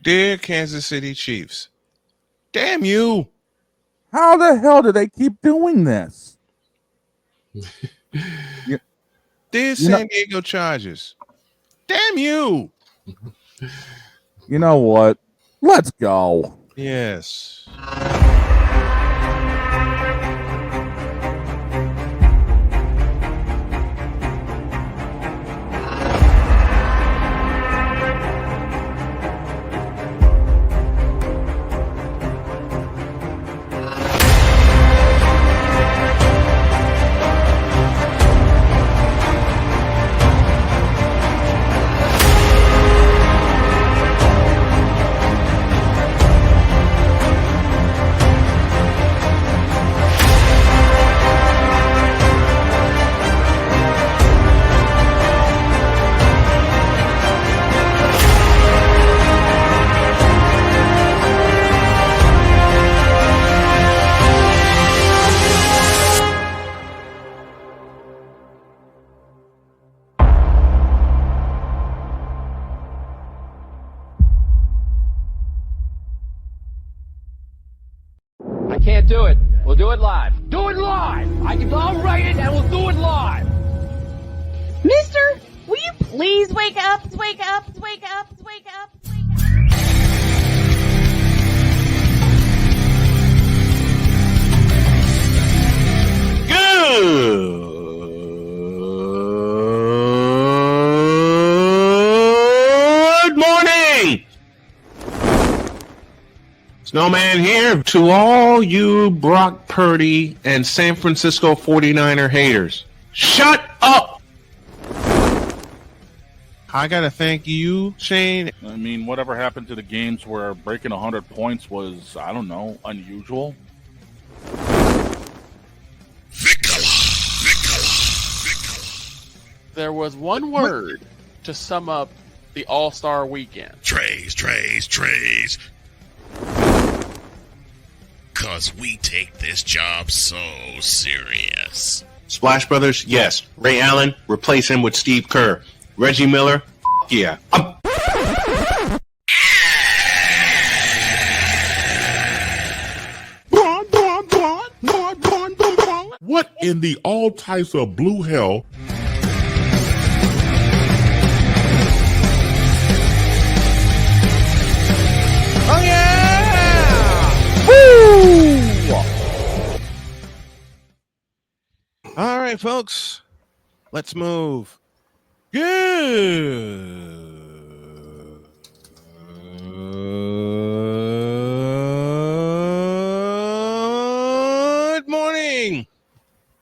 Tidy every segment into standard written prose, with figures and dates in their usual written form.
Dear Kansas City Chiefs, damn you. How the hell do they keep doing this? You, Dear you know, San Diego Chargers, damn you. you know what? Let's go. Yes. I can't do it. We'll do it live. Do it live! I'll write it and we'll do it live! Mister, will you please wake up, wake up, wake up, wake up, wake up? Good morning. Snowman here to all you Brock Purdy and San Francisco 49er haters. Shut up. I got to thank you, Shane. I mean, whatever happened to the games where breaking 100 points was, I don't know, unusual? There was one word to sum up the All-Star weekend. Trays. Cause we take this job so serious. Splash Brothers, yes. Ray Allen, replace him with Steve Kerr. Reggie Miller, yeah. What in the all types of blue hell? Oh, yeah! Woo! All right, folks. Let's move. Good morning.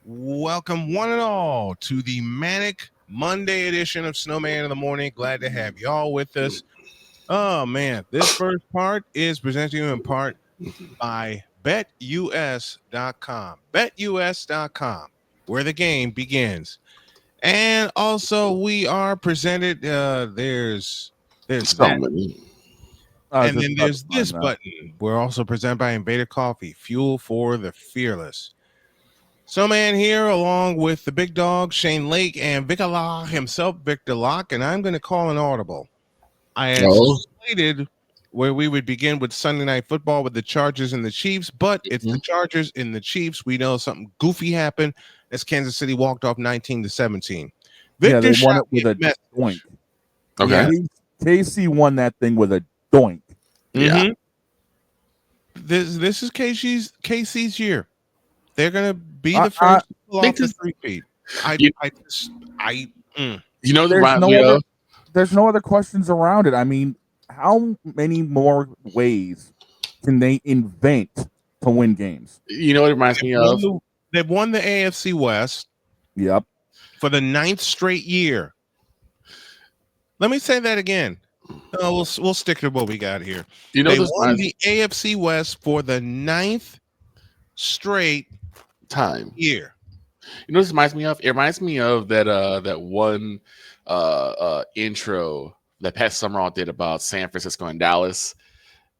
Welcome, one and all, to the Manic Monday edition of Snowman in the Morning. Glad to have y'all with us. Oh, man. This first part is presented to you in part by BetUS.com. BetUS.com, where the game begins. And also, we are presented. There's that. And then there's this button. We're also presented by Invader Coffee, fuel for the fearless. Snowman here, along with the big dog, Shane Lake, and Victor Locke himself, Victor Locke, and I'm going to call an audible. I had slated where we would begin with Sunday Night Football with the Chargers and the Chiefs, but it's the Chargers and the Chiefs. We know something goofy happened as Kansas City walked off 19-17. Victor they won shot it with me a doink. Okay. KC won that thing with a doink. Yeah. This is KC's year. They're gonna be the first to pull off the three-peat. You know, there's no other questions around it. I mean, how many more ways can they invent to win games? You know what it reminds me of? They've won the AFC West. Yep. For the 9th straight year. Let me say that again. We'll stick to what we got here. You know, they won the AFC West for the 9th straight year. You know what this reminds me of? It reminds me of that one intro that Pat Summerall did about San Francisco and Dallas.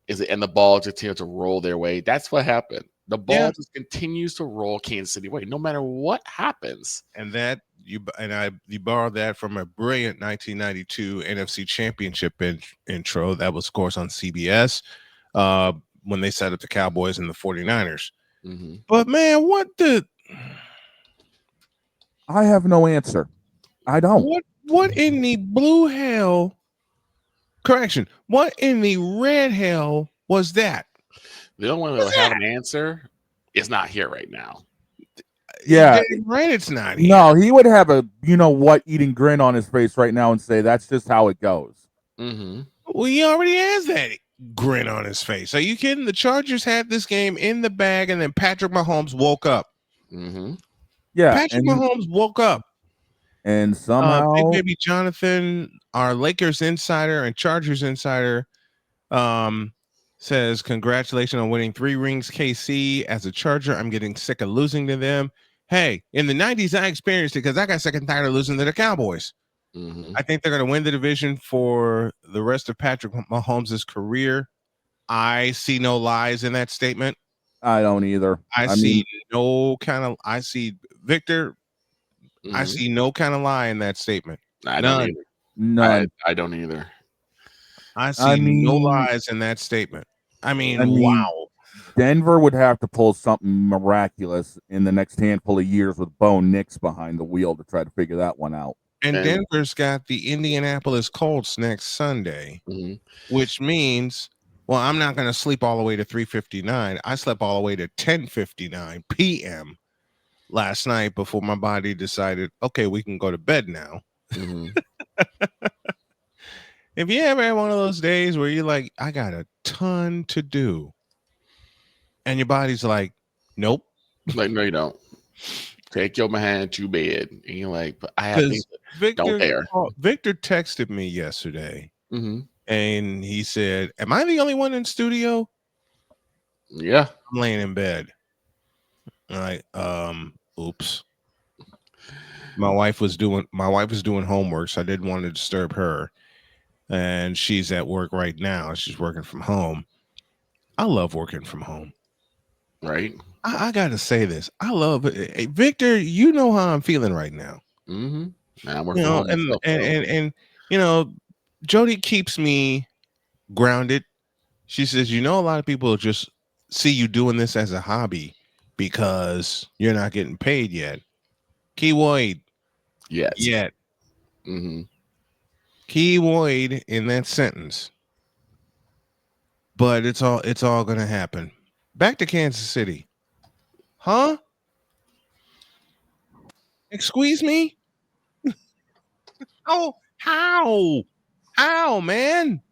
And the ball just continued to roll their way. That's what happened. The ball just continues to roll Kansas City way, no matter what happens. And you borrowed that from a brilliant 1992 NFC Championship intro that was, of course, on CBS when they set up the Cowboys and the 49ers. Mm-hmm. But man, I have no answer. I don't. What in the blue hell? Correction. What in the red hell was that? The only one that will have an answer is not here right now. Yeah, right. It's not here. No, he would have a eating grin on his face right now and say that's just how it goes. Mm-hmm. Well, he already has that grin on his face. Are you kidding? The Chargers had this game in the bag, and then Patrick Mahomes woke up. Mm-hmm. Yeah, Patrick Mahomes woke up, and somehow Big Baby Jonathan, our Lakers insider and Chargers insider, says, "Congratulations on winning 3 rings, KC. As a Charger, I'm getting sick of losing to them. Hey, in the 90s, I experienced it because I got sick and tired of losing to the Cowboys. Mm-hmm. I think they're going to win the division for the rest of Patrick Mahomes' career. I see no lies in that statement. I don't either. I see Victor. Mm-hmm. I see no kind of lie in that statement. None. I don't either. I see no lies in that statement. I mean, wow. Denver would have to pull something miraculous in the next handful of years with Bo Nix behind the wheel to try to figure that one out. And Denver's got the Indianapolis Colts next Sunday, which means, well, I'm not going to sleep all the way to 3:59. I slept all the way to 10:59 p.m. last night before my body decided, okay, we can go to bed now. Mm-hmm. If you ever had one of those days where you're like, I got a ton to do, and your body's like, nope. Like, no, you don't. Take your man to bed. And you're like, but I have things that don't care. Victor texted me yesterday, and he said, am I the only one in studio? Yeah. I'm laying in bed. I'm like, oops. My wife was doing homework, so I didn't want to disturb her. And she's at work right now. She's working from home. I love working from home. Right. I got to say this. I love it. Hey, Victor, you know how I'm feeling right now. Mm-hmm. I'm working from home myself, and you know, Jody keeps me grounded. She says, you know, a lot of people just see you doing this as a hobby because you're not getting paid yet. Keyword. Yes. Yet. Mm-hmm. Keyword in that sentence. But it's all gonna happen. Back to Kansas City. Huh? Excuse me? Oh, how, man?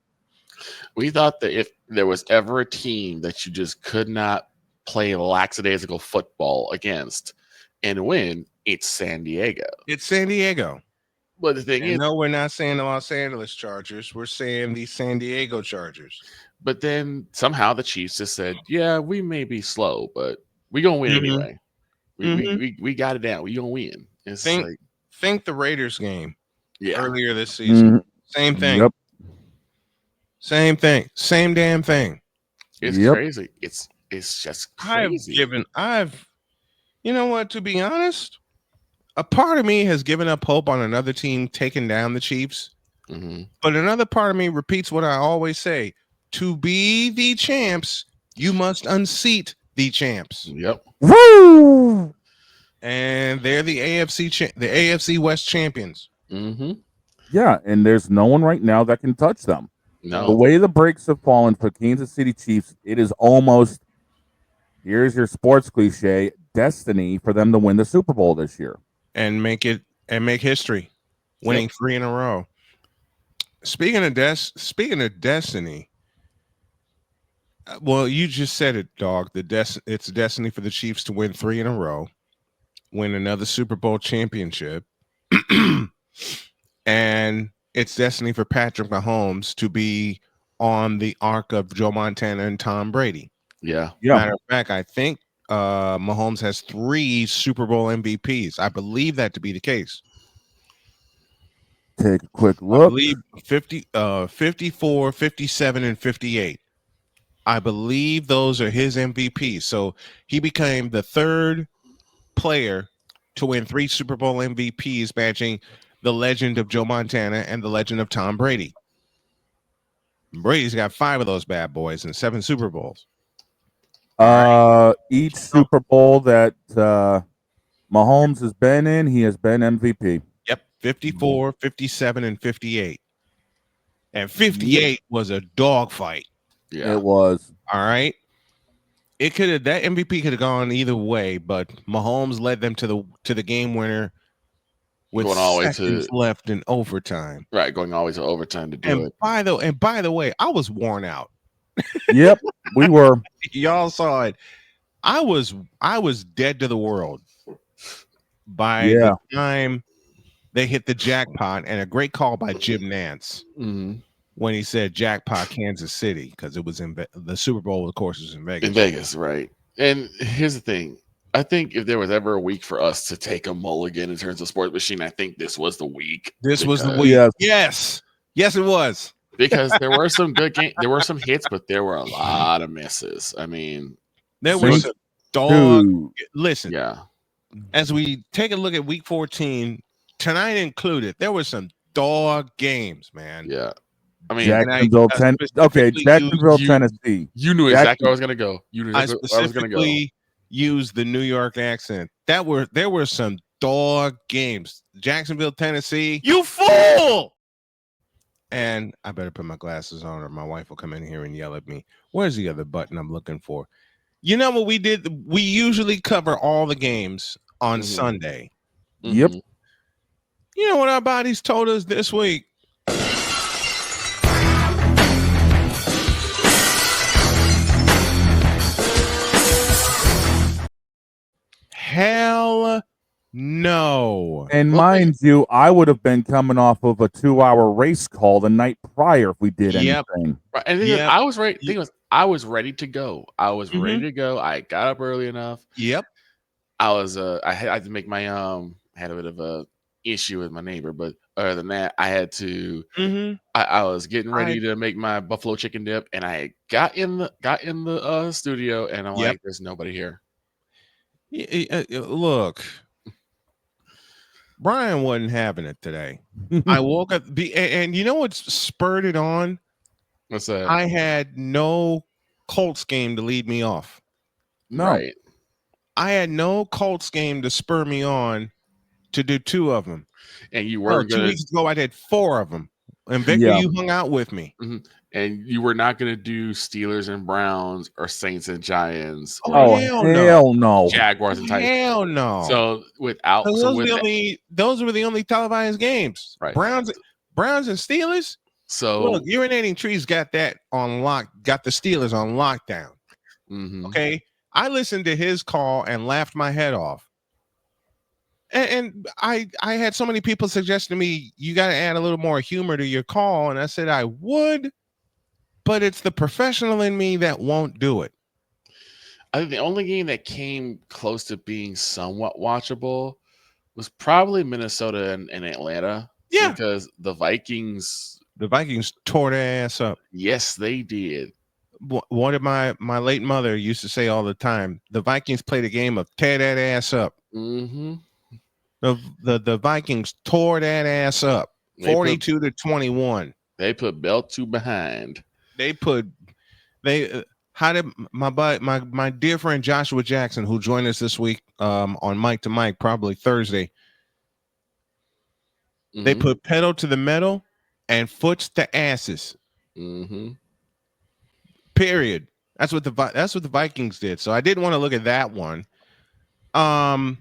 We thought that if there was ever a team that you just could not play lackadaisical football against and win, it's San Diego. It's San Diego. But the thing is, no, we're not saying the Los Angeles Chargers. We're saying the San Diego Chargers. But then somehow the Chiefs just said, yeah, we may be slow, but we're going to win anyway. We got it down. We're going to win. It's think the Raiders game earlier this Mm-hmm. season. Same thing. Yep. Same thing. Same damn thing. It's crazy. It's just crazy. You know what, to be honest, a part of me has given up hope on another team taking down the Chiefs. Mm-hmm. But another part of me repeats what I always say. To be the champs, you must unseat the champs. Yep. Woo! And they're the AFC West champions. Mm-hmm. Yeah, and there's no one right now that can touch them. No. The way the breaks have fallen for Kansas City Chiefs, it is almost, here's your sports cliche, destiny for them to win the Super Bowl this year. And make history, winning 3 in a row. Speaking of destiny, well, you just said it, dog. It's destiny for the Chiefs to win 3 in a row, win another Super Bowl championship, and it's destiny for Patrick Mahomes to be on the arc of Joe Montana and Tom Brady. Yeah. Matter of fact, I think Mahomes has 3 Super Bowl MVPs. I believe that to be the case. Take a quick look. I believe 54, 57, and 58. I believe those are his MVPs. So he became the third player to win 3 Super Bowl MVPs, matching the legend of Joe Montana and the legend of Tom Brady. Brady's got 5 of those bad boys and 7 Super Bowls. Each Super Bowl that Mahomes has been in, he has been MVP. Yep, 54, 57, and 58. And 58 was a dogfight. Yeah, it was. All right. That MVP could have gone either way, but Mahomes led them to the game winner with Going all the way seconds left in overtime. Right, going always to overtime to do it. By the way, I was worn out. Yep, we were. Y'all saw it. I was dead to the world by Yeah. the time they hit the jackpot, and a great call by Jim Nance when he said jackpot Kansas City, because it was in the Super Bowl, of course, was in Vegas. In Vegas, right. And here's the thing. I think if there was ever a week for us to take a mulligan in terms of sports machine, I think this was the week. This was the week. Yes, it was. Because there were some good games, there were some hits, but there were a lot of misses. I mean, there was a dog. Listen, yeah. As we take a look at Week 14 tonight included, there were some dog games, man. Yeah, I mean, Jacksonville, Tennessee. You knew exactly where I was gonna go. You knew exactly where I was gonna go. Use the New York accent. There were some dog games. Jacksonville, Tennessee. You fool! And I better put my glasses on, or my wife will come in here and yell at me. Where's the other button I'm looking for? You know what we did? We usually cover all the games on Sunday. Yep. You know what our bodies told us this week? Hell no. And mind you, I would have been coming off of a 2-hour race call the night prior if we did anything. Right. And I was ready. The thing was, I was ready to go. I was ready to go. I got up early enough. Yep. I was I had to make my had a bit of a issue with my neighbor, but other than that, I had to I was getting ready to make my buffalo chicken dip, and I got in the studio, and I'm like, there's nobody here. Look, Brian wasn't having it today. I woke up, and you know what's spurred it on? What's that? I had no Colts game to lead me off. No. Right. I had no Colts game to spur me on to do 2 of them. And you were 2 weeks ago, I did 4 of them. And Victor, you hung out with me. And you were not going to do Steelers and Browns or Saints and Giants. Oh, hell no. Jaguars and Titans. Hell no. So those were the only televised games. Right. Browns and Steelers. So look, Urinating Trees got that on lock. Got the Steelers on lockdown. Okay, I listened to his call and laughed my head off. And I had so many people suggest to me, you got to add a little more humor to your call, and I said I would, but it's the professional in me that won't do it. I think the only game that came close to being somewhat watchable was probably Minnesota and Atlanta. Yeah, because the Vikings tore their ass up. Yes, they did. What did my late mother used to say all the time? The Vikings played a game of tear that ass up. The Vikings tore that ass up, 42-21. They put belt to behind. How did my dear friend Joshua Jackson, who joined us this week on Mike to Mike, probably Thursday, they put pedal to the metal and foots to asses. Period. That's what the Vikings did. So I didn't want to look at that one. I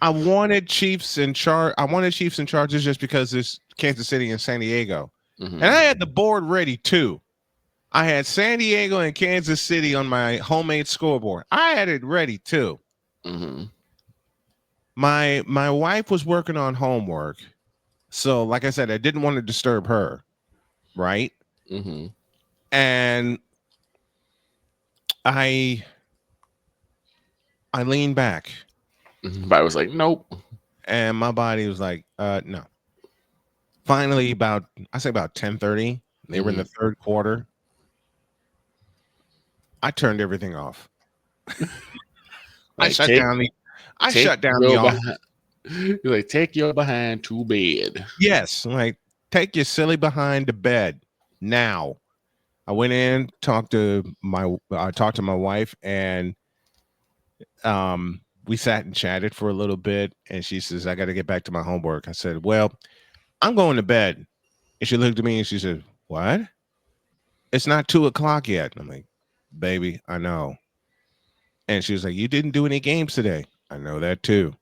wanted Chiefs and Chargers just because there's Kansas City and San Diego. And I had the board ready too. I had San Diego and Kansas City on my homemade scoreboard. I had it ready too. My wife was working on homework. So like I said, I didn't want to disturb her. Right? And I leaned back. But I was like, nope. And my body was like, no. Finally, about 10:30, they were in the third quarter. I turned everything off. I Like, shut down the office. You're like, take your behind to bed. Yes, like take your silly behind to bed now. I went in, talked to my wife, and we sat and chatted for a little bit. And she says, "I got to get back to my homework." I said, "Well, I'm going to bed." And she looked at me and she said, "What? It's not 2:00 yet." I'm like, "Baby, I know." And she was like, "You didn't do any games today." I know that too.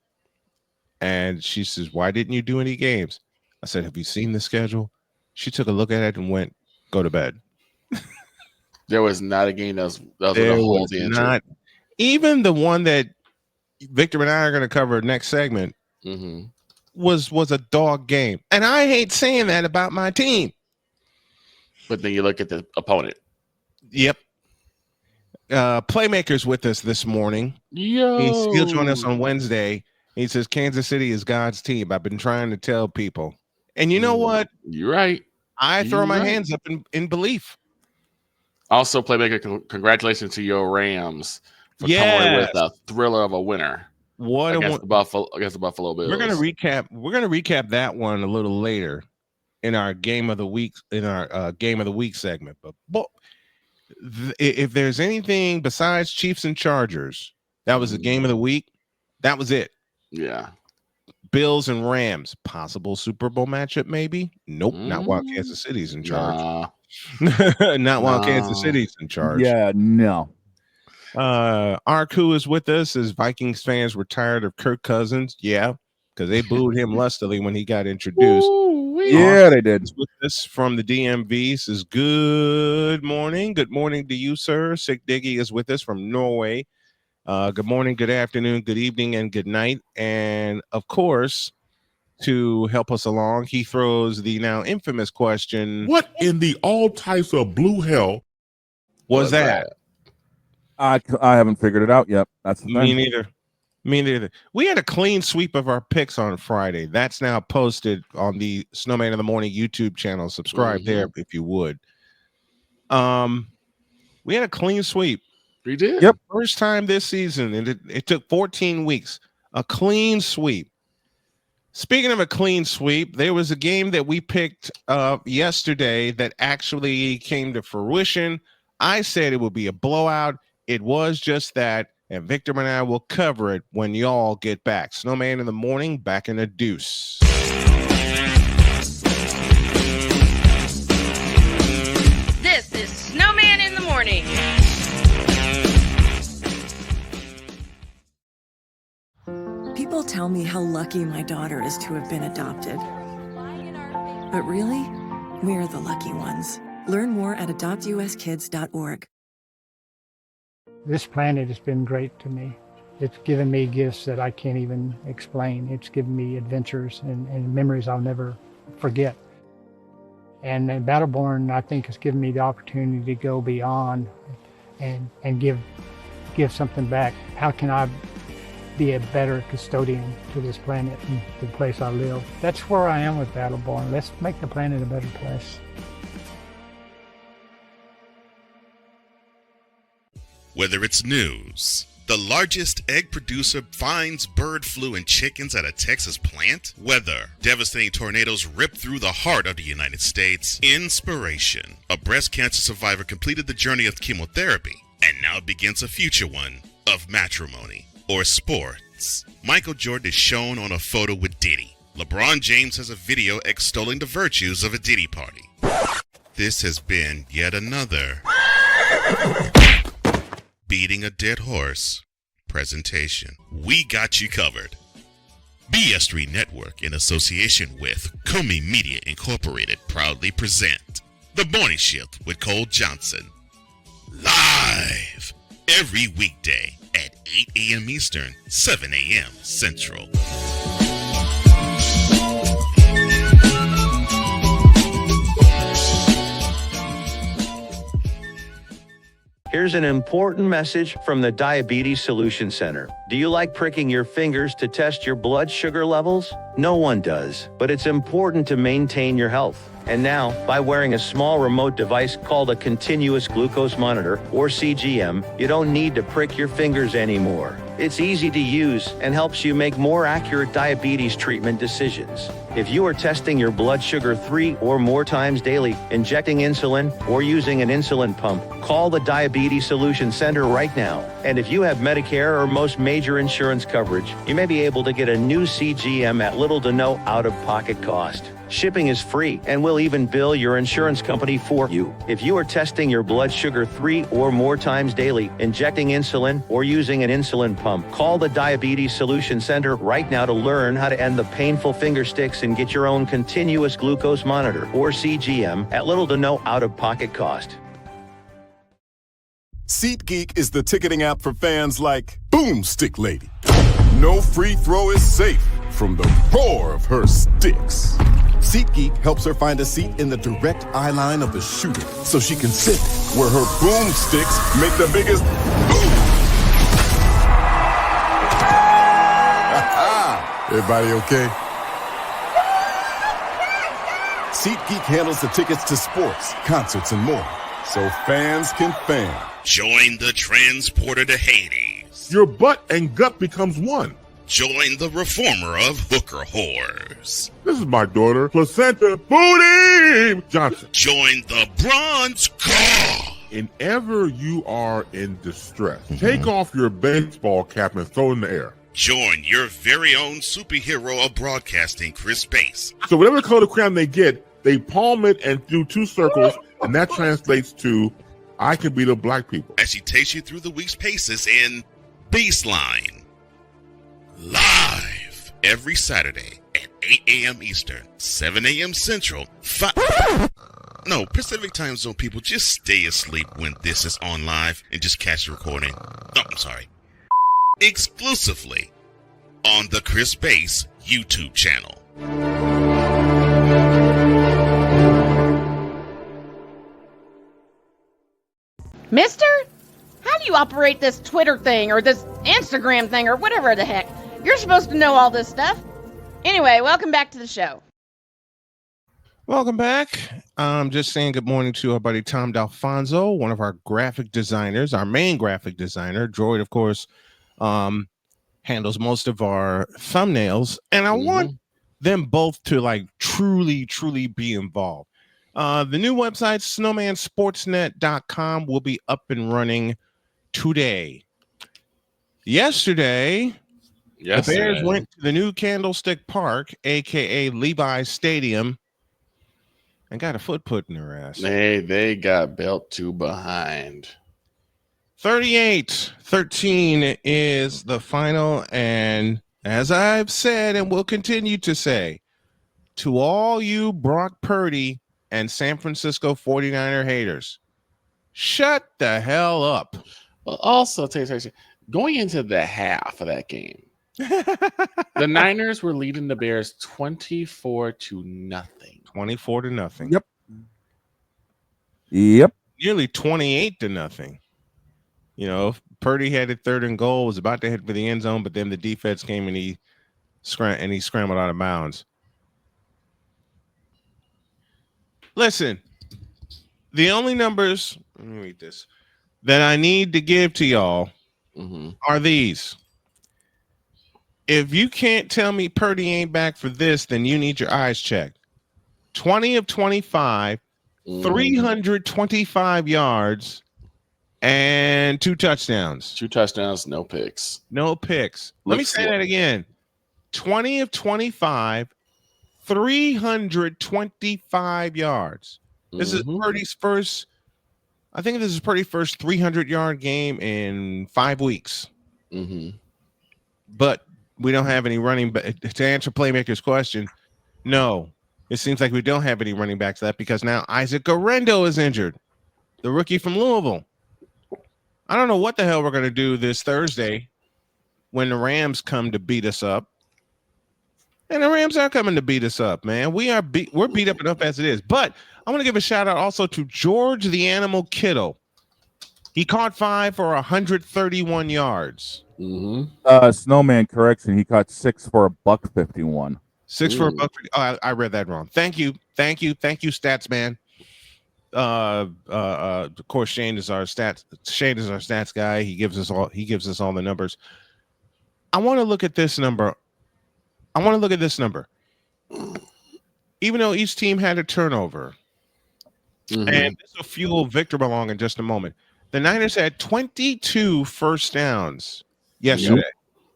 And she says, "Why didn't you do any games?" I said, "Have you seen the schedule?" She took a look at it and went, "Go to bed." There was not a game that was There a whole was not even the one that Victor and I are going to cover next segment. Was a dog game, and I hate saying that about my team. But then you look at the opponent. Yep. Playmaker's with us this morning. Yo, He'll join us on Wednesday. He says Kansas City is God's team. I've been trying to tell people, and you know what? You're right. I throw my hands up in belief. Also, Playmaker, congratulations to your Rams for coming away with a thriller of a winner. What against the Buffalo Bills. We're gonna recap that one a little later in our game of the week segment. But if there's anything besides Chiefs and Chargers, that was the game of the week. That was it. Yeah. Bills and Rams, possible Super Bowl matchup, maybe. Nope, not while Kansas City's in charge. Not while Kansas City's in charge. Yeah, no. Arku is with us as Vikings fans were tired of Kirk Cousins. Yeah, because they booed him lustily when he got introduced. Yeah, they did. With us from the DMV says, "Good morning. Good morning to you, sir." Sick Diggy is with us from Norway. Good morning, good afternoon, good evening, and good night. And of course, to help us along, he throws the now infamous question: what in the all types of blue hell was that? I haven't figured it out yet. That's the Me thing. neither. Me neither. We had a clean sweep of our picks on Friday. That's now posted on the Snowman in the Morning YouTube channel. Subscribe there if you would. We had a clean sweep. We did. Yep. First time this season, and it took 14 weeks. A clean sweep. Speaking of a clean sweep, there was a game that we picked yesterday that actually came to fruition. I said it would be a blowout. It was just that, and Victor and I will cover it when y'all get back. Snowman in the Morning, back in a deuce. This is Snowman in the Morning. People tell me how lucky my daughter is to have been adopted. But really, we're the lucky ones. Learn more at adoptuskids.org. This planet has been great to me. It's given me gifts that I can't even explain. It's given me adventures and memories I'll never forget. And Battleborn, I think, has given me the opportunity to go beyond and give something back. How can I be a better custodian to this planet and the place I live? That's where I am with Battleborn. Let's make the planet a better place. Whether it's news, the largest egg producer finds bird flu in chickens at a Texas plant, weather, devastating tornadoes rip through the heart of the United States, inspiration, a breast cancer survivor completed the journey of chemotherapy and now begins a future one of matrimony or sports. Michael Jordan is shown on a photo with Diddy. LeBron James has a video extolling the virtues of a Diddy party. This has been yet another beating a dead horse presentation. We got you covered. BS3 Network, in association with Comey Media Incorporated, proudly present The Morning Shift with Cole Johnson. Live every weekday at 8 a.m. Eastern, 7 a.m. Central. Here's an important message from the Diabetes Solution Center. Do you like pricking your fingers to test your blood sugar levels? No one does, but it's important to maintain your health. And now, by wearing a small remote device called a continuous glucose monitor, or CGM, you don't need to prick your fingers anymore. It's easy to use and helps you make more accurate diabetes treatment decisions. If you are testing your blood sugar 3 or more times daily, injecting insulin, or using an insulin pump, call the Diabetes Solution Center right now. And if you have Medicare or most major insurance coverage, you may be able to get a new CGM at little to no out-of-pocket cost. Shipping is free, and we'll even bill your insurance company for you. If you are testing your blood sugar 3 or more times daily, injecting insulin, or using an insulin pump, call the Diabetes Solution Center right now to learn how to end the painful finger sticks and get your own continuous glucose monitor, or CGM, at little to no out-of-pocket cost. SeatGeek is the ticketing app for fans like Boomstick Lady. No free throw is safe from the roar of her sticks. SeatGeek helps her find a seat in the direct eye line of the shooter so she can sit where her boomsticks make the biggest boom. Everybody okay? SeatGeek handles the tickets to sports, concerts, and more, so fans can fan. Join the transporter to Hades. Your butt and gut becomes one. Join the reformer of hooker whores. This is my daughter, Placenta Booty Johnson. Join the bronze car. Whenever you are in distress, take off your baseball cap and throw it in the air. Join your very own superhero of broadcasting, Chris Bass. So whatever color crayon they get, they palm it and do 2 circles, and that translates to, I can beat up black people. As she takes you through the week's paces in Baseline. Live every Saturday at 8 a.m. Eastern, 7 a.m. Central, Pacific Time Zone people, just stay asleep when this is on live and just catch the recording. Exclusively on the Chris Bass YouTube channel. Mister, how do you operate this Twitter thing or this Instagram thing or whatever the heck? You're supposed to know all this stuff. Anyway, welcome back to the show. Welcome back. I'm just saying good morning to our buddy Tom D'Alfonso, one of our graphic designers, our main graphic designer. Droid, of course, handles most of our thumbnails, and I want them both to truly be involved. The new website, snowmansportsnet.com, will be up and running today. Yesterday, the Bears went to the new Candlestick Park, aka Levi's Stadium, and got a foot put in their ass. They got belt to behind. 38-13 is the final, and as I've said and will continue to say, to all you Brock Purdy and San Francisco 49er haters, shut the hell up. Well, also, going into the half of that game, the Niners were leading the Bears 24-0. 24-0. Yep. Nearly 28-0. You know, Purdy had it 3rd and goal, was about to head for the end zone, but then the defense came and he scrambled out of bounds. Listen, the only numbers, let me read this, that I need to give to y'all are these. If you can't tell me Purdy ain't back for this, then you need your eyes checked. 20 of 25, 325 yards, and 2 touchdowns. 2 touchdowns, no picks. No picks. Let me say that again. 20 of 25, 325 yards. This is Purdy's first, I think this is Purdy's first 300-yard game in 5 weeks. But we don't have any running back. To answer Playmaker's question, no. It seems like we don't have any running backs left because now Isaac Guerrero is injured, the rookie from Louisville. I don't know what the hell we're going to do this Thursday when the Rams come to beat us up. And the Rams are coming to beat us up, man. We're beat up enough as it is. But I want to give a shout out also to George the Animal Kittle. He caught 5 for 131 yards. Snowman correction. He caught 6 for $151. 6 for $1. Oh, I read that wrong. Thank you, stats man. Of course, Shane is our stats guy. He gives us all the numbers. I want to look at this number. Even though each team had a turnover, and this will fuel Victor along in just a moment. The Niners had 22 first downs yesterday.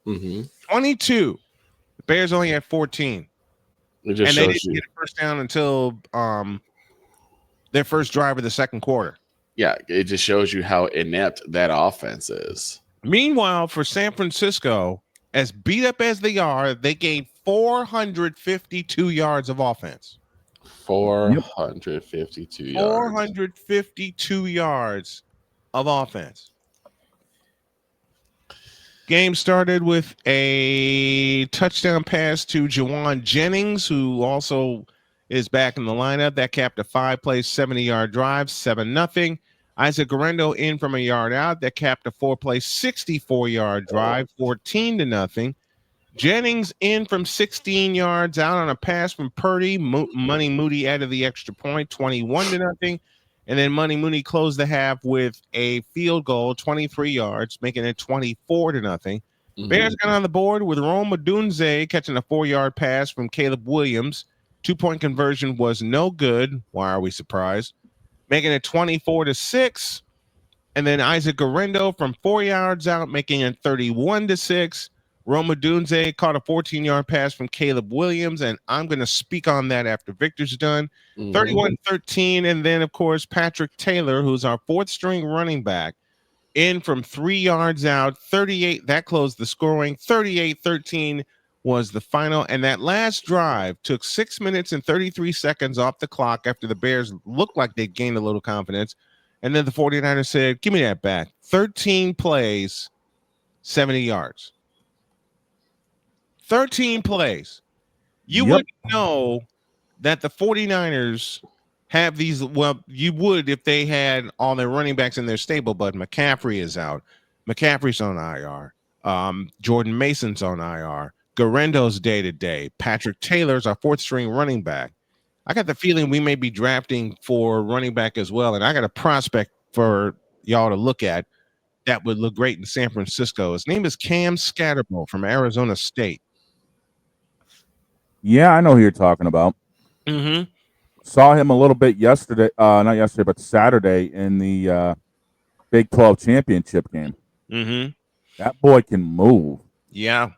22. The Bears only had 14. It just and they shows didn't you. get a first down until their first drive of the second quarter. Yeah, it just shows you how inept that offense is. Meanwhile, for San Francisco, as beat up as they are, they gained 452 yards of offense. 452 yards. 452 yards of offense. Game started with a touchdown pass to Juwan Jennings, who also is back in the lineup. That capped a 5-play, 70-yard drive, 7-0. Isaac Guerrero in from a yard out. That capped a 4-play, 64-yard drive, 14-0. Jennings in from 16 yards out on a pass from Purdy. Money Moody added the extra point, 21-0. And then Money Mooney closed the half with a field goal, 23 yards, making it 24-0. Bears got on the board with Rome Odunze catching a 4-yard pass from Caleb Williams. 2-point conversion was no good. Why are we surprised? Making it 24-6. And then Isaac Guerrero from 4 yards out, making it 31-6. Rome Odunze caught a 14-yard pass from Caleb Williams, and I'm going to speak on that after Victor's done. 31-13, and then, of course, Patrick Taylor, who's our fourth-string running back, in from 3 yards out, 38. That closed the scoring. 38-13 was the final, and that last drive took 6 minutes and 33 seconds off the clock after the Bears looked like they'd gained a little confidence, and then the 49ers said, give me that back. 13 plays, 70 yards. 13 plays. You wouldn't know that the 49ers have these. Well, you would if they had all their running backs in their stable, but McCaffrey is out. McCaffrey's on IR. Jordan Mason's on IR. Guerendo's day-to-day. Patrick Taylor's our fourth-string running back. I got the feeling we may be drafting for running back as well, and I got a prospect for y'all to look at that would look great in San Francisco. His name is Cam Scatterbo from Arizona State. Yeah, I know who you're talking about. Saw him a little bit yesterday, not yesterday, but Saturday in the Big 12 championship game. That boy can move. Yeah.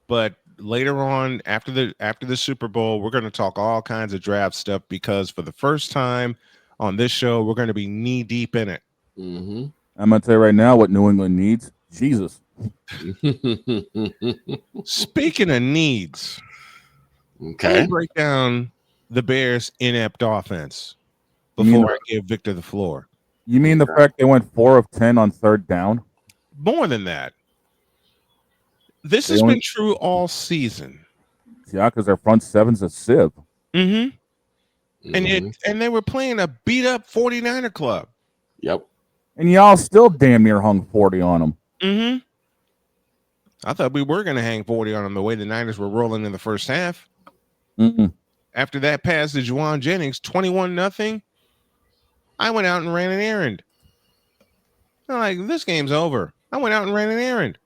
But later on, after the Super Bowl, we're going to talk all kinds of draft stuff because for the first time on this show, we're going to be knee deep in it. I'm going to tell you right now what New England needs. Jesus. Speaking of needs, let me break down the Bears' inept offense before I give Victor the floor. You mean the fact they went 4 of 10 on third down? More than that. This has been true all season. Yeah, because their front seven's a sieve. And they were playing a beat-up 49er club. Yep. And y'all still damn near hung 40 on them. I thought we were going to hang 40 on them the way the Niners were rolling in the first half. After that pass to Juwan Jennings, 21-0, I went out and ran an errand. I'm like, this game's over. I went out and ran an errand.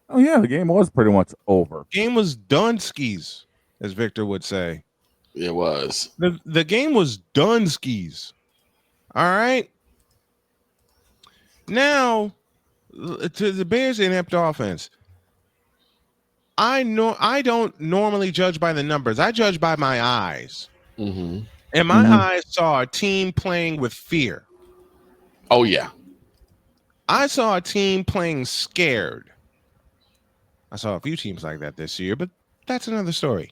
Oh, yeah, the game was pretty much over. Game was done skis, as Victor would say. It was. The game was done skis. All right. Now, to the Bears' inept offense. I don't normally judge by the numbers. I judge by my eyes. And my eyes saw a team playing with fear. Oh, yeah. I saw a team playing scared. I saw a few teams like that this year, but that's another story.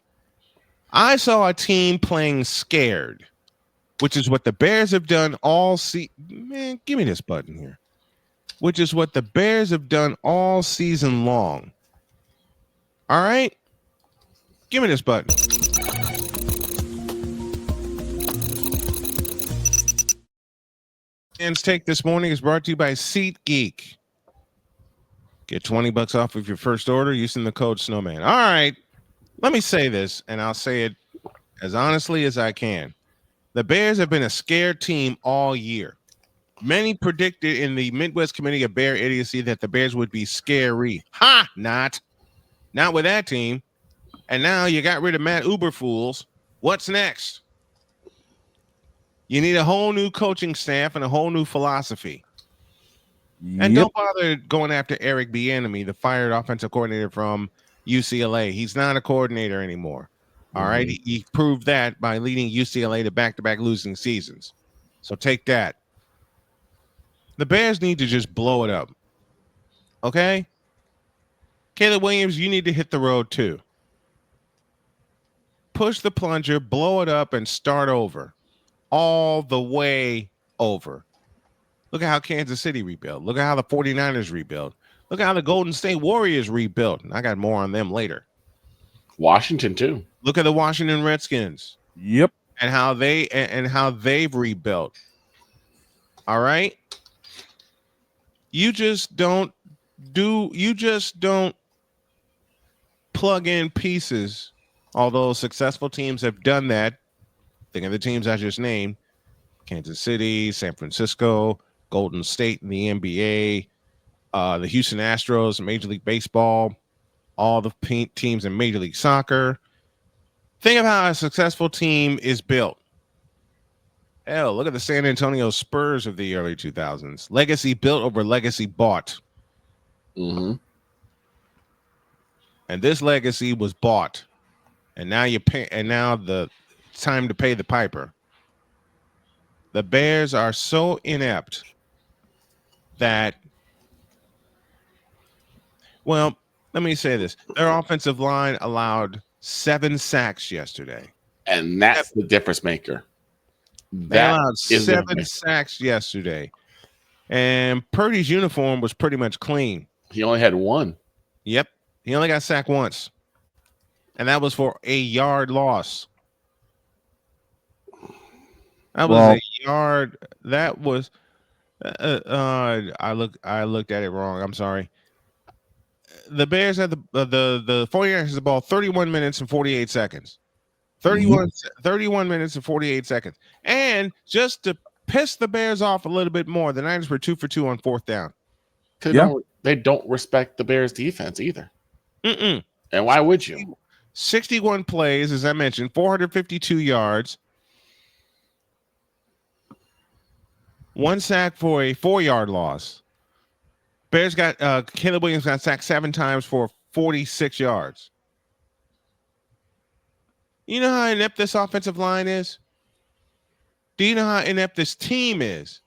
I saw a team playing scared, which is what the Bears have done all Man, give me this button here. Which is what the Bears have done all season long. All right? Give me this button. Dan's Take this morning is brought to you by SeatGeek. Get $20 off of your first order using the code Snowman. All right. Let me say this, and I'll say it as honestly as I can. The Bears have been a scared team all year. Many predicted in the Midwest Committee of Bear Idiocy that the Bears would be scary. Ha! Not with that team. And now you got rid of Matt Uberfools. What's next? You need a whole new coaching staff and a whole new philosophy. Yep. And don't bother going after Eric Bieniemy, the fired offensive coordinator from UCLA. He's not a coordinator anymore. All right. He proved that by leading UCLA to back-to-back losing seasons. So take that. The Bears need to just blow it up. Okay? Caleb Williams, you need to hit the road too. Push the plunger, blow it up, and start over. All the way over. Look at how Kansas City rebuilt. Look at how the 49ers rebuilt. Look at how the Golden State Warriors rebuilt. I got more on them later. Washington too. Look at the Washington Redskins. Yep. And how they've rebuilt. All right. You just don't plug in pieces. Although successful teams have done that. Think of the teams I just named. Kansas City, San Francisco, Golden State in the NBA, the Houston Astros in Major League Baseball, all the teams in Major League Soccer. Think of how a successful team is built. Hell, look at the San Antonio Spurs of the early 2000s. Legacy built over legacy bought. Mm-hmm. And this legacy was bought. And now you pay, and now the time to pay the piper. The Bears are so inept that, well, let me say this. Their offensive line allowed 7 sacks yesterday. And that's the difference maker. They allowed 7 sacks yesterday. And Purdy's uniform was pretty much clean. He only had 1. Yep. He only got sacked once. And that was for a yard loss. That was a yard. That was I looked at it wrong. I'm sorry. The Bears had the 49ers had the ball 31 minutes and 48 seconds. 31 minutes and 48 seconds. And just to piss the Bears off a little bit more, the Niners were 2 for 2 on 4th down. They don't respect the Bears defense either. Mm-mm. And why would you? 61 plays, as I mentioned, 452 yards. 1 sack for a 4-yard loss. Bears got Caleb Williams got sacked 7 times for 46 yards. You know how inept this offensive line is? Do you know how inept this team is?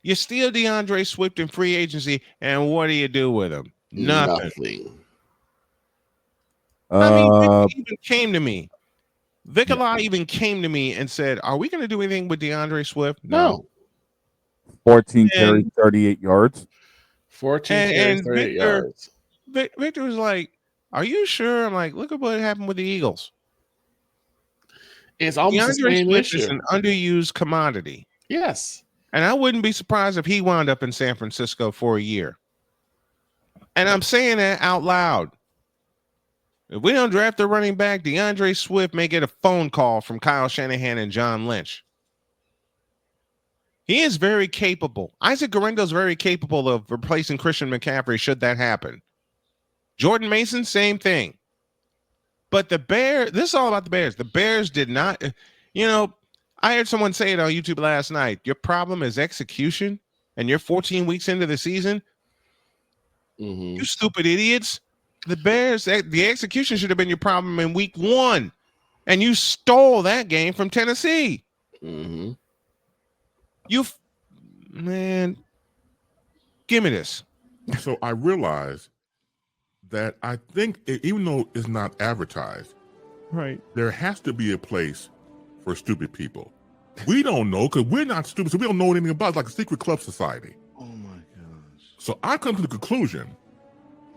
You steal DeAndre Swift in free agency, and what do you do with him? Nothing. I mean, Vic even came to me. Vic Alai even came to me and said, "Are we going to do anything with DeAndre Swift?" No. 14 carries, 38 yards. 14 carries, 38 yards. Victor was like, "Are you sure?" I'm like, "Look at what happened with the Eagles." It's almost the same Swift issue. is an underused commodity. Yes. And I wouldn't be surprised if he wound up in San Francisco for a year. And I'm saying that out loud. If we don't draft a running back, DeAndre Swift may get a phone call from Kyle Shanahan and John Lynch. He is very capable. Isaac Guerendo is very capable of replacing Christian McCaffrey should that happen. Jordan Mason, same thing. But the Bears, this is all about the Bears. The Bears did not, I heard someone say it on YouTube last night. Your problem is execution, and you're 14 weeks into the season. Mm-hmm. You stupid idiots. The Bears, the execution should have been your problem in week 1. And you stole that game from Tennessee. Mm-hmm. Man, give me this. So I realized that I think, even though it's not advertised, right, there has to be a place for stupid people. We don't know because we're not stupid, so we don't know anything about it. It's like a secret club society. Oh my gosh. So I come to the conclusion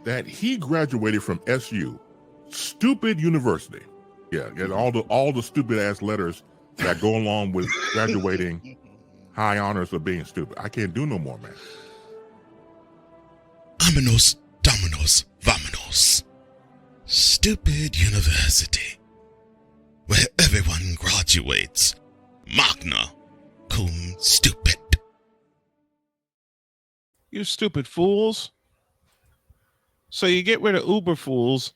that he graduated from SU, stupid university. Yeah, get all the stupid ass letters that go along with graduating high honors of being stupid. I can't do no more, man. Vámonos, dominos, vámonos. Stupid University, where everyone graduates magna cum stupid. You stupid fools. So you get rid of Uber fools.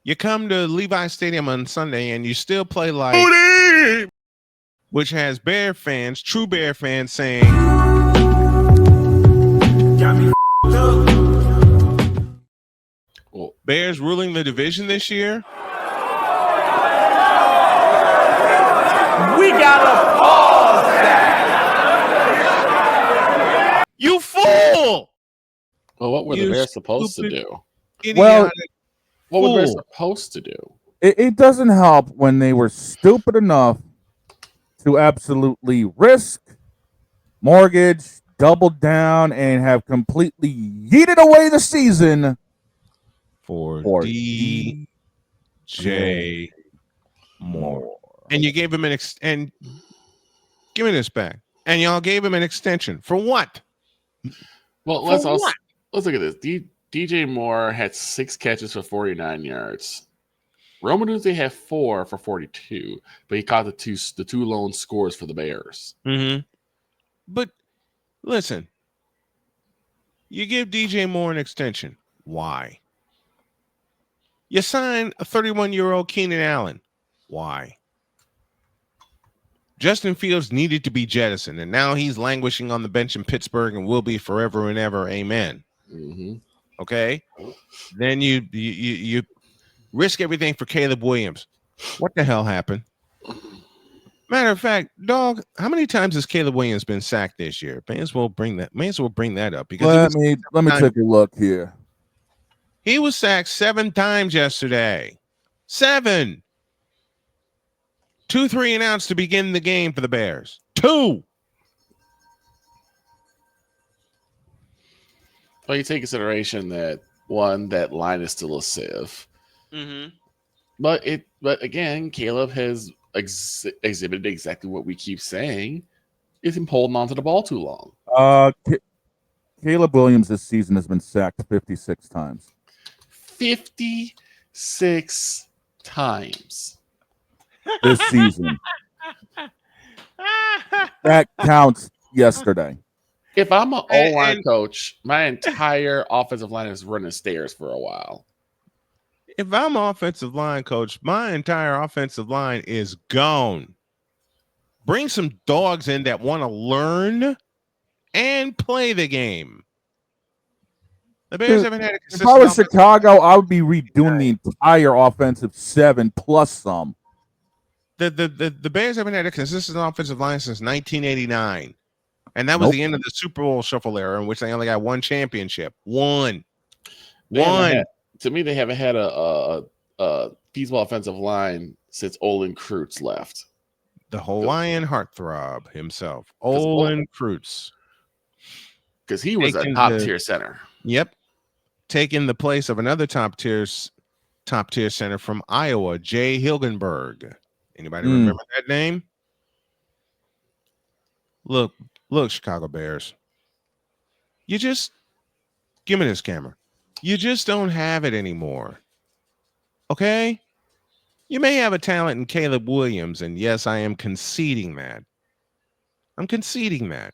You come to Levi Stadium on Sunday and you still play like Booty! Which has Bear fans, true Bear fans saying got me up. Bears ruling the division this year. We gotta pause that. You fool! Well, what were the Bears supposed to do? Well, what were the Bears supposed to do? It doesn't help when they were stupid enough to absolutely risk, mortgage, double down, and have completely yeeted away the season for DJ Moore. And you gave him and give me this back. And y'all gave him an extension for what? Well, let's look at this. DJ Moore had 6 catches for 49 yards. Roman Ducey had 4 for 42, but he caught the two lone scores for the Bears. Mm-hmm. But listen, you give DJ Moore an extension. Why? You sign a 31-year-old Keenan Allen. Why? Justin Fields needed to be jettisoned, and now he's languishing on the bench in Pittsburgh and will be forever and ever. Amen. Mm-hmm. Okay. Then you risk everything for Caleb Williams. What the hell happened? Matter of fact, dog, how many times has Caleb Williams been sacked this year? May as well bring that up because let me take a look here. He was sacked 7 times yesterday. 7. 2 3-and-outs to begin the game for the Bears. 2. Well, you take consideration that that line is still a sieve. Mm-hmm. But again, Caleb has exhibited exactly what we keep saying: is him holding onto the ball too long. Caleb Williams this season has been sacked 56 times. 56 times this season. That counts yesterday. If I'm an O-line coach, my entire offensive line is running stairs for a while. If I'm offensive line coach, my entire offensive line is gone. Bring some dogs in that want to learn and play the game. The Bears haven't had a consistent. If I was Chicago, I would be redoing the entire offensive 7 plus some. The Bears haven't had a consistent offensive line since 1989. And that was the end of the Super Bowl shuffle era in which they only got 1 championship. One. To me, they haven't had a feasible offensive line since Olin Kreutz left. The Hawaiian heartthrob himself, Olin Kreutz. Because he was a top-tier center. Yep. Taking the place of another top-tier center from Iowa, Jay Hilgenberg. Anybody remember that name? Look, Chicago Bears. You just give me this camera. You just don't have it anymore. Okay? You may have a talent in Caleb Williams, and yes, I am conceding that. I'm conceding that.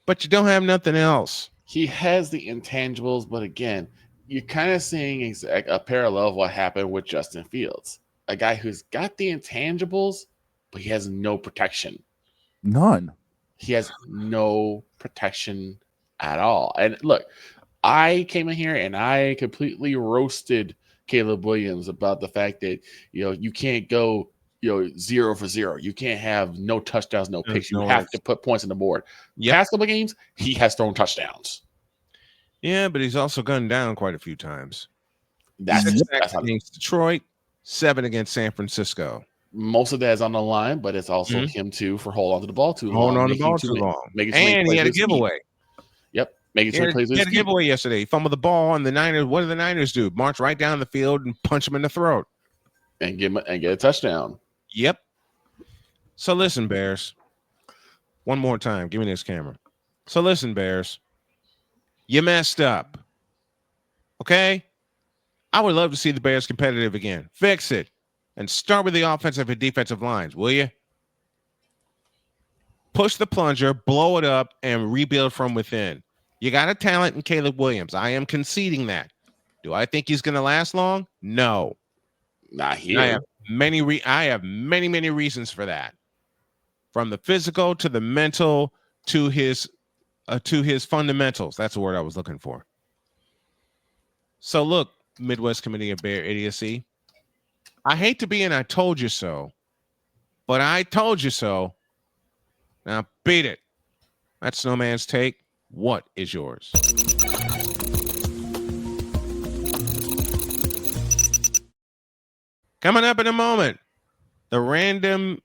But you don't have nothing else. He has the intangibles, but again, you're kind of seeing a parallel of what happened with Justin Fields. A guy who's got the intangibles, but he has no protection. None. He has no protection at all. And look, I came in here and I completely roasted Caleb Williams about the fact that, you can't go, 0 for 0. You can't have no touchdowns, no picks. You have to put points on the board. Past couple of games, he has thrown touchdowns. Yeah, but he's also gunned down quite a few times. That's against Detroit, 7 against San Francisco. Most of that is on the line, but it's also him too for holding on to the ball too long. Holding on to the ball too long. And he had a giveaway. Yep. Making sure he plays he had a giveaway yesterday. He fumbled the ball, and the Niners, what did the Niners do? March right down the field and punch him in the throat. And get a touchdown. Yep. So listen, Bears. One more time. Give me this camera. So listen, Bears. You messed up. Okay? I would love to see the Bears competitive again. Fix it. And start with the offensive and defensive lines, will you? Push the plunger, blow it up, and rebuild from within. You got a talent in Caleb Williams. I am conceding that. Do I think he's going to last long? No. Not here. I have many reasons for that. From the physical to the mental to his fundamentals. That's the word I was looking for. So look, Midwest Committee of Bear Idiocy. I hate to be an I told you so, but I told you so. Now beat it. That's Snowman's take. What is yours? Coming up in a moment, the random...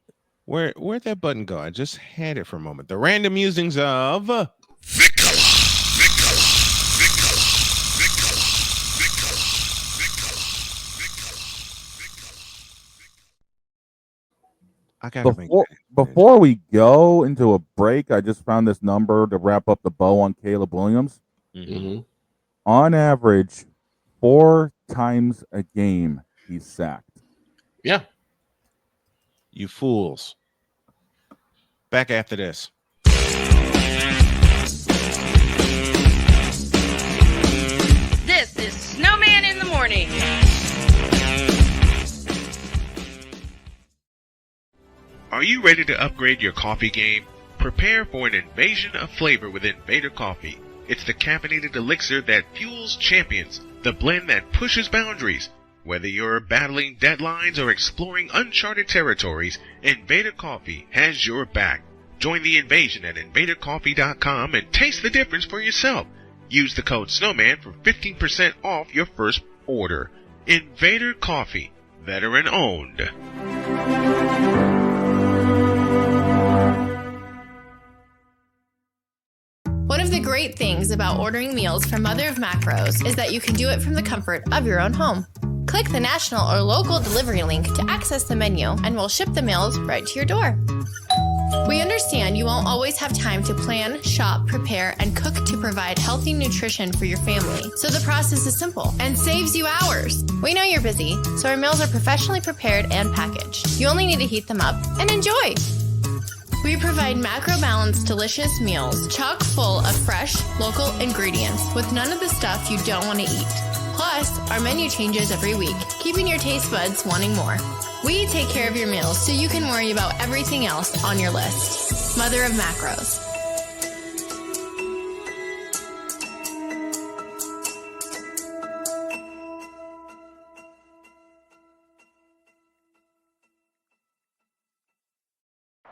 Where'd that button go? I just had it for a moment. The random musings of... Before we go into a break, I just found this number to wrap up the bow on Caleb Williams. Mm-hmm. On average, 4 times a game he's sacked. Yeah. You fools. Back after this. This is Snowman in the Morning. Are you ready to upgrade your coffee game? Prepare for an invasion of flavor with Invader Coffee. It's the caffeinated elixir that fuels champions, the blend that pushes boundaries. Whether you're battling deadlines or exploring uncharted territories, Invader Coffee has your back. Join the invasion at invadercoffee.com and taste the difference for yourself. Use the code SNOWMAN for 15% off your first order. Invader Coffee, veteran owned. One of the great things about ordering meals from Mother of Macros is that you can do it from the comfort of your own home. Click the national or local delivery link to access the menu, and we'll ship the meals right to your door. We understand you won't always have time to plan, shop, prepare, and cook to provide healthy nutrition for your family, so the process is simple and saves you hours. We know you're busy, so our meals are professionally prepared and packaged. You only need to heat them up and enjoy. We provide macro-balanced, delicious meals chock full of fresh, local ingredients with none of the stuff you don't want to eat. Plus, our menu changes every week, keeping your taste buds wanting more. We take care of your meals so you can worry about everything else on your list. Mother of Macros.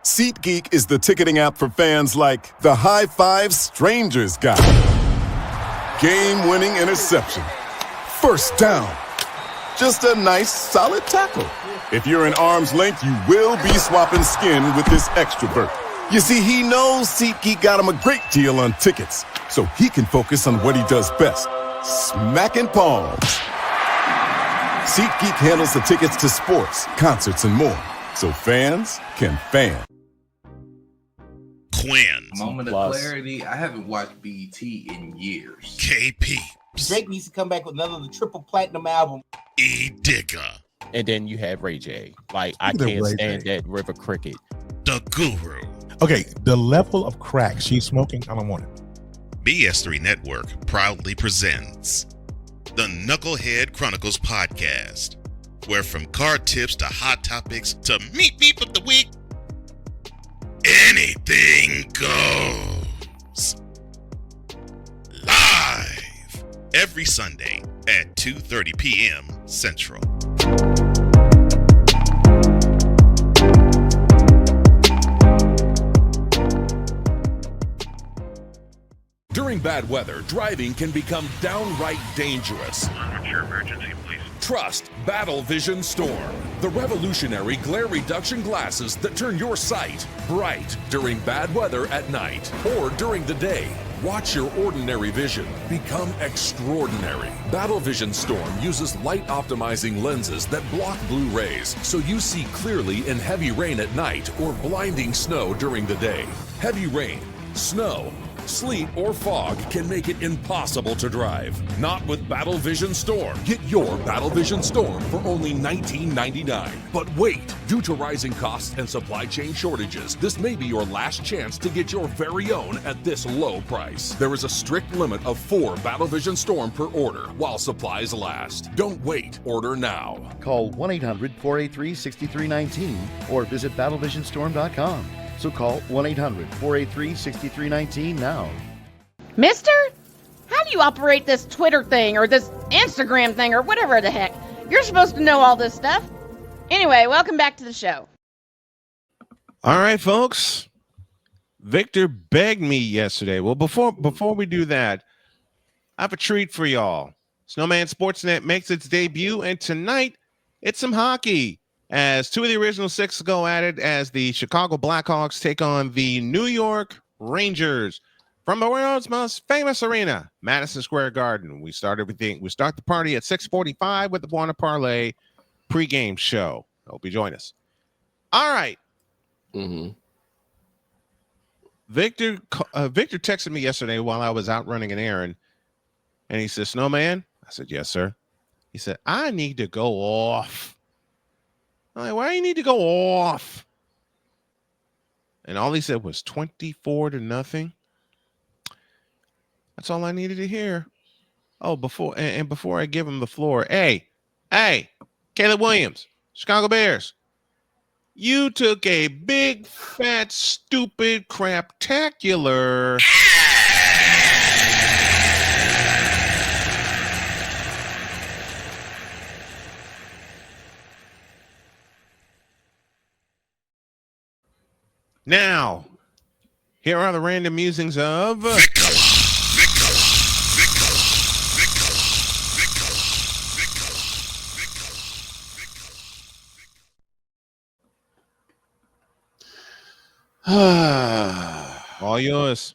SeatGeek is the ticketing app for fans like the High Five Strangers guy. Game-winning interception. First down. Just a nice, solid tackle. If you're in arm's length, you will be swapping skin with this extrovert. You see, he knows SeatGeek got him a great deal on tickets, so he can focus on what he does best, smacking palms. SeatGeek handles the tickets to sports, concerts, and more, so fans can fan. Quinn. Moment of clarity. I haven't watched BET in years. KP. Drake needs to come back with another triple platinum album. E. Digger. And then you have Ray J. Like, I can't stand that River Cricket. The Guru. Okay, the level of crack she's smoking, I don't want it. BS3 Network proudly presents the Knucklehead Chronicles podcast, where from card tips to hot topics to meep of the week, anything goes. Live every Sunday at 2:30 p.m. Central. During bad weather, driving can become downright dangerous. What's your emergency, please? Trust Battle Vision Storm, the revolutionary glare reduction glasses that turn your sight bright during bad weather at night or during the day. Watch your ordinary vision become extraordinary. Battle Vision Storm uses light-optimizing lenses that block blue rays, so you see clearly in heavy rain at night or blinding snow during the day. Heavy rain, snow, Sleet or fog can make it impossible to drive. Not with Battle Vision Storm. Get your Battle Vision Storm for only $19.99. But wait, due to rising costs and supply chain shortages, this may be your last chance to get your very own at this low price. There is a strict limit of 4 Battle Vision Storm per order while supplies last. Don't wait, order now. Call 1-800-483-6319 or visit battlevisionstorm.com. So call 1-800-483-6319 now. Mister, how do you operate this Twitter thing or this Instagram thing or whatever the heck? You're supposed to know all this stuff. Anyway, welcome back to the show. All right, folks. Victor begged me yesterday. Well, before we do that, I have a treat for y'all. Snowman Sportsnet makes its debut, and tonight it's some hockey. As 2 of the original 6 go at it, as the Chicago Blackhawks take on the New York Rangers from the world's most famous arena, Madison Square Garden. We start the party at 6:45 with the Buona Parlay pregame show. Hope you join us. All right. Victor texted me yesterday while I was out running an errand, and he said, "Snowman?" I said, "Yes, sir." He said, "I need to go off." I'm like, "Why do you need to go off?" And all he said was 24-0. That's all I needed to hear. Oh, before I give him the floor, hey, Caleb Williams, Chicago Bears, you took a big, fat, stupid, craptacular. Now, here are the random musings of all yours.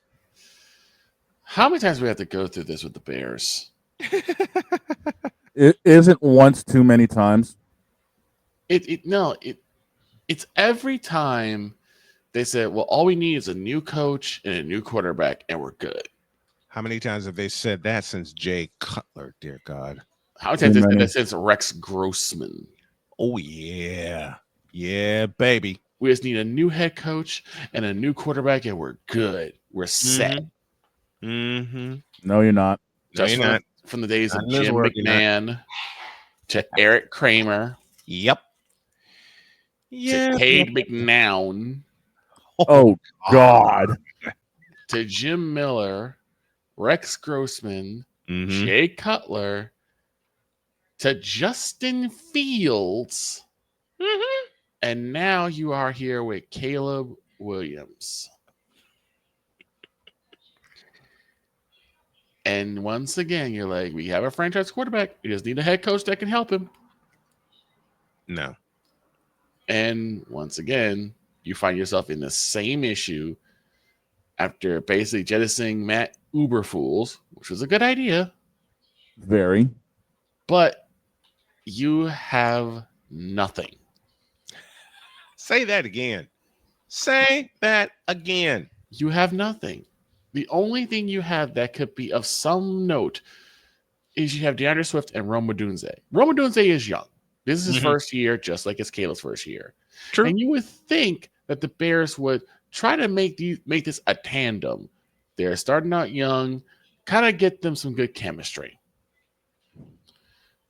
How many times do we have to go through this with the Bears? It isn't once too many times. It's every time they said, well, all we need is a new coach and a new quarterback, and we're good. How many times have they said that since Jay Cutler, dear God? How many times have they said that since Rex Grossman? Oh, yeah. Yeah, baby. We just need a new head coach and a new quarterback, and we're good. We're set. Mm-hmm. No, you're not. Just from the days of Jim McMahon to Eric Kramer. Yep. To Cade McNown. Oh, God. To Jim Miller, Rex Grossman, Jay Cutler, to Justin Fields. And now you are here with Caleb Williams. And once again, you're like, we have a franchise quarterback. We just need a head coach that can help him. No. And once again, you find yourself in the same issue after basically jettisoning Matt Uberfools, which was a good idea. Very. But you have nothing. Say that again. Say that again. You have nothing. The only thing you have that could be of some note is you have DeAndre Swift and Rome Odunze. Rome Odunze is young. This is his first year, just like it's Caleb's first year. True. And you would think that the Bears would try to make this a tandem. They're starting out young, kind of get them some good chemistry.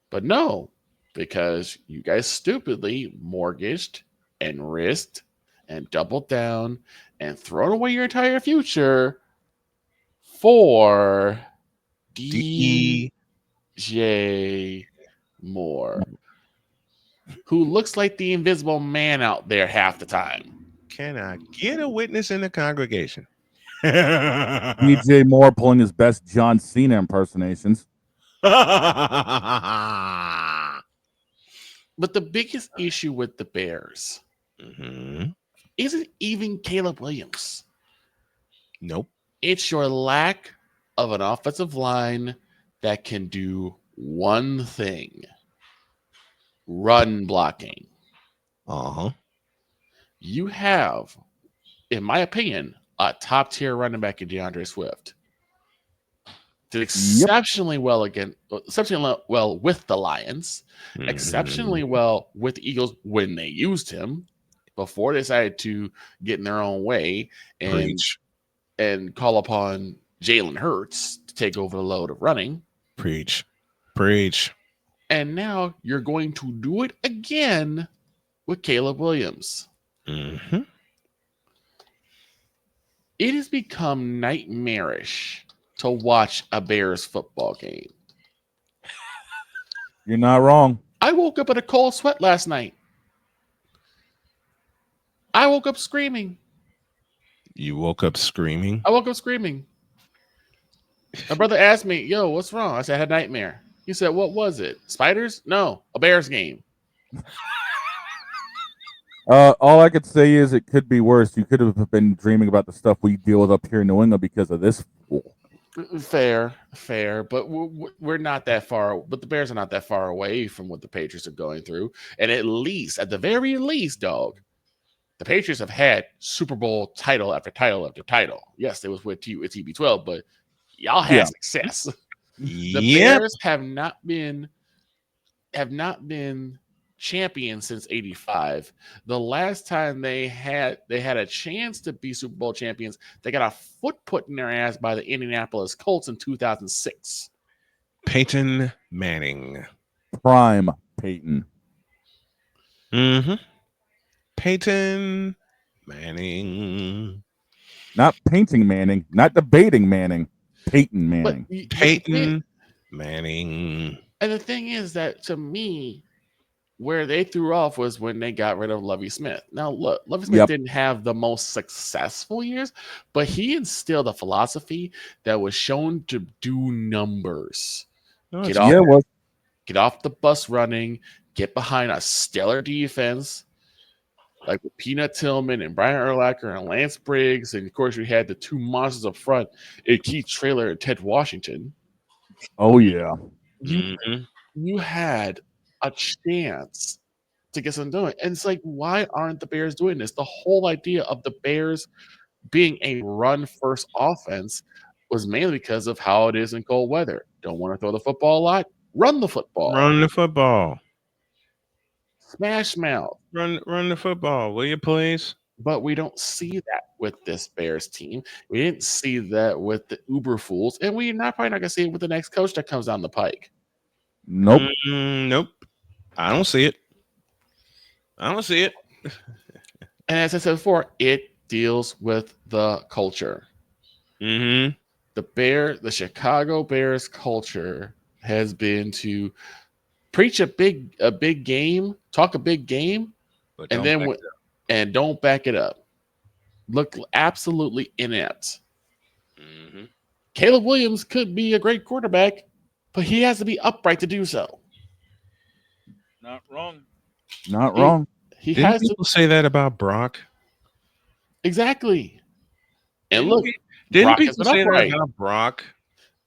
But no, because you guys stupidly mortgaged and risked and doubled down and thrown away your entire future for DJ Moore, who looks like the invisible man out there half the time. Can I get a witness in the congregation? DJ Moore pulling his best John Cena impersonations. But the biggest issue with the Bears isn't even Caleb Williams. Nope. It's your lack of an offensive line that can do one thing: run blocking. Uh-huh. You have, in my opinion, a top tier running back in DeAndre Swift. Did exceptionally well with the Lions, exceptionally well with the Eagles when they used him before they decided to get in their own way and call upon Jalen Hurts to take over the load of running. Preach. And now you're going to do it again with Caleb Williams. Mm-hmm. It has become nightmarish to watch a Bears football game. You're not wrong. I woke up in a cold sweat last night. I woke up screaming. You woke up screaming? I woke up screaming. My brother asked me, yo, what's wrong? I said, I had a nightmare. He said, what was it? Spiders? No, a Bears game. All I could say is it could be worse. You could have been dreaming about the stuff we deal with up here in New England because of this fool. Fair, but we're not that far. But the Bears are not that far away from what the Patriots are going through. And at the very least, dog, the Patriots have had Super Bowl title after title after title. Yes, it was with TB12, but y'all had success. The Bears have not been champions since '85. The last time they had a chance to be Super Bowl champions, they got a foot put in their ass by the Indianapolis Colts in 2006. Peyton Manning. Prime Peyton. Mm-hmm. Peyton Manning. Not painting Manning, not debating Manning. Peyton Manning. Peyton Manning. And the thing is that, to me, where they threw off was when they got rid of Lovie Smith. Now, look, Lovie Smith didn't have the most successful years, but he instilled a philosophy that was shown to do numbers. Get off the bus running, get behind a stellar defense, like with Peanut Tillman and Brian Urlacher and Lance Briggs. And, of course, we had the two monsters up front, Keith Traylor and Ted Washington. Oh, yeah. You had a chance to get something done. And it's like, why aren't the Bears doing this? The whole idea of the Bears being a run-first offense was mainly because of how it is in cold weather. Don't want to throw the football a lot? Run the football. Run the football. Smash mouth. Run the football, will you please? But we don't see that with this Bears team. We didn't see that with the Uber Fools, and we're probably not going to see it with the next coach that comes down the pike. Nope. Nope. I don't see it. And as I said before, it deals with the culture. Mm-hmm. The Chicago Bears culture has been to preach a big game, talk a big game, and then don't back it up. Look absolutely inept. Mm-hmm. Caleb Williams could be a great quarterback, but he has to be upright to do so. Not wrong. Not wrong. Didn't people say that about Brock? Exactly. And look, didn't Brock people say that about Brock?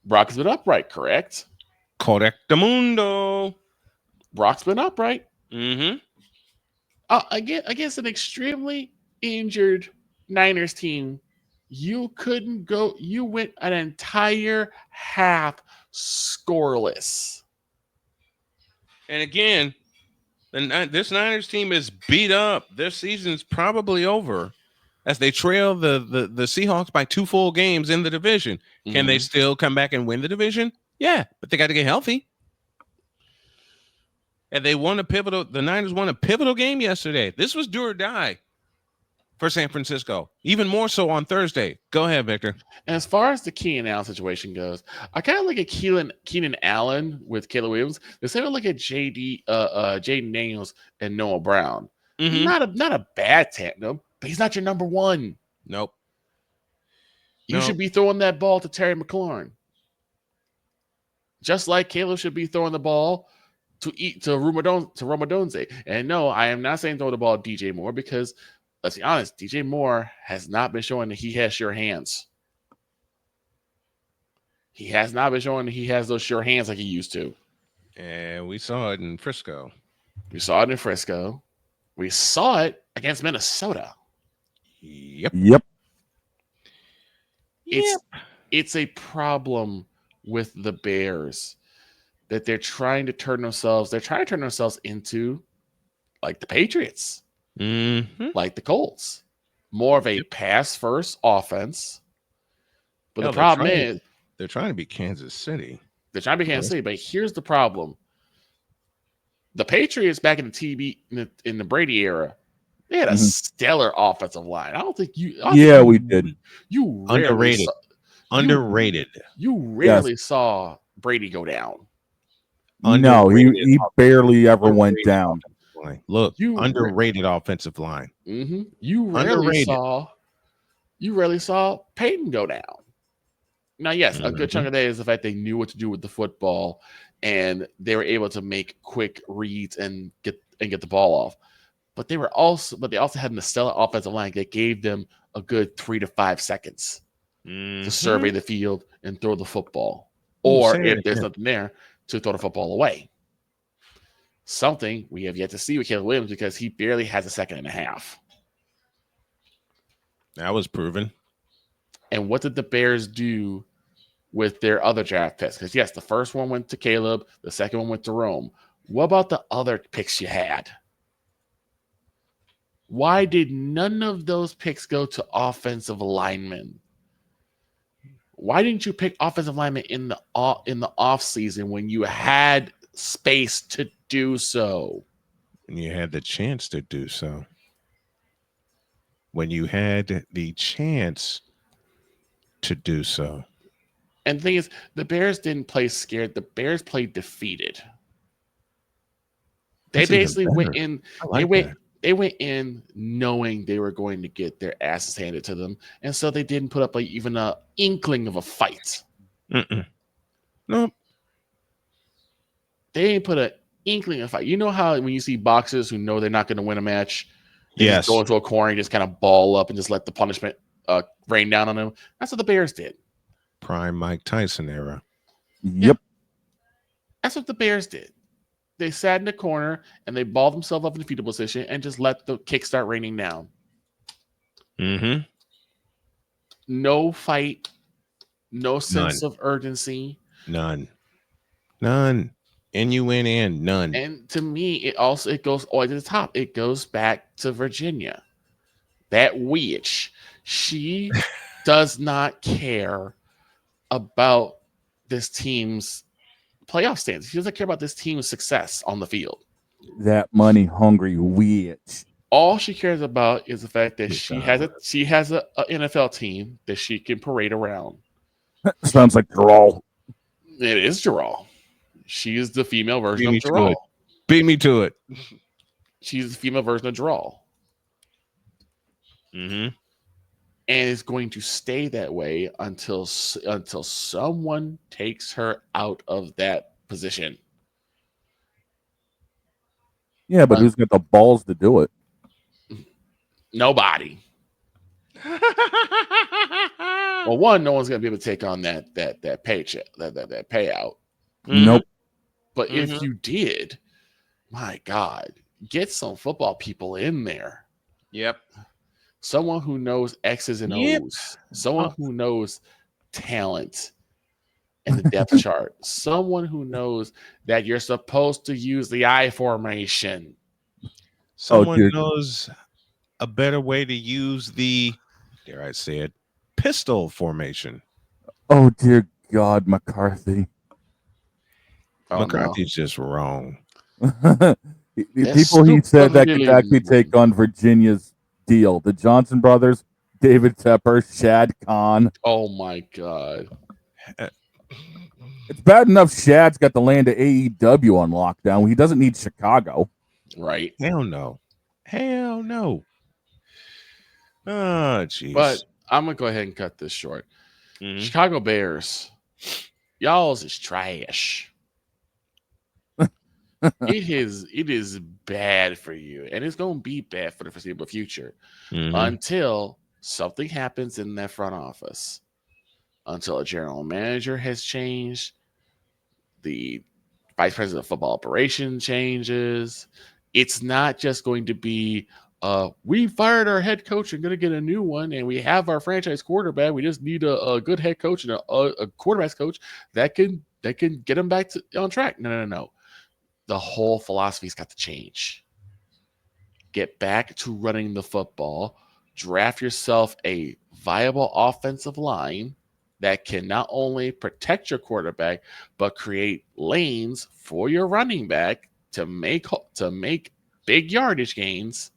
Brock has been upright, correct? Correctamundo. Brock's been upright. Mm-hmm. Against an extremely injured Niners team, you couldn't go. You went an entire half scoreless. And again, this Niners team is beat up. Their season's probably over as they trail the Seahawks by 2 full games in the division. Can they still come back and win the division? Yeah, but they got to get healthy. And the Niners won a pivotal game yesterday. This was do or die for San Francisco, even more so on Thursday. Go ahead, Victor. And as far as the Keenan Allen situation goes, I kind of look at Keenan Allen with Caleb Williams. The same I look at Jaden Daniels and Noah Brown. Mm-hmm. Not a bad tandem, but he's not your number one. Nope. You should be throwing that ball to Terry McLaurin. Just like Caleb should be throwing the ball to Romadonze. And no, I am not saying throw the ball to DJ Moore because, let's be honest, DJ Moore has not been showing that he has sure hands. He has not been showing that he has those sure hands like he used to. And we saw it in Frisco. We saw it against Minnesota. Yep. It's a problem with the Bears that they're trying to turn themselves into like the Patriots, like the Colts, more of a pass first offense. But the problem is they're trying to be Kansas City. They're trying to be Kansas City, but here's the problem: the Patriots back in the in the Brady era, they had a stellar offensive line. I don't think you. We did. You rarely Underrated. You rarely saw Brady go down. No, he barely ever went down. Look, underrated offensive line. Mm-hmm. You rarely saw Peyton go down. Now, yes, a good chunk of that is the fact they knew what to do with the football, and they were able to make quick reads and get the ball off. But they also had a stellar offensive line that gave them a good 3 to 5 seconds to survey the field and throw the football, or if there's nothing there, to throw the football away. Something we have yet to see with Caleb Williams because he barely has a second and a half. That was proven. And what did the Bears do with their other draft picks? Because yes, the first one went to Caleb, the second one went to Rome. What about the other picks you had? Why did none of those picks go to offensive linemen? Why didn't you pick offensive linemen in the off season when you had space to do so? And you had the chance to do so. When you had the chance to do so. And the thing is, the Bears didn't play scared. The Bears played defeated. They basically went in. They went in knowing they were going to get their asses handed to them, and so they didn't put up even an inkling of a fight. Nope. They didn't put an inkling of a fight. You know how when you see boxers who know they're not going to win a match, they just go into a corner and just kind of ball up and just let the punishment rain down on them? That's what the Bears did. Prime Mike Tyson era. Yep. That's what the Bears did. They sat in the corner and they balled themselves up in the fetal position and just let the kick start raining down. No fight, no sense of urgency. None. N-U-N-N, none. And to me, it goes all the way to the top. It goes back to Virginia. That witch. She does not care about this team's playoff stands. She doesn't care about this team's success on the field. That money hungry witch. All she cares about is the fact that she has a NFL team that she can parade around. Sounds like Gerald. It is Gerald. She is the female version of Gerald. Beat me to it. She's the female version of Gerald. And it's going to stay that way until someone takes her out of that position. Yeah, but who's got the balls to do it? Nobody. Well, one, no one's gonna be able to take on that paycheck, that payout. Nope. But if you did, my God, get some football people in there. Yep. Someone who knows X's and O's. Someone who knows talent and the depth chart. Someone who knows that you're supposed to use the I formation. Someone knows a better way to use the, dare I say it, pistol formation. Oh, dear God, McCarthy. McCarthy's just wrong. People he said that could actually take on Virginia's deal. The Johnson brothers, David Tepper, Shad Khan. Oh, my God. It's bad enough Shad's got the land of AEW on lockdown. He doesn't need Chicago. Right. Hell no. Hell no. Oh, jeez. But I'm going to go ahead and cut this short. Chicago Bears, y'all's is trash. It is bad for you, and it's going to be bad for the foreseeable future until something happens in that front office, until a general manager has changed, the vice president of football operations changes. It's not just going to be we fired our head coach and going to get a new one, and we have our franchise quarterback. We just need a good head coach and a quarterback's coach that can get them back on track. No. The whole philosophy's got to change. Get back to running the football. Draft yourself a viable offensive line that can not only protect your quarterback, but create lanes for your running back to make big yardage gains,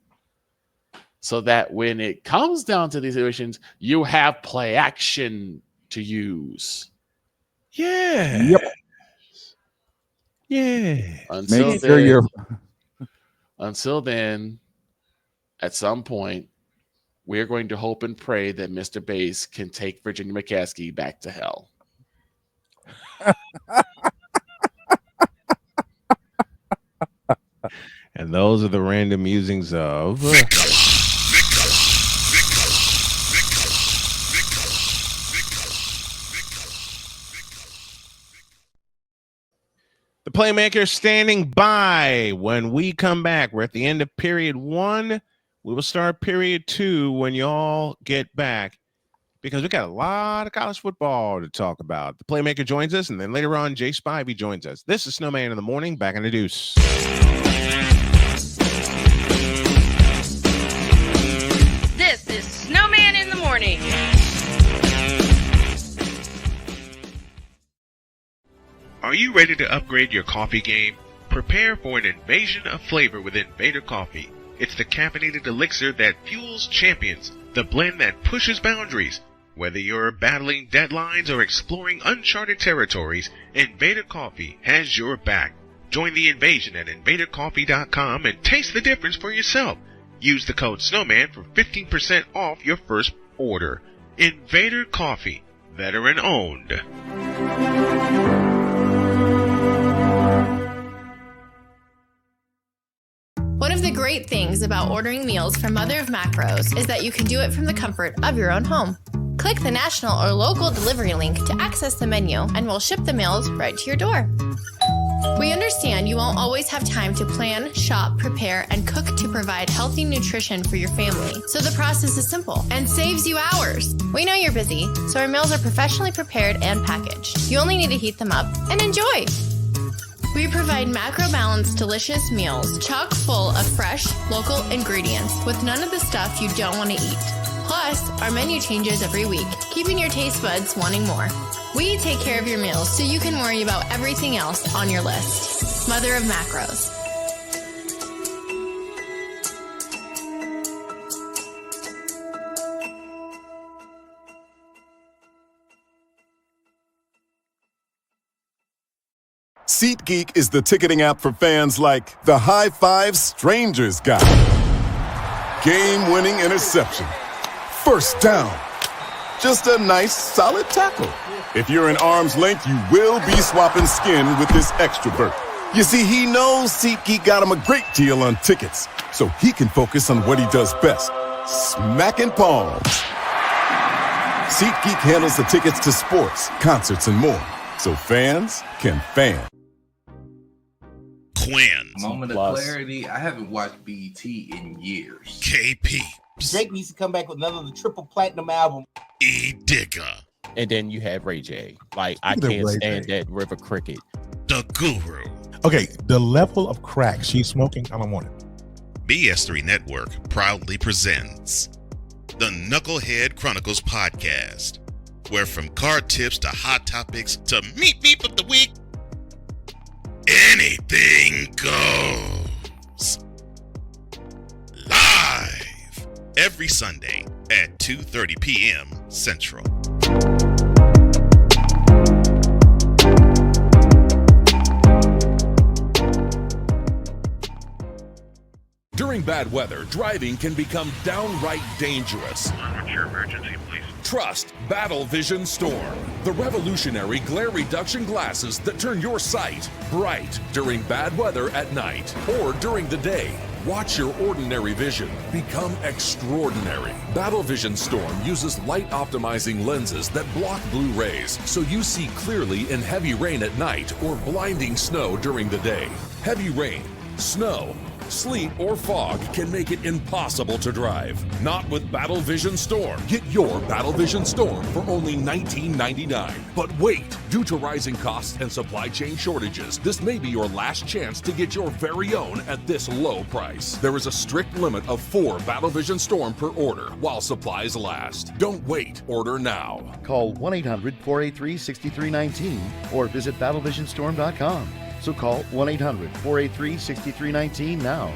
so that when it comes down to these situations, you have play action to use. Yeah. Yep. Yeah. Until then, at some point, we're going to hope and pray that Mr. Bass can take Virginia McCaskey back to hell. And those are the random musings of the Playmaker standing by. When we come back, we're at the end of period 1. We will start period 2 when y'all get back, because we got a lot of college football to talk about. The Playmaker joins us, and then later on, Jay Spivey joins us. This is Snowman in the Morning, back in the deuce. This is Snowman in the Morning. Are you ready to upgrade your coffee game? Prepare for an invasion of flavor with Invader Coffee. It's the caffeinated elixir that fuels champions, the blend that pushes boundaries. Whether you're battling deadlines or exploring uncharted territories, Invader Coffee has your back. Join the invasion at invadercoffee.com and taste the difference for yourself. Use the code Snowman for 15% off your first order. Invader Coffee, veteran owned. One of the great things about ordering meals from Mother of Macros is that you can do it from the comfort of your own home. Click the national or local delivery link to access the menu, and we'll ship the meals right to your door. We understand you won't always have time to plan, shop, prepare, and cook to provide healthy nutrition for your family, so the process is simple and saves you hours. We know you're busy, so our meals are professionally prepared and packaged. You only need to heat them up and enjoy. We provide macro-balanced, delicious meals chock full of fresh, local ingredients with none of the stuff you don't want to eat. Plus, our menu changes every week, keeping your taste buds wanting more. We take care of your meals so you can worry about everything else on your list. Mother of Macros. SeatGeek is the ticketing app for fans like the High Five Strangers guy. Game-winning interception. First down. Just a nice, solid tackle. If you're in arm's length, you will be swapping skin with this extrovert. You see, he knows SeatGeek got him a great deal on tickets, so he can focus on what he does best, smacking palms. SeatGeek handles the tickets to sports, concerts, and more, so fans can fan. Quinn. Moment of clarity. I haven't watched BT in years. KP. Drake needs to come back with another triple platinum album. E. Digger. And then you have Ray J. Like, I can't stand that River Cricket. The Guru. Okay, the level of crack she's smoking, I don't want it. BS3 Network proudly presents the Knucklehead Chronicles podcast, where from card tips to hot topics to meep of the week, anything goes. Live every Sunday at 2:30 p.m. Central. During bad weather, driving can become downright dangerous. What's your emergency, please? Trust Battle Vision Storm, the revolutionary glare reduction glasses that turn your sight bright during bad weather at night or during the day. Watch your ordinary vision become extraordinary. Battle Vision Storm uses light optimizing lenses that block blue rays, so you see clearly in heavy rain at night or blinding snow during the day. Heavy rain, Snow, sleet, or fog can make it impossible to drive. Not with Battle Vision Storm. Get your Battle Vision Storm for only $19.99. But wait, due to rising costs and supply chain shortages, this may be your last chance to get your very own at this low price. There is a strict limit of 4 Battle Vision Storm per order while supplies last. Don't wait, order now. Call 1-800-483-6319 or visit battlevisionstorm.com. So call 1-800-483-6319 now.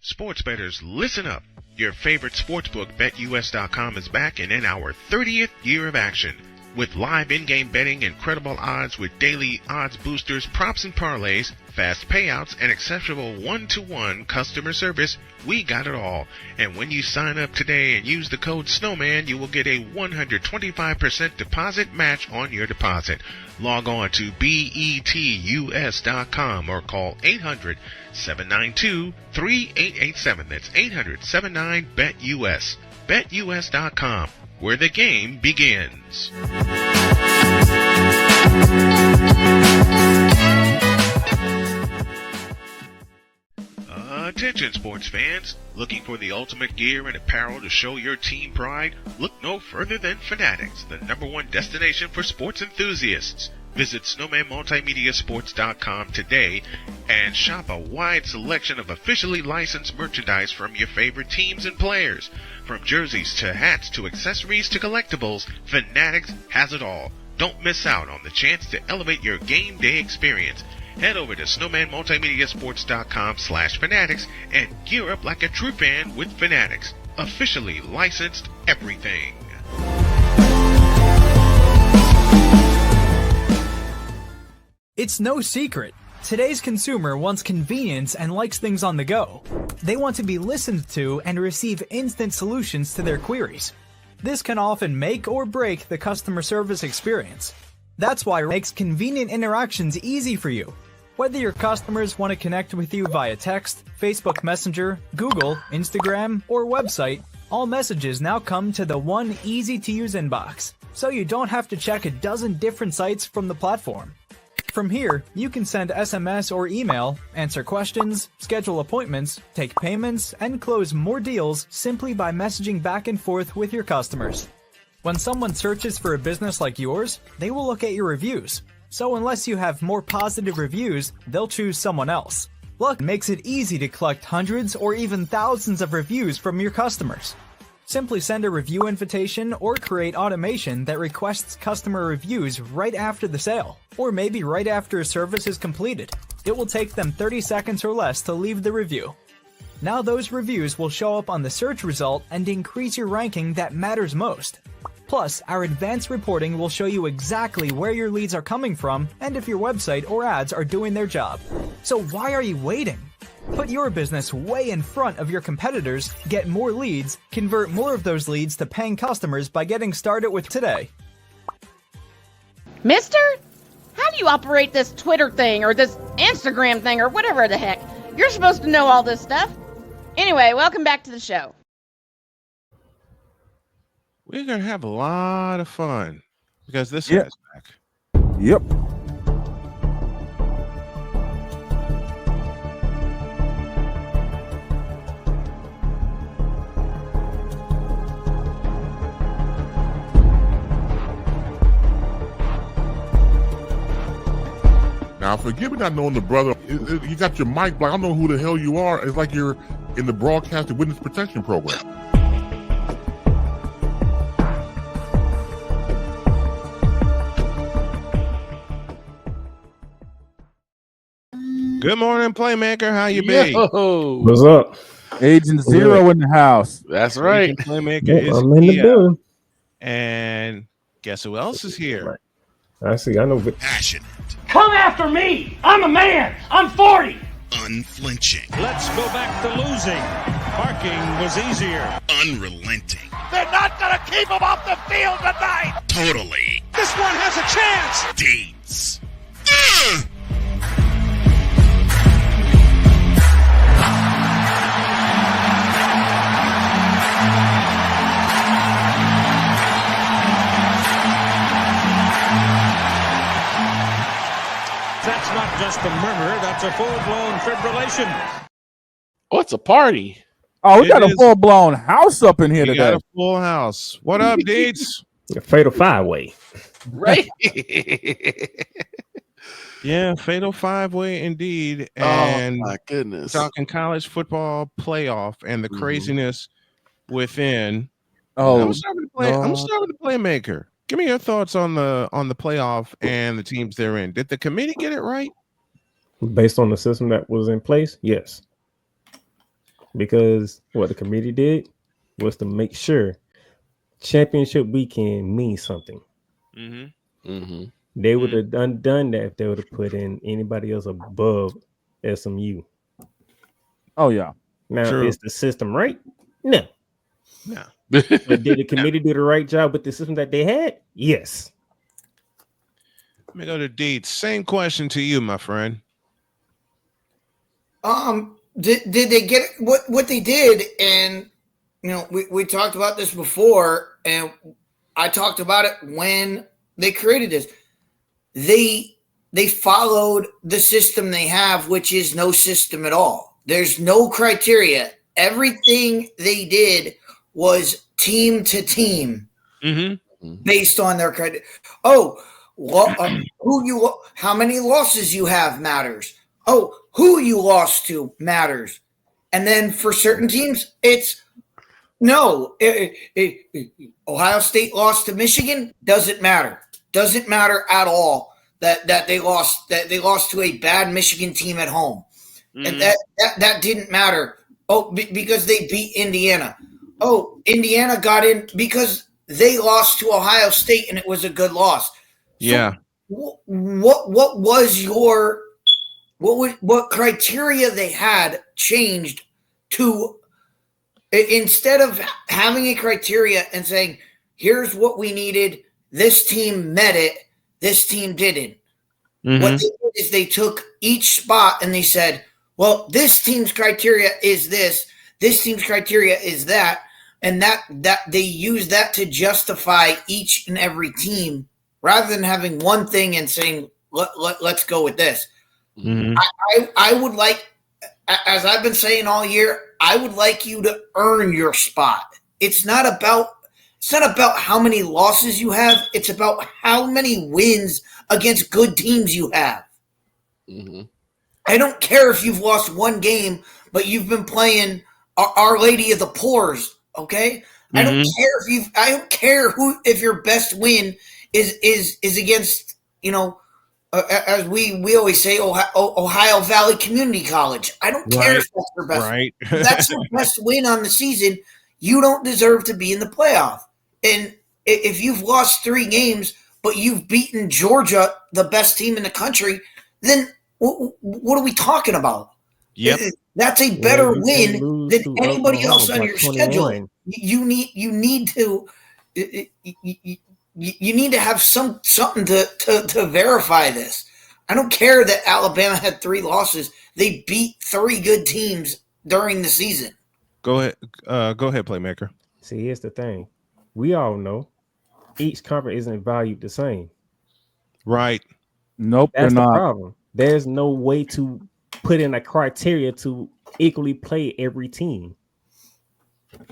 Sports bettors, listen up. Your favorite sportsbook, BetUS.com, is back and in our 30th year of action. With live in-game betting, incredible odds with daily odds boosters, props and parlays, fast payouts, and exceptional one-to-one customer service, we got it all. And when you sign up today and use the code Snowman, you will get a 125% deposit match on your deposit. Log on to BETUS.com or call 800-792-3887. That's 800-79-BET-US. BetUS.com, where the game begins. Attention sports fans, looking for the ultimate gear and apparel to show your team pride? Look no further than Fanatics, the #1 destination for sports enthusiasts. Visit SnowmanMultimediaSports.com today and shop a wide selection of officially licensed merchandise from your favorite teams and players. From jerseys to hats to accessories to collectibles, Fanatics has it all. Don't miss out on the chance to elevate your game day experience. Head over to SnowmanMultimediaSports.com/Fanatics and gear up like a true fan with Fanatics. Officially licensed everything. It's no secret. Today's consumer wants convenience and likes things on the go. They want to be listened to and receive instant solutions to their queries. This can often make or break the customer service experience. That's why it makes convenient interactions easy for you. Whether your customers want to connect with you via text, Facebook Messenger, Google, Instagram, or website, all messages now come to the one easy-to-use inbox, so you don't have to check a dozen different sites from the platform. From here, you can send SMS or email, answer questions, schedule appointments, take payments, and close more deals simply by messaging back and forth with your customers. When someone searches for a business like yours, they will look at your reviews. So unless you have more positive reviews, they'll choose someone else. Luck makes it easy to collect hundreds or even thousands of reviews from your customers. Simply send a review invitation or create automation that requests customer reviews right after the sale, or maybe right after a service is completed. It will take them 30 seconds or less to leave the review. Now those reviews will show up on the search result and increase your ranking that matters most. Plus, our advanced reporting will show you exactly where your leads are coming from and if your website or ads are doing their job. So why are you waiting? Put your business way in front of your competitors, get more leads, convert more of those leads to paying customers by getting started with today. Mister? How do you operate this Twitter thing or this Instagram thing or whatever the heck? You're supposed to know all this stuff. Anyway, welcome back to the show. We're going to have a lot of fun because this guy's back. Yep. Now, forgive me not knowing the brother. You got your mic black. I don't know who the hell you are. It's like you're in the Broadcasting Witness Protection Program. Good morning, Playmaker. How you be? Yo. What's up? Agent Zero in the house. That's right. Agent Playmaker is I'm in the here. building. And guess who else is here? I see. I know. Passionate. Come after me. I'm a man. I'm 40. Unflinching. Let's go back to losing. Parking was easier. Unrelenting. They're not going to keep him off the field tonight. Totally. This one has a chance. Deeds. That's not not just a murmur, that's a full-blown fibrillation. Oh, it's a party. Oh, we got a full-blown house up in here We today. got a full house. What up, Deeds? A fatal five-way. Right. Yeah, fatal five-way indeed. And oh my goodness. Talking college football playoff and the craziness within. Oh, I'm starting to playmaker. Give me your thoughts on the playoff and the teams they're in. Did the committee get it right? Based on the system that was in place, yes. Because what the committee did was to make sure championship weekend means something. They would have done that if they would have put in anybody else above SMU. Oh yeah. Now is the system right? No. No. But did the committee do the right job with the system that they had? Yes. Let me go to Deeds. Same question to you, my friend. Did they get what they did? And we talked about this before, and I talked about it when they created this. They followed the system they have, which is no system at all. There's no criteria. Everything they did was team to team based on their credit. Oh, how many losses you have matters. Oh, who you lost to matters. And then for certain teams, it's no. Ohio State lost to Michigan, doesn't matter. Doesn't matter at all that they lost to a bad Michigan team at home. And that didn't matter. Oh, because they beat Indiana. Oh, Indiana got in because they lost to Ohio State and it was a good loss. Yeah. So what was your what criteria they had changed to, instead of having a criteria and saying, here's what we needed, this team met it, this team didn't. What they did is they took each spot and they said, well, this team's criteria is this team's criteria is that, and that they use that to justify each and every team rather than having one thing and saying, let's go with this. I would like, as I've been saying all year, I would like you to earn your spot. It's not about how many losses you have. It's about how many wins against good teams you have. I don't care if you've lost one game, but you've been playing Our Lady of the Poors. Okay, I don't care if your best win is against as we always say, Ohio Valley Community College. I don't care if that's your best. Right. If that's your best win on the season, you don't deserve to be in the playoff. And if you've lost 3 games, but you've beaten Georgia, the best team in the country, then what are we talking about? Yep. That's a better win than anybody else on your schedule. You need to have something to verify this. I don't care that Alabama had 3 losses. They beat 3 good teams during the season. Go ahead, playmaker. See, here's the thing. We all know each conference isn't valued the same. Right. Nope, that's they're the not. problem. There's no way to put in a criteria to equally play every team.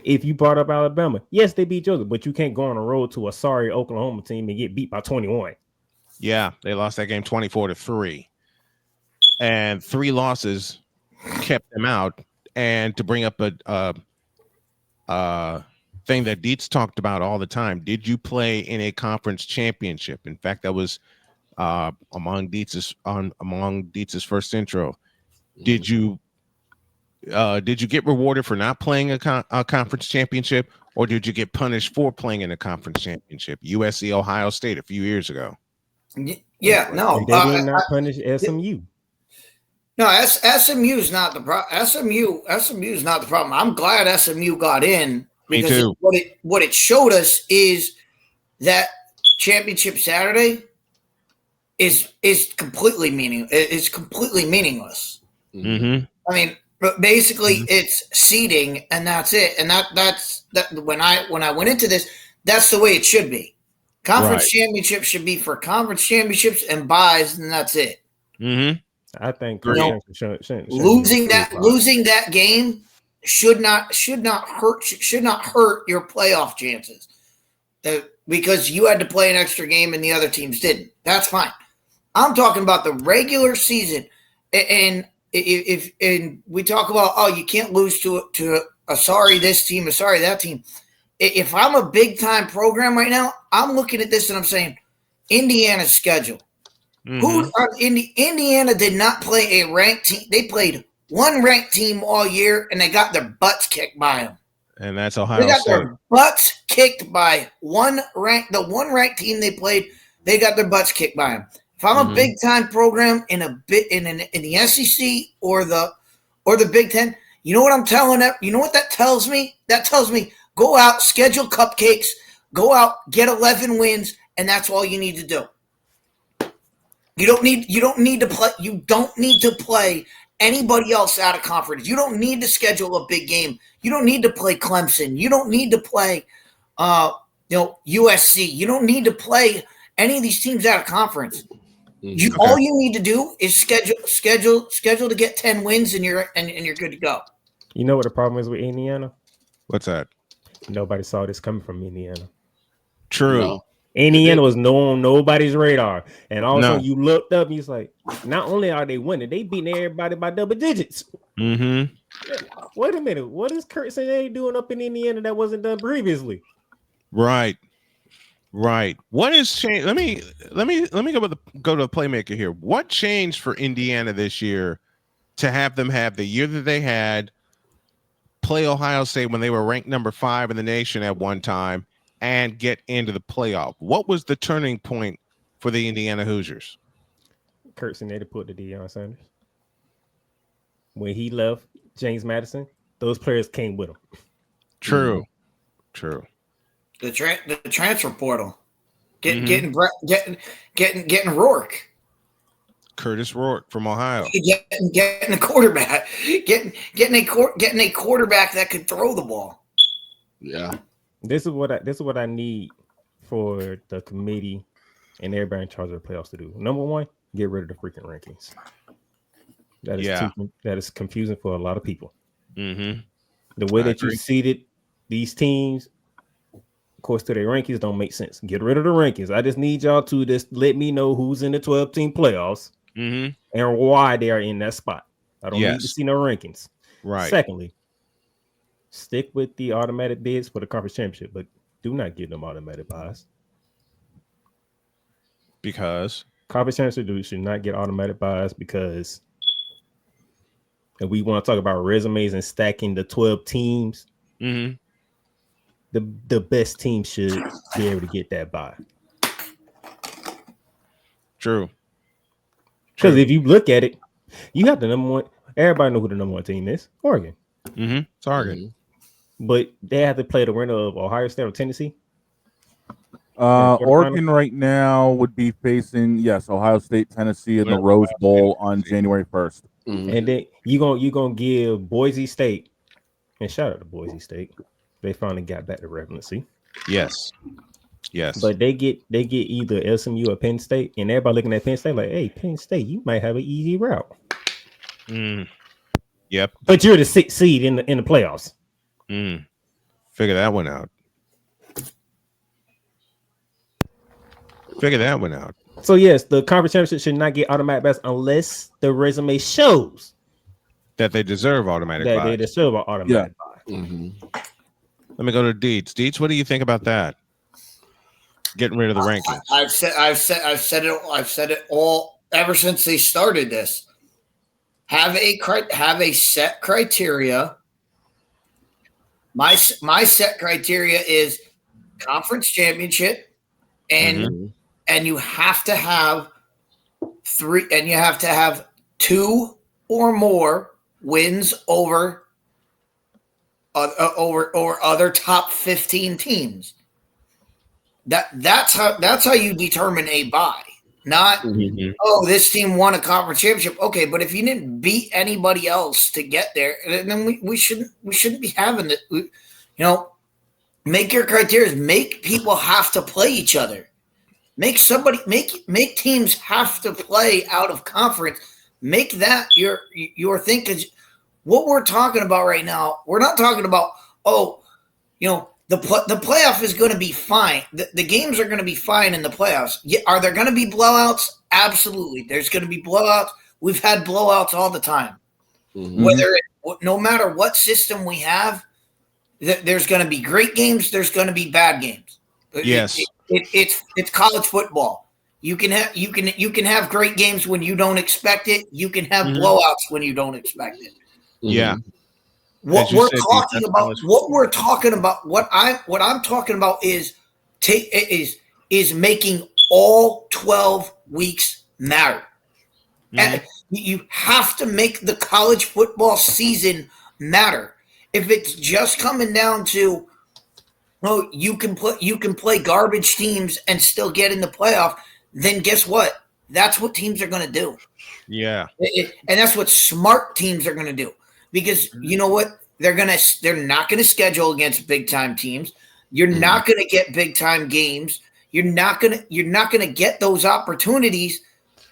If you brought up Alabama, yes, they beat Georgia, but you can't go on the road to a sorry Oklahoma team and get beat by 21. Yeah, they lost that game 24-3. And 3 losses kept them out. And to bring up a thing that Dietz talked about all the time, did you play in a conference championship? In fact, that was among Dietz's first intro. Did you get rewarded for not playing a conference championship, or did you get punished for playing in a conference championship? USC, Ohio State a few years ago. Yeah, no. They did not punish SMU. No, SMU is not the problem. SMU is not the problem. I'm glad SMU got in. Me too. What it showed us is that Championship Saturday is completely meaningless. Mm-hmm. I mean, but basically it's seeding and that's it. And that's when I went into this, that's the way it should be. Conference championships should be for conference championships and buys, and that's it. Mm-hmm. I think losing that game should not hurt your playoff chances because you had to play an extra game and the other teams didn't. That's fine. I'm talking about the regular season, and if we talk about you can't lose to a sorry this team, a sorry that team. If I'm a big time program right now, I'm looking at this and I'm saying Indiana's schedule. Indiana did not play a ranked team. They played one ranked team all year, and they got their butts kicked by them. And that's Ohio They got State. their butts kicked by the one ranked team they played. They got their butts kicked by them. If I'm a big time program in the SEC or the Big Ten, you know what I'm telling them? You know what that tells me? That tells me go out, schedule cupcakes, go out, get 11 wins, and that's all you need to do. You don't need to play anybody else out of conference. You don't need to schedule a big game. You don't need to play Clemson. You don't need to play USC. You don't need to play any of these teams out of conference. All you need to do is schedule to get 10 wins and you're good to go. You know what the problem is with Indiana? What's that? Nobody saw this coming from Indiana. True. No. Indiana was on nobody's radar. And all of a sudden you looked up and you're like, not only are they winning, they beating everybody by double digits. Mm-hmm. Wait a minute. What is Kurt saying doing up in Indiana that wasn't done previously? Right. What has changed? Let me go to the playmaker here. What changed for Indiana this year to have them have the year that they had, play Ohio State when they were ranked number 5 in the nation at one time, and get into the playoff? What was the turning point for the Indiana Hoosiers? Kurt said they put the Deion Sanders. When he left James Madison, those players came with him. True. The transfer portal, getting Rourke, Curtis Rourke from Ohio, getting a quarterback, getting a quarterback that could throw the ball. Yeah, this is what I need for the committee and everybody in charge of the playoffs to do. Number one, get rid of the freaking rankings. That is confusing for a lot of people. Mm-hmm. The way that you seeded these teams, of course, to their rankings don't make sense. Get rid of the rankings. I just need y'all to just let me know who's in the 12-team playoffs and why they are in that spot. I don't need to see no rankings. Right. Secondly, stick with the automatic bids for the conference championship, but do not give them automatic buys. Because conference championship should not get automatic buys because if we want to talk about resumes and stacking the 12 teams, the best team should be able to get that buy. True. Because if you look at it, you have the number one. Everybody know who the number one team is. Oregon. It's Oregon. But they have to play the winner of Ohio State or Tennessee. Oregon right now would be facing Ohio State, Tennessee in the Rose Bowl on January 1st. And then you gonna give Boise State, and shout out to Boise State. They finally got back to relevancy. Yes. But they get either SMU or Penn State, and everybody looking at Penn State like, hey, Penn State, you might have an easy route. Yep. But you're the 6th seed in the playoffs. Figure that one out. So yes, the conference championship should not get automatic buys unless the resume shows that they deserve automatic buys. They deserve an automatic buy. Let me go to Deets. Deets, what do you think about that? Getting rid of the rankings. I've said it all ever since they started this. Have a set criteria. My set criteria is conference championship, and you have to have 3, and you have to have 2 or more wins over other top 15 teams. That's how you determine a bye. Not this team won a conference championship. Okay, but if you didn't beat anybody else to get there, then we shouldn't be having it. Make your criteria. Make people have to play each other. Make teams have to play out of conference. Make that your thing, because what we're talking about right now, we're not talking about, the playoff is going to be fine. The games are going to be fine in the playoffs. Are there going to be blowouts? Absolutely. There's going to be blowouts. We've had blowouts all the time. Mm-hmm. No matter what system we have, there's going to be great games. There's going to be bad games. Yes. It's college football. You can have great games when you don't expect it. You can have blowouts when you don't expect it. Yeah. What I'm talking about is making all 12 weeks matter. And you have to make the college football season matter. If it's just coming down to, you can play garbage teams and still get in the playoff, then guess what? That's what teams are going to do. Yeah. And that's what smart teams are going to do. Because you know what? They're not going to schedule against big time teams. You're not going to get big time games. You're not going to get those opportunities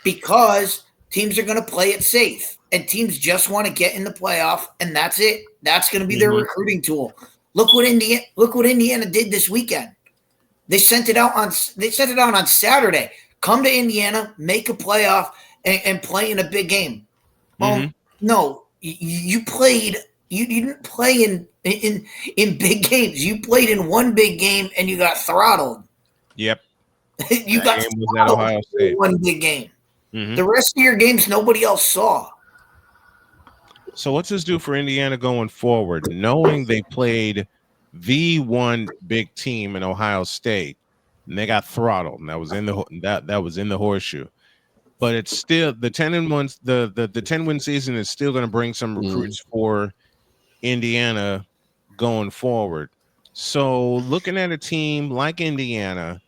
because teams are going to play it safe, and teams just want to get in the playoff, and that's it. That's going to be their recruiting tool. Look what Indiana did this weekend. They sent it out on Saturday. Come to Indiana, make a playoff, and play in a big game. No, you played. You didn't play in big games. You played in one big game and you got throttled. Yep. You got throttled Ohio State. One big game. The rest of your games nobody else saw. So what's this do for Indiana going forward, knowing they played the one big team in Ohio State and they got throttled, and that was in the horseshoe. But it's still the 10-1. The 10-win season is still going to bring some recruits for Indiana going forward. So looking at a team like Indiana,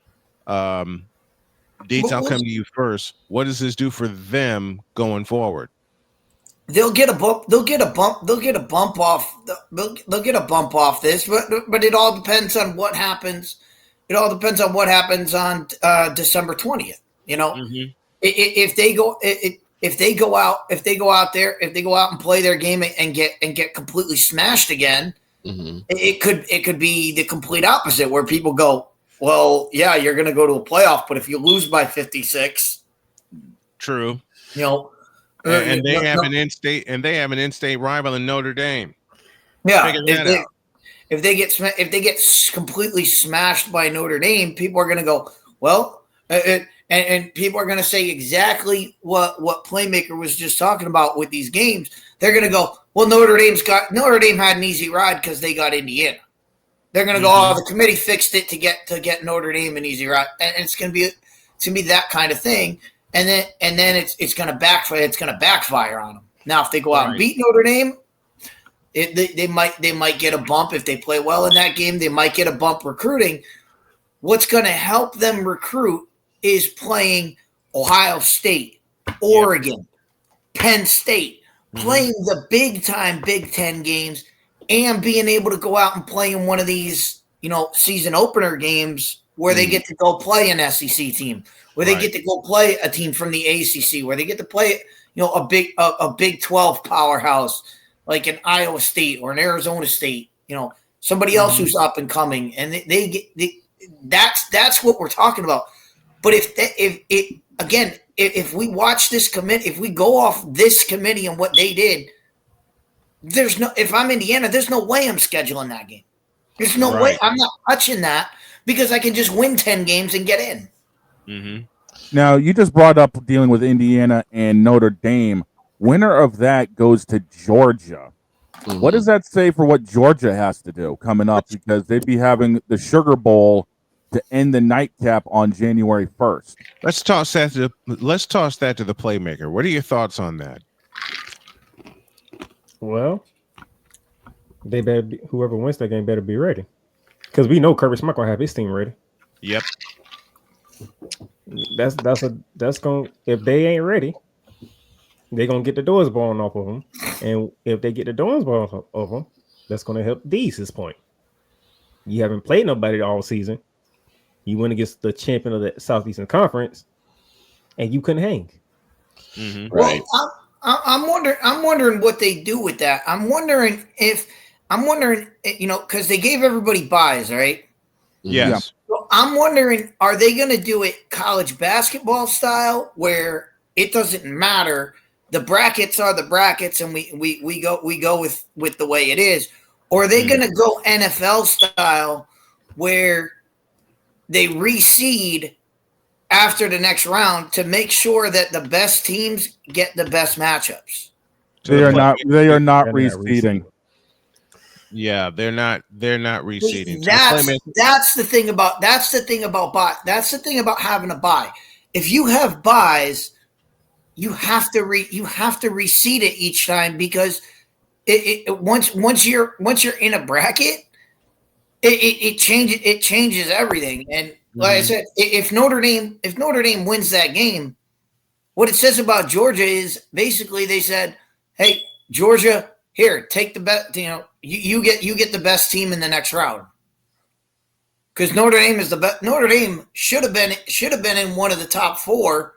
Deets, I'll come to you first. What does this do for them going forward? They'll get a bump. They'll get a bump off. They'll get a bump off this, but it all depends on what happens. It all depends on what happens on December 20th. If they go out there and play their game and get completely smashed again, it could be the complete opposite, where people go, well, yeah, you're going to go to a playoff, but if you lose by 56, true. And they have an in-state rival in Notre Dame. Yeah, if they get completely smashed by Notre Dame, people are going to go, well, and people are going to say exactly what Playmaker was just talking about with these games. They're going to go, well, Notre Dame had an easy ride because they got Indiana. They're going to go, oh, the committee fixed it to get Notre Dame an easy ride, and it's going to be that kind of thing. And then it's going to backfire. It's going to backfire on them. Now, if they go out and beat Notre Dame, they might get a bump if they play well in that game. They might get a bump recruiting. What's going to help them recruit is playing Ohio State, Oregon, Penn State, playing the big-time Big Ten games, and being able to go out and play in one of these, season opener games where they get to go play an SEC team, where they get to go play a team from the ACC, where they get to play, a Big 12 powerhouse like an Iowa State or an Arizona State, somebody else who's up and coming, and that's what we're talking about. But if we watch this committee, if we go off this committee and what they did, if I'm Indiana, there's no way I'm scheduling that game. There's no way I'm not touching that, because I can just win 10 games and get in. Now, you just brought up dealing with Indiana and Notre Dame. Winner of that goes to Georgia. What does that say for what Georgia has to do coming up? Because they'd be having the Sugar Bowl to end the nightcap on January 1st. Let's toss that to the Playmaker. What are your thoughts on that? Well, they better be, whoever wins that game better be ready, because we know Kirby Smart gonna have his team ready. Yep. That's going. If they ain't ready, they're gonna get the doors blown off of them, and if they get the doors blown off of them, that's gonna help Deese's point. You haven't played nobody all season. You went against the champion of the Southeastern Conference, and you couldn't hang. Right. Well, I'm wondering what they do with that. I'm wondering, because they gave everybody buys, right? Yes. So I'm wondering, are they going to do it college basketball style, where it doesn't matter? The brackets are the brackets, and we go with the way it is, or are they going to go NFL style, where they reseed after the next round to make sure that the best teams get the best matchups? They are not reseeding. Yeah, they're not reseeding. That's the thing about having a bye. If you have buys, you have to reseed it each time, because once you're in a bracket, it changes everything. And like I said, if Notre Dame wins that game, what it says about Georgia is basically they said, "Hey, Georgia, here, take the best. You get the best team in the next round." Because Notre Dame is the best. Notre Dame should have been in one of the top 4.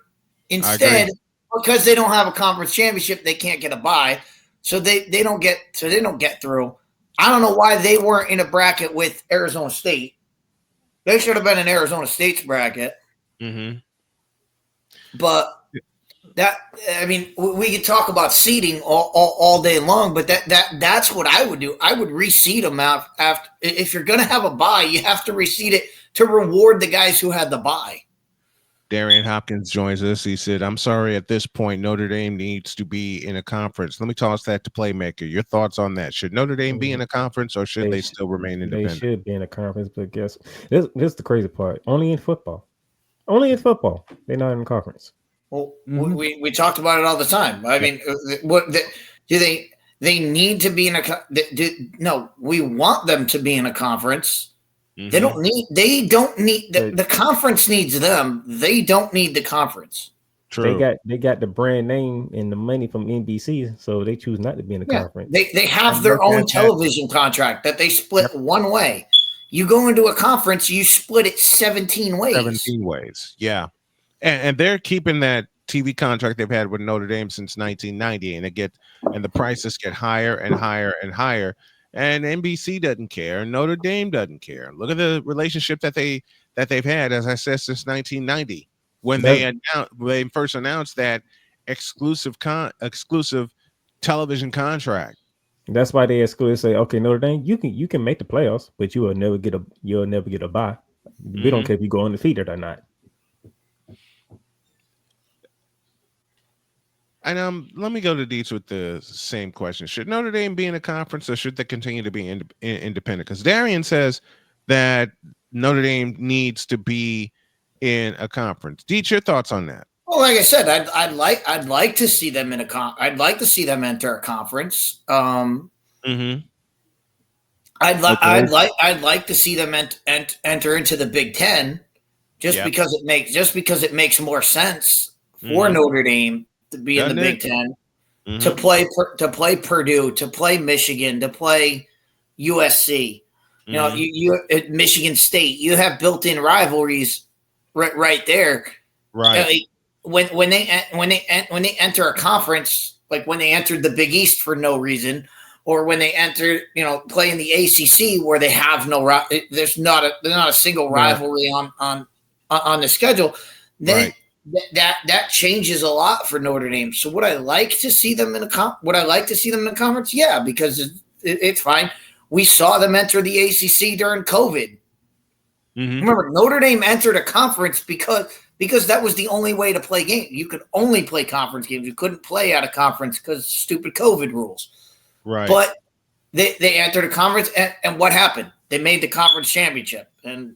Instead, because they don't have a conference championship, they can't get a bye, so they don't get through. I don't know why they weren't in a bracket with Arizona State. They should have been in Arizona State's bracket. But we could talk about seeding all day long, but that's what I would do. I would reseed them after. If you're going to have a bye, you have to reseed it to reward the guys who had the bye. Darian Hopkins joins us. He said, "I'm sorry, at this point, Notre Dame needs to be in a conference." Let me toss that to Playmaker. Your thoughts on that? Should Notre Dame be in a conference, or should they still remain independent? They should be in a conference, but guess this is the crazy part. Only in football. They're not in a conference. Well, we talked about it all the time. I mean, what do they need to be in a? No, we want them to be in a conference. They don't need. The conference needs them. They don't need the conference. True. They got the brand name and the money from NBC, so they choose not to be in the conference. They have their own television contract that they split one way. You go into a conference, you split it 17 ways. 17 ways, yeah. And they're keeping that TV contract they've had with Notre Dame since 1990, and the prices get higher and higher and higher. And NBC doesn't care, and Notre Dame doesn't care. Look at the relationship that they've had, as I said, since 1990, when they first announced that exclusive television contract. That's why they exclude. Say, okay, Notre Dame, you can make the playoffs, but you'll never get a bye. We don't care if you go undefeated or not. And let me go to Dietz with the same question. Should Notre Dame be in a conference, or should they continue to be independent? Because Darian says that Notre Dame needs to be in a conference. Dietz, your thoughts on that? Well, like I said, I'd like to see them in I'd like to see them enter a conference. I'd like to see them enter into the Big Ten, because it makes more sense for Notre Dame to be in the Big Ten, to play Purdue, to play Michigan, to play USC. You at Michigan State, you have built-in rivalries right there. Right. When they enter a conference, like when they entered the Big East for no reason, or when they enter, play in the ACC where they have there's not a single rivalry on the schedule, then that changes a lot for Notre Dame. So would I like to see them in a conference? Yeah, because it's fine. We saw them enter the ACC during COVID. Remember, Notre Dame entered a conference because that was the only way to play games. You could only play conference games. You couldn't play out of conference because of stupid COVID rules. Right. But they entered a conference, and what happened? They made the conference championship. And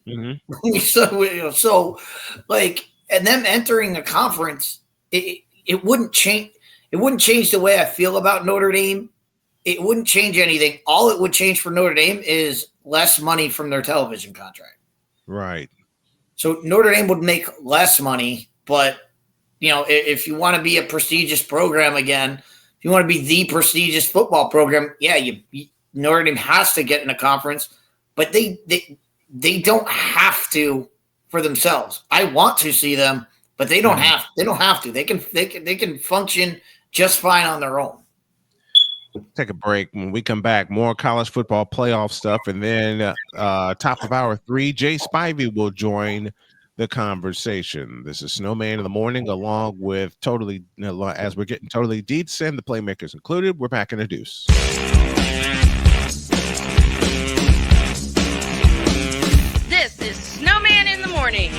and them entering a conference, it wouldn't change. It wouldn't change the way I feel about Notre Dame. It wouldn't change anything. All it would change for Notre Dame is less money from their television contract. Right. So Notre Dame would make less money, but if you want to be a prestigious program again, if you want to be the prestigious football program, Notre Dame has to get in a conference, but they don't have to for themselves. I want to see them, but they don't have. They don't have to. They can function just fine on their own. Take a break. When we come back, more college football playoff stuff, and then top of hour 3, Jay Spivey will join the conversation. This is Snowman in the morning, along with Totally, as we're getting Totally Deets and the Playmakers included. We're back in the deuce. This is Snowman in the morning.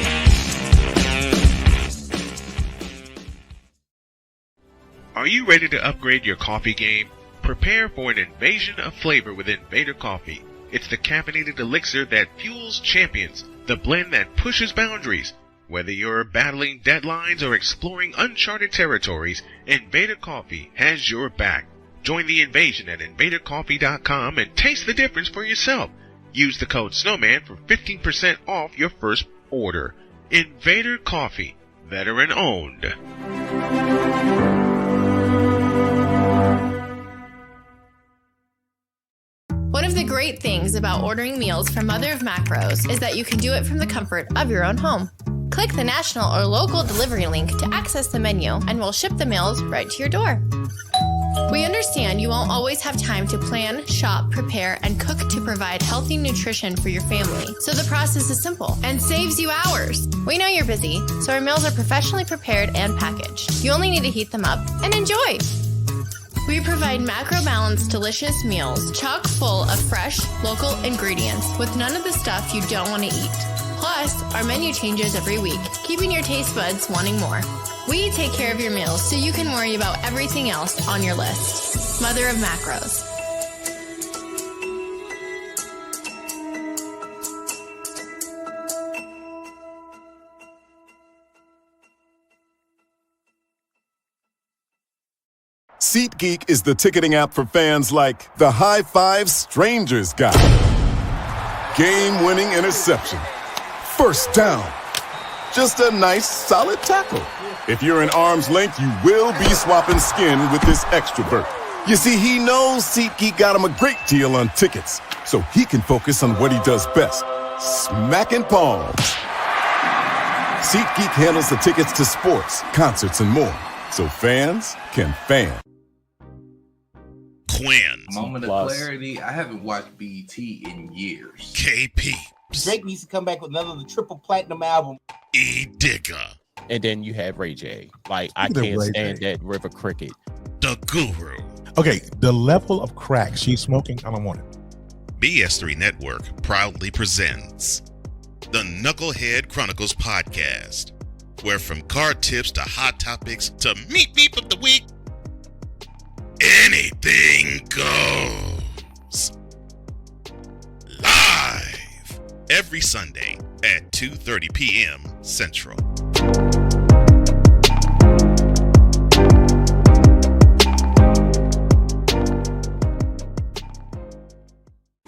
Are you ready to upgrade your coffee game? Prepare for an invasion of flavor with Invader Coffee. It's the caffeinated elixir that fuels champions, the blend that pushes boundaries. Whether you're battling deadlines or exploring uncharted territories, Invader Coffee has your back. Join the invasion at invadercoffee.com and taste the difference for yourself. Use the code SNOWMAN for 15% off your first order. Invader Coffee, veteran owned. One of the great things about ordering meals from Mother of Macros is that you can do it from the comfort of your own home. Click the national or local delivery link to access the menu, and we'll ship the meals right to your door. We understand you won't always have time to plan, shop, prepare, and cook to provide healthy nutrition for your family, so the process is simple and saves you hours. We know you're busy, so our meals are professionally prepared and packaged. You only need to heat them up and enjoy. We provide macro-balanced, delicious meals chock full of fresh, local ingredients with none of the stuff you don't want to eat. Plus, our menu changes every week, keeping your taste buds wanting more. We take care of your meals so you can worry about everything else on your list. Mother of Macros. SeatGeek is the ticketing app for fans like the High Five Strangers guy. Game-winning interception. First down. Just a nice, solid tackle. If you're in arm's length, you will be swapping skin with this extrovert. You see, he knows SeatGeek got him a great deal on tickets, so he can focus on what he does best, smacking palms. SeatGeek handles the tickets to sports, concerts, and more, so fans can fan. Quinn. Moment of clarity. I haven't watched BT in years. KP. Drake needs to come back with another triple platinum album. E Digger. And then you have Ray J. Like, I can't stand that River Cricket. The Guru. Okay, the level of crack she's smoking, I don't want it. BS3 Network proudly presents the Knucklehead Chronicles podcast, where from card tips to hot topics to meat beef of the week, anything goes. Live every Sunday at 2:30 p.m. Central.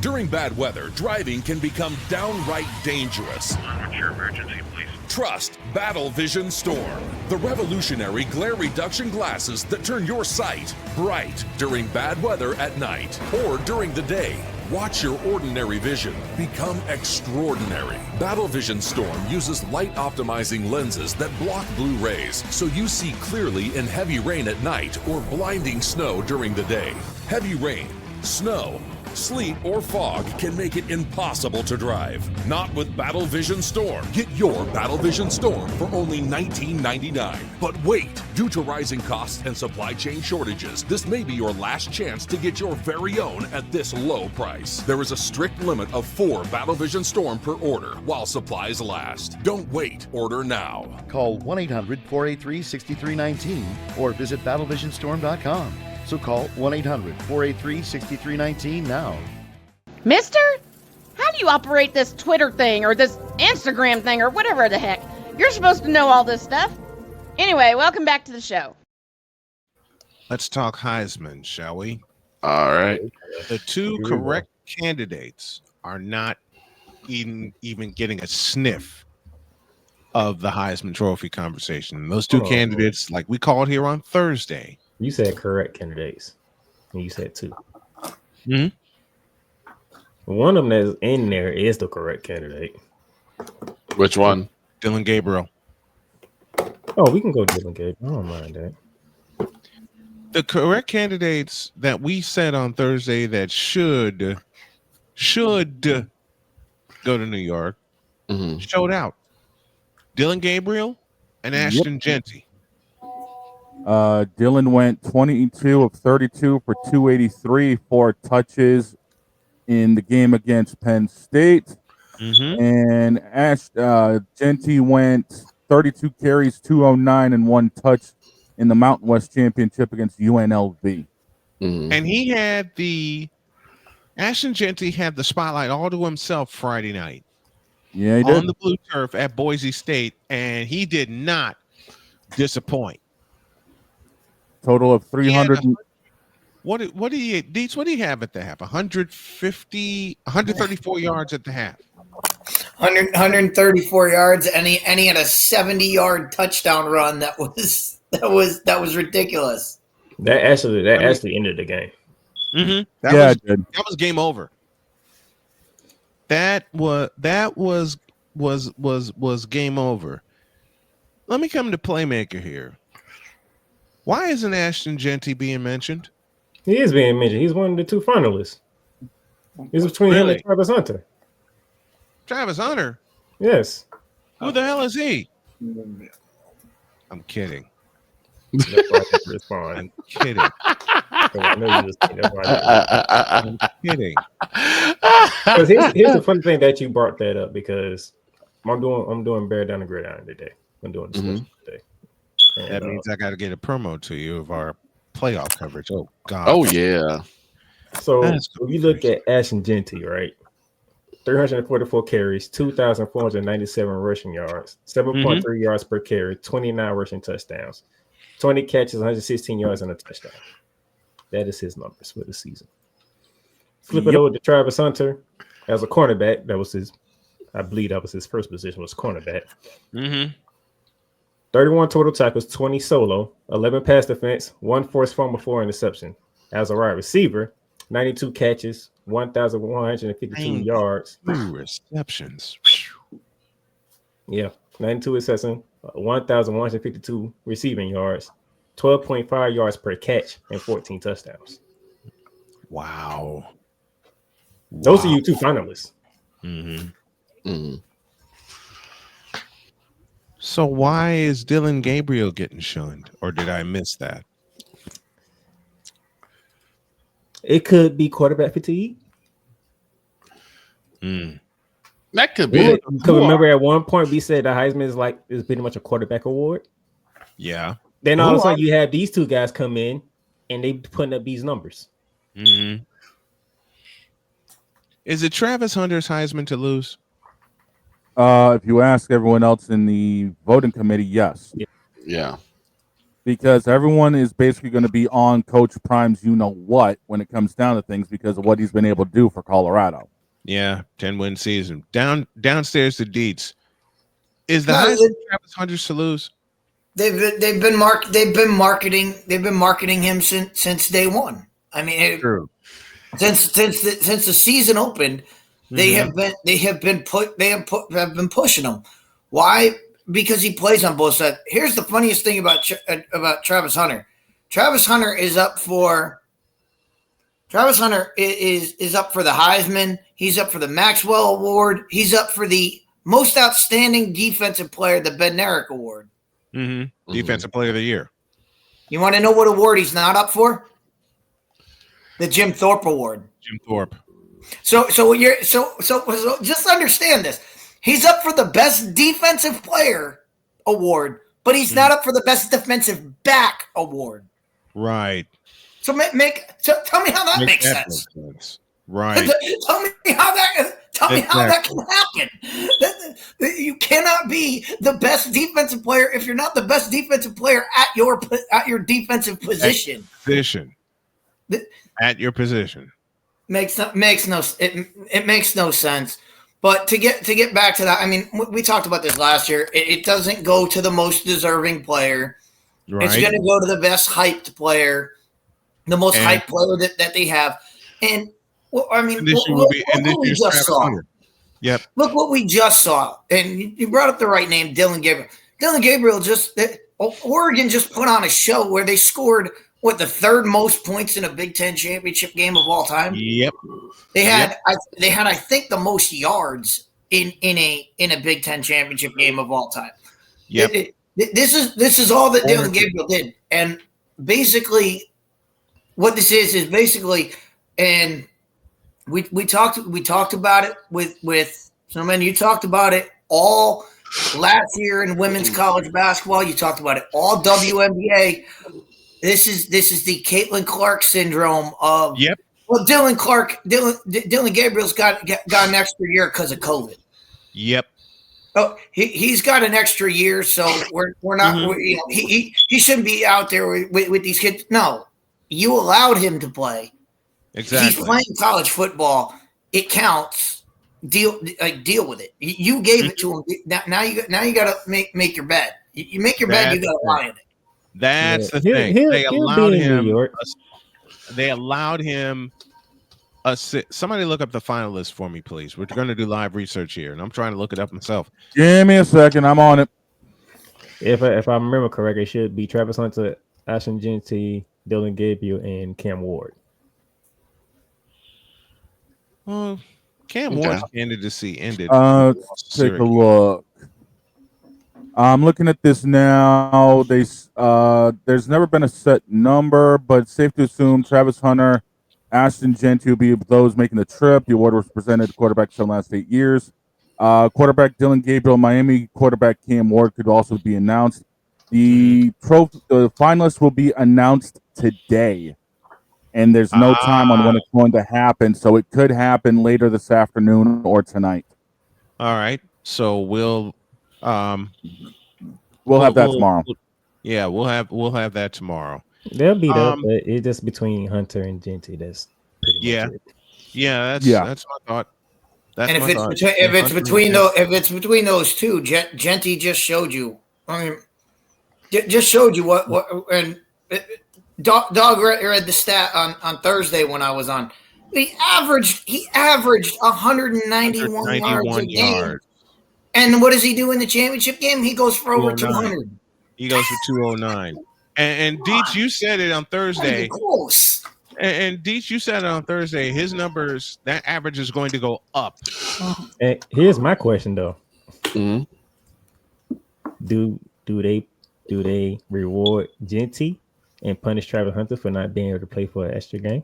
During bad weather, driving can become downright dangerous. What's your emergency, please? Trust Battle Vision Storm, the revolutionary glare reduction glasses that turn your sight bright during bad weather at night or during the day. Watch your ordinary vision become extraordinary. Battle Vision Storm uses light-optimizing lenses that block blue rays, so you see clearly in heavy rain at night or blinding snow during the day. Heavy rain, snow, sleet, or fog can make it impossible to drive. Not with Battle Vision Storm. Get your Battle Vision Storm for only $19.99. But wait, due to rising costs and supply chain shortages, this may be your last chance to get your very own at this low price. There is a strict limit of 4 Battle Vision Storm per order while supplies last. Don't wait, order now. Call 1-800-483-6319 or visit battlevisionstorm.com. So call 1-800-483-6319 now. Mister, how do you operate this Twitter thing or this Instagram thing or whatever the heck? You're supposed to know all this stuff. Anyway, welcome back to the show. Let's talk Heisman, shall we? All right. The 2 correct candidates are not even getting a sniff of the Heisman Trophy conversation. Those 2 candidates, like we called here on Thursday. You said correct candidates. And you said 2. Mm-hmm. One of them that's in there is the correct candidate. Which one? Dylan Gabriel. Oh, we can go Dylan Gabriel. I don't mind that. the correct candidates that we said on Thursday that should go to New York showed out. Dylan Gabriel and Ashton Genty. Dylan went 22 of 32 for 283, 4 touches in the game against Penn State. And Genty went 32 carries, 209, and 1 touch in the Mountain West Championship against UNLV. And he had Ashton Genty had the spotlight all to himself Friday night. Yeah, he did. On the blue turf at Boise State, and he did not disappoint. Total of 300. What do you have at the half? 134 yards at the half. 134 yards, and he had a 70-yard touchdown run. That was ridiculous. That actually ended the game. That was game over. That was game over. Let me come to playmaker here. Why isn't Ashton Genty being mentioned? He is being mentioned. He's one of the 2 finalists. He's between him and Travis Hunter. Travis Hunter? Yes. Who the hell is he? I'm kidding. I'm kidding. I'm kidding. Because here's the funny thing that you brought that up, because I'm doing Bear Down the Gridiron today. I'm doing discussion today. And, that means I got to get a promo to you of our playoff coverage. Oh God. Oh yeah. So when you look at Ashton Genty, right? 344 carries, 2,497 rushing yards, 7.3 yards per carry, 29 rushing touchdowns, 20 catches, 116 yards, and a touchdown. That is his numbers for the season. Flip it over to Travis Hunter as a cornerback. That was his, I believe that was his first position, was cornerback. 31 total tackles, 20 solo, 11 pass defense, 1 forced fumble, 4 interception. As a wide receiver, 92 catches, 1,152 yards. 2 receptions. Yeah, 92 receptions, 1,152 receiving yards, 12.5 yards per catch, and 14 touchdowns. Wow. Those are you 2 finalists. So why is Dylan Gabriel getting shunned? Or did I miss that? It could be quarterback fatigue. That could be. Because remember, at one point we said the Heisman is pretty much a quarterback award. Yeah. Then all of a sudden you have these 2 guys come in and they putting up these numbers. Is it Travis Hunter's Heisman to lose? If you ask everyone else in the voting committee, yes. Yeah. Because everyone is basically going to be on Coach Prime's you-know-what when it comes down to things because of what he's been able to do for Colorado. Yeah, 10-win season. Downstairs to Deets. Is the Heisman Travis Hunter's to lose? They've been marketing him since day one. I mean, since the season opened, they have been pushing him. Why? Because he plays on both sides. Here's the funniest thing about Travis Hunter. Travis Hunter is up for the Heisman. He's up for the Maxwell Award. He's up for the most outstanding defensive player, the Bednarik Award. Defensive Player of the Year. You want to know what award he's not up for? The Jim Thorpe Award. Jim Thorpe. So just understand this. He's up for the best defensive player award, but he's not up for the best defensive back award. Right. So tell me how that makes sense. Right. Tell me how that can happen. You cannot be the best defensive player if you're not the best defensive player at your defensive position. At your position. It makes no sense. But to get back to that, I mean, we talked about this last year. It doesn't go to the most deserving player. Right. It's going to go to the best hyped player, the most hyped player that they have. And I mean, look what we just saw. Yep. Look what we just saw. And you brought up the right name, Dylan Gabriel. Dylan Gabriel Oregon just put on a show where they scored the third most points in a Big Ten championship game of all time. Yep. They had I think the most yards in a Big Ten championship game of all time. Yep. This is all that Dylan Gabriel did, and basically, what this is basically, and we talked about it with Snowman. You talked about it all last year in women's college basketball. You talked about it all WNBA. This is the Caitlin Clark syndrome of Well, Dylan Gabriel's got an extra year because of COVID. Yep. Oh, he's got an extra year, so we're not. He shouldn't be out there with these kids. No, you allowed him to play. Exactly. He's playing college football. It counts. Deal with it. You gave it to him. Now you got to make your bed. You make your bed. You got to lie in it. That's the thing. They allowed him. Somebody look up the finalists for me, please. We're going to do live research here, and I'm trying to look it up myself. Give me a second. I'm on it. If I remember correct, it should be Travis Hunter, Ashton Jeanty, Dylan Gabriel, and Cam Ward. Well, Cam Ward's candidacy ended. Let's take a look. I'm looking at this now. There's never been a set number, but it's safe to assume Travis Hunter, Ashton Jeanty will be those making the trip. The award was presented to quarterbacks in the last 8 years. Quarterback Dylan Gabriel, Miami quarterback Cam Ward could also be announced. The finalists will be announced today, and there's no time on when it's going to happen, so it could happen later this afternoon or tonight. All right, so we'll have that tomorrow. Yeah, we'll have that tomorrow. They'll beat up, but it's just between Hunter and Jeanty. That's pretty much it. That's my thought. And if it's between those two, Jeanty just showed you. I mean, just showed you what and Dog read the stat on Thursday when I was on. He averaged 191 yards a game. And what does he do in the championship game? He goes for over 200. He goes for 209. And Deets, you said it on Thursday. Close. And Deets, you said it on Thursday. His numbers, that average is going to go up. Hey, here's my question though. Mm-hmm. Do they reward Jeanty and punish Travis Hunter for not being able to play for an extra game?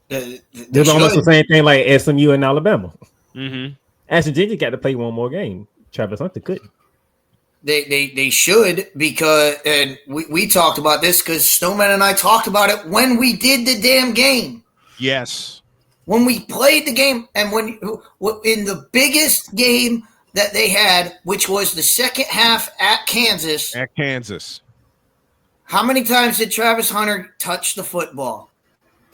It's almost the same thing like SMU and Alabama. Mm-hmm. Ashton Jeanty got to play one more game. Travis Hunter couldn't. They should, because, and we talked about this because Snowman and I talked about it when we did the damn game. Yes. When we played the game, and when in the biggest game that they had, which was the second half at Kansas. At Kansas. How many times did Travis Hunter touch the football?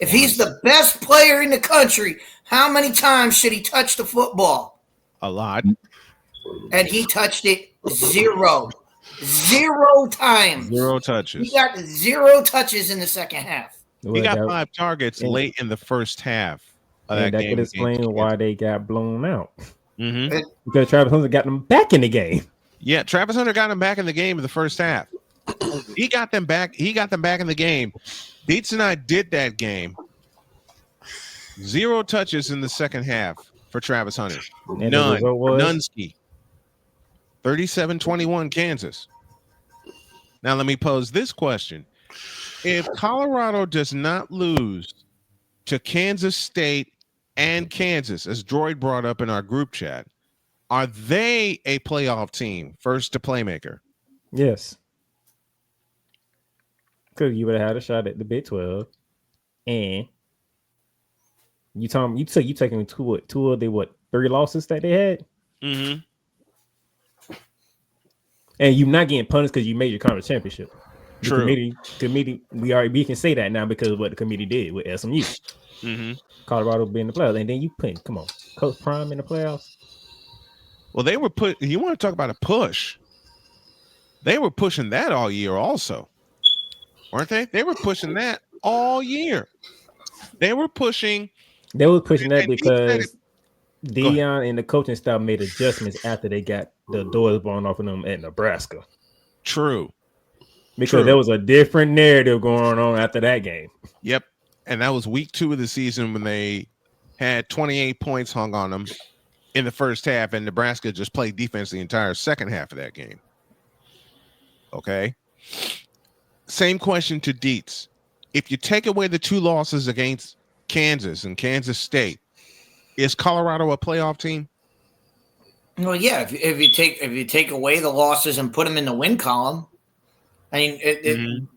If he's the best player in the country, how many times should he touch the football? A lot. And he touched it 0 times. 0 touches. He got 0 touches in the second half. He got 5 targets late in the first half of that game. That could explain why they got blown out. Mm-hmm. Because Travis Hunter got them back in the game. Yeah, Travis Hunter got them back in the game in the first half. He got them back in the game. Beats and I did that game. 0 touches in the second half for Travis Hunter. None. Nunski. 37-21 Kansas. Now let me pose this question. If Colorado does not lose to Kansas State and Kansas, as Droid brought up in our group chat, are they a playoff team, first to playmaker? Yes. Because you would have had a shot at the Big 12, and you taking two of the 3 losses that they had, mm-hmm. and you're not getting punished because you made your conference championship. True. The committee, we can say that now because of what the committee did with SMU. Mm-hmm. Colorado being the playoffs, and then you put Coach Prime in the playoffs. Well, they were you want to talk about a push? They were pushing that all year, also. Weren't they? They were pushing that all year. They were pushing that because Dion and the coaching staff made adjustments after they got the doors blown off of them at Nebraska. True. Because there was a different narrative going on after that game. Yep. And that was week 2 of the season when they had 28 points hung on them in the first half, and Nebraska just played defense the entire second half of that game. Okay. Same question to Dietz. If you take away the 2 losses against Kansas and Kansas State, is Colorado a playoff team? Well, yeah. If you take away the losses and put them in the win column, I mean,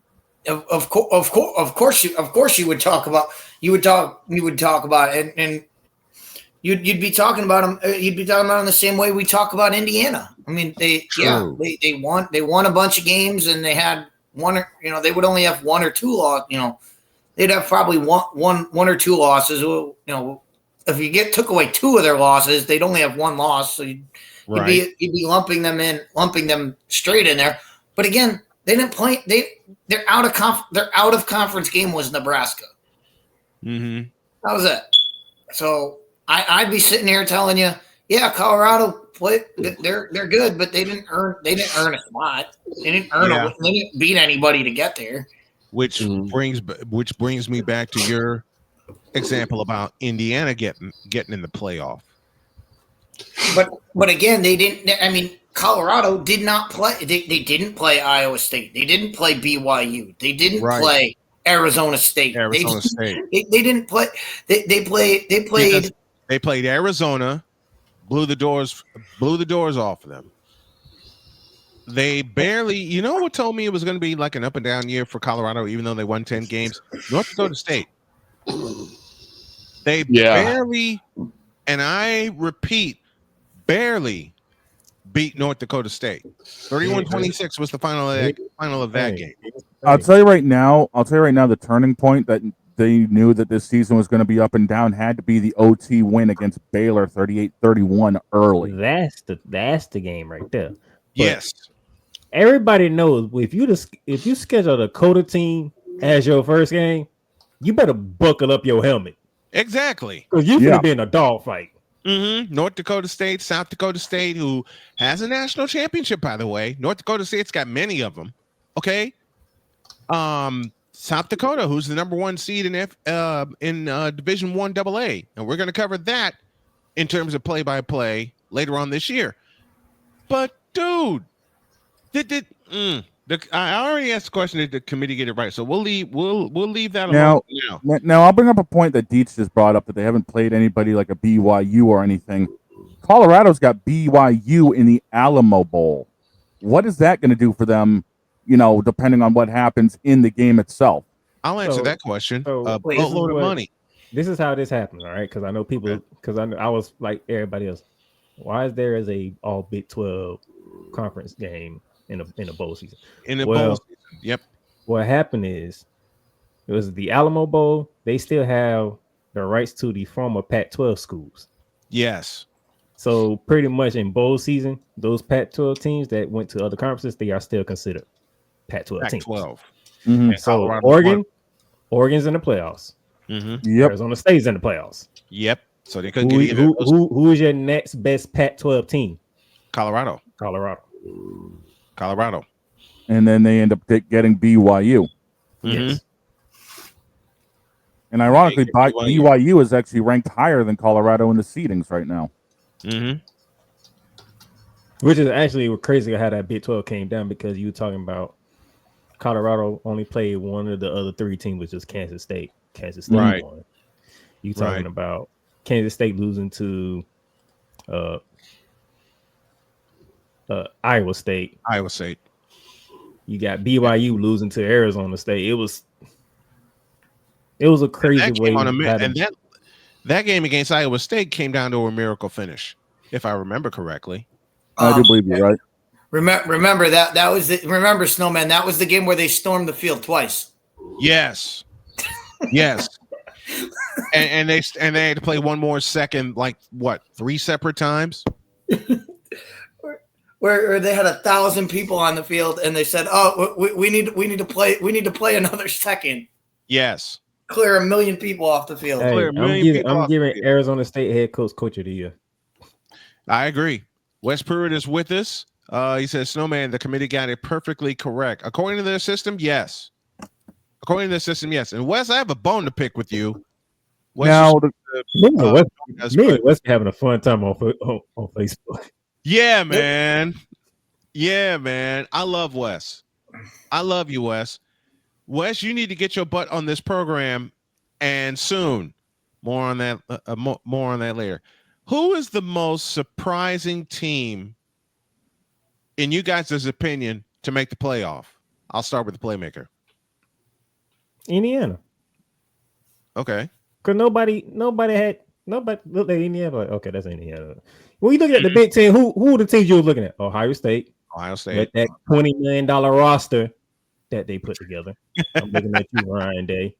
of course you would talk about it, and you'd be talking about them. You'd be talking about them the same way we talk about Indiana. I mean, they won a bunch of games, and they had one. They would only have 1 or 2 losses. They'd have probably one or 2 losses. If you took away 2 of their losses, they'd only have 1 loss. So you'd be lumping them straight in there. But again, they didn't play. Their out of conference game was Nebraska. Mm-hmm. That was it. So I'd be sitting here telling you, yeah, Colorado play. They're good, but they didn't earn a spot. They didn't they didn't beat anybody to get there. Which brings me back to your example about Indiana getting in the playoff. But again, they didn't. I mean, Colorado did not play. They didn't play Iowa State. They didn't play BYU. They didn't play Arizona State. They didn't play. They played Arizona, blew the doors off of them. They barely, what told me it was going to be like an up and down year for Colorado, even though they won 10 games? North Dakota State. They barely, and I repeat, barely beat North Dakota State. 31-26 was the final of that game. I'll tell you right now, the turning point that they knew that this season was going to be up and down had to be the OT win against Baylor 38-31 early. That's the game right there. But yes. Everybody knows if you schedule the Dakota team as your first game, you better buckle up your helmet. Exactly. Because you're going to be in a dogfight. Mm-hmm. North Dakota State, South Dakota State, who has a national championship, by the way. North Dakota State's got many of them. Okay. South Dakota, who's the number 1 seed in Division I AA, and we're going to cover that in terms of play-by-play later on this year. But dude, I already asked the question: did the committee get it right? So we'll leave that alone now. Now I'll bring up a point that Dietz just brought up, that they haven't played anybody like a BYU or anything. Colorado's got BYU in the Alamo Bowl. What is that going to do for them? Depending on what happens in the game itself. I'll answer that question. A boatload of money. This is how this happens, all right? Because I know people. Because I was like everybody else. Why is there a all Big 12 conference game in a bowl season? Bowl season. Yep. What happened is it was the Alamo Bowl. They still have the rights to the former Pac-12 schools. Yes. So pretty much in bowl season, those Pac-12 teams that went to other conferences, they are still considered Pac-12 teams. Mm-hmm. So Oregon's in the playoffs. Mm-hmm. Yep. Arizona State's in the playoffs. Yep. So they couldn't get either. Who is your next best Pac-12 team? Colorado. And then they end up getting BYU. Mm-hmm. And ironically, BYU is actually ranked higher than Colorado in the seedings right now. Mm-hmm. Which is actually crazy how that Big 12 came down, because you were talking about Colorado only played one of the other 3 teams, which is Kansas State. Kansas State won. You talking about Kansas State losing to Iowa State. You got BYU losing to Arizona State. It was a crazy way. That game against Iowa State came down to a miracle finish, if I remember correctly. I do believe you're right. Remember that was remember, Snowman, that was the game where they stormed the field twice. Yes. Yes. and they had to play one more second, like what, 3 separate times? Where they had 1,000 people on the field, and they said, "Oh, we need to play another second." Yes. Clear 1 million people off the field. Hey, I'm giving Arizona State head coach of the year. I agree. Wes Pruitt is with us. He says, Snowman, the committee got it perfectly correct. According to their system, yes. According to their system, yes. And Wes, I have a bone to pick with you. Now, me and Wes having a fun time on Facebook. Yeah, man. Yeah, man. I love Wes. I love you, Wes. Wes, you need to get your butt on this program, and soon. More on that. More on that later. Who is the most surprising team, in you guys' opinion, to make the playoff? I'll start with the playmaker. Indiana. Okay. Because nobody looked at Indiana like, okay, that's Indiana. When you look at the Big Ten, who are the teams you were looking at? Ohio State. With that $20 million roster that they put together. I'm looking at you, Ryan Day.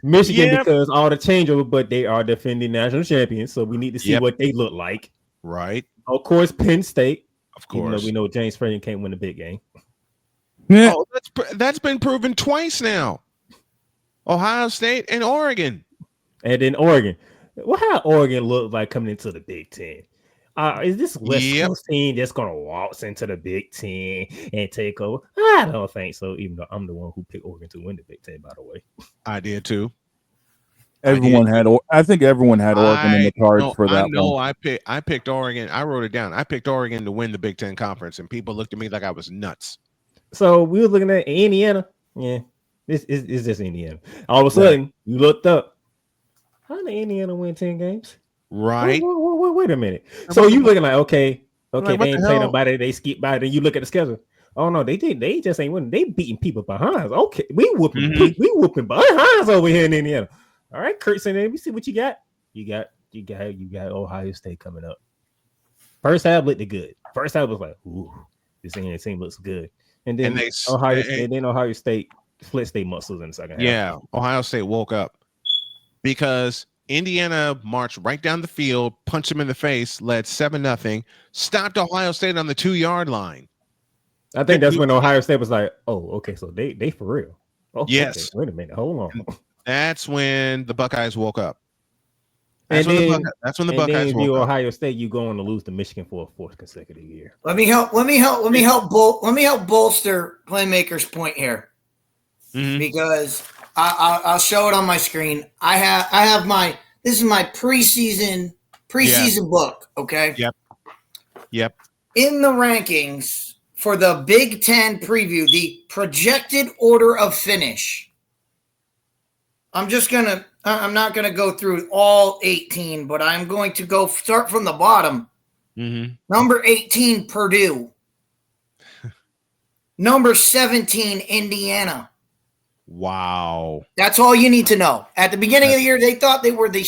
Michigan, because all the changeover, but they are defending national champions, so we need to see what they look like. Right. Of course, Penn State. Of course. Even though we know James Franklin can't win the big game. Yeah. Oh, that's been proven twice now. Ohio State and Oregon. And then Oregon. Well, how Oregon look like coming into the Big Ten? Is this West Coast team just going to waltz into the Big Ten and take over? I don't think so, even though I'm the one who picked Oregon to win the Big Ten, by the way. I did too. I think everyone had Oregon in the cards for that one. I picked Oregon. I wrote it down. I picked Oregon to win the Big Ten Conference, and people looked at me like I was nuts. So we were looking at Indiana. Yeah, this is just Indiana. All of a sudden, you looked up. How did Indiana win 10 games? Right. Wait a minute. So you looking like, okay, they ain't play nobody. They skip by. Then you look at the schedule. Oh no, they did. They just ain't winning. They beating people behind. Okay, we whooping behinds over here in Indiana. All right, Kurt, so let me see what you got. You got Ohio State coming up. First half looked good. First half was like, ooh, this team looks good. And then Ohio State flexed their muscles in the second half. Yeah, Ohio State woke up because Indiana marched right down the field, punched them in the face, led 7-0, stopped Ohio State on the 2-yard line. I think that's when Ohio State was like, oh, okay, so they for real. Oh, yes. Okay, wait a minute, hold on. That's when the Buckeyes woke up. That's when the Buckeyes woke up. Ohio State, you going to lose to Michigan for a fourth consecutive year. Let me help bolster Playmaker's point here, because I'll show it on my screen. I have this is my preseason book. Okay. Yep. In the rankings for the Big Ten preview, the projected order of finish. I'm not gonna go through all 18, but I'm going to start from the bottom. Number 18, Purdue. Number 17, Indiana. Wow. That's all you need to know. At the beginning of the year, they thought they were they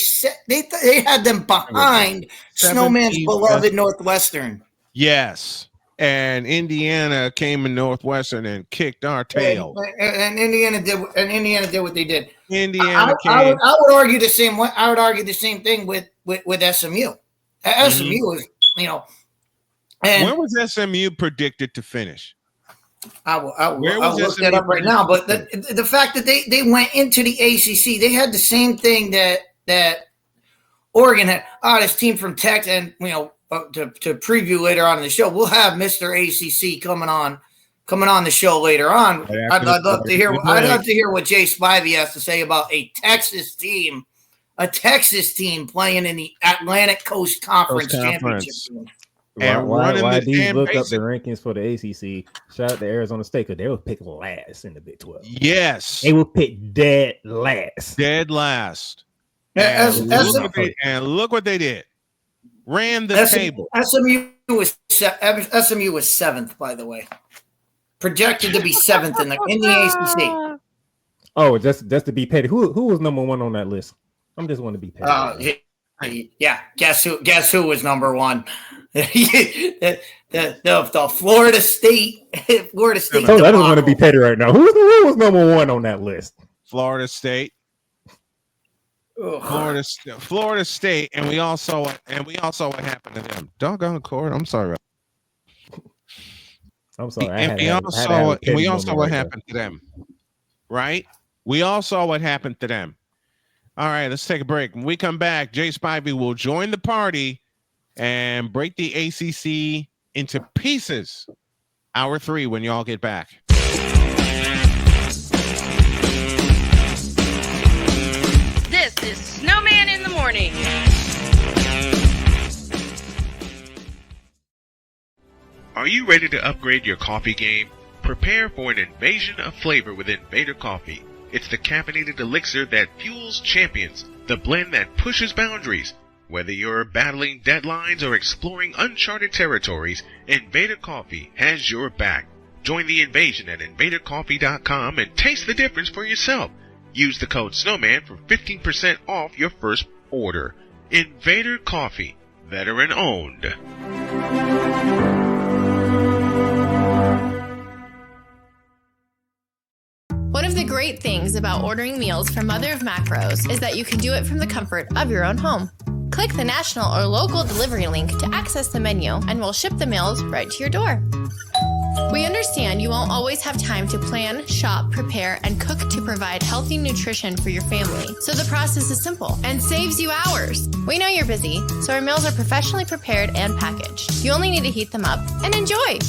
had them behind Snowman's beloved Northwestern. Yes. And Indiana came in Northwestern and kicked our tail. And Indiana did what they did. I would argue the same way. I would argue the same thing with SMU. SMU is, and when was SMU predicted to finish? I'll look that up right now. But the fact that they went into the ACC, they had the same thing that Oregon had. This team from Tech, and to preview later on in the show, we'll have Mr. ACC coming on the show later on. I'd love to hear what Jay Spivey has to say about a Texas team playing in the Atlantic Coast Conference Championship. And why these look up the rankings for the ACC? Shout out to Arizona State, because they were picked last in the Big 12. Yes, they were picked dead last. And look what they did. Ran the table. SMU was 7th, by the way. Projected to be 7th in the ACC. Oh, just to be petty. Who was number 1 on that list? I'm just want to be petty. Yeah. Guess who was number 1? the Florida State. Florida State. So I don't want to be petty right now. Who was number 1 on that list? Florida State. Florida State, and we all saw what happened to them. Doggone court. I'm sorry. And we all saw what happened to them. Right? We all saw what happened to them. All right, let's take a break. When we come back, Jay Spivey will join the party and break the ACC into pieces. Hour 3 when y'all get back. This is Snowman in the Morning. Are you ready to upgrade your coffee game? Prepare for an invasion of flavor with Invader Coffee. It's the caffeinated elixir that fuels champions, the blend that pushes boundaries. Whether you're battling deadlines or exploring uncharted territories, Invader Coffee has your back. Join the invasion at invadercoffee.com and taste the difference for yourself. Use the code Snowman for 15% off your first order. Invader Coffee, veteran owned. One of the great things about ordering meals from Mother of Macros is that you can do it from the comfort of your own home. Click the national or local delivery link to access the menu, and we'll ship the meals right to your door. We understand you won't always have time to plan, shop, prepare, and cook to provide healthy nutrition for your family, so the process is simple and saves you hours. We know you're busy, so our meals are professionally prepared and packaged. You only need to heat them up and enjoy.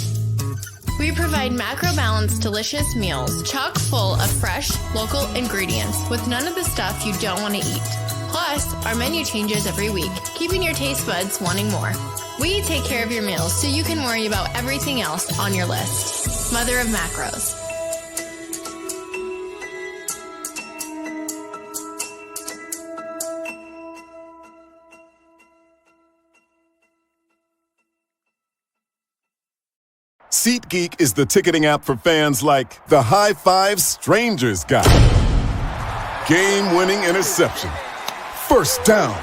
We provide macro-balanced, delicious meals, chock full of fresh, local ingredients with none of the stuff you don't want to eat. Plus, our menu changes every week, keeping your taste buds wanting more. We take care of your meals so you can worry about everything else on your list. Mother of Macros. SeatGeek is the ticketing app for fans like the High Five Strangers guy. Game-winning interception. First down.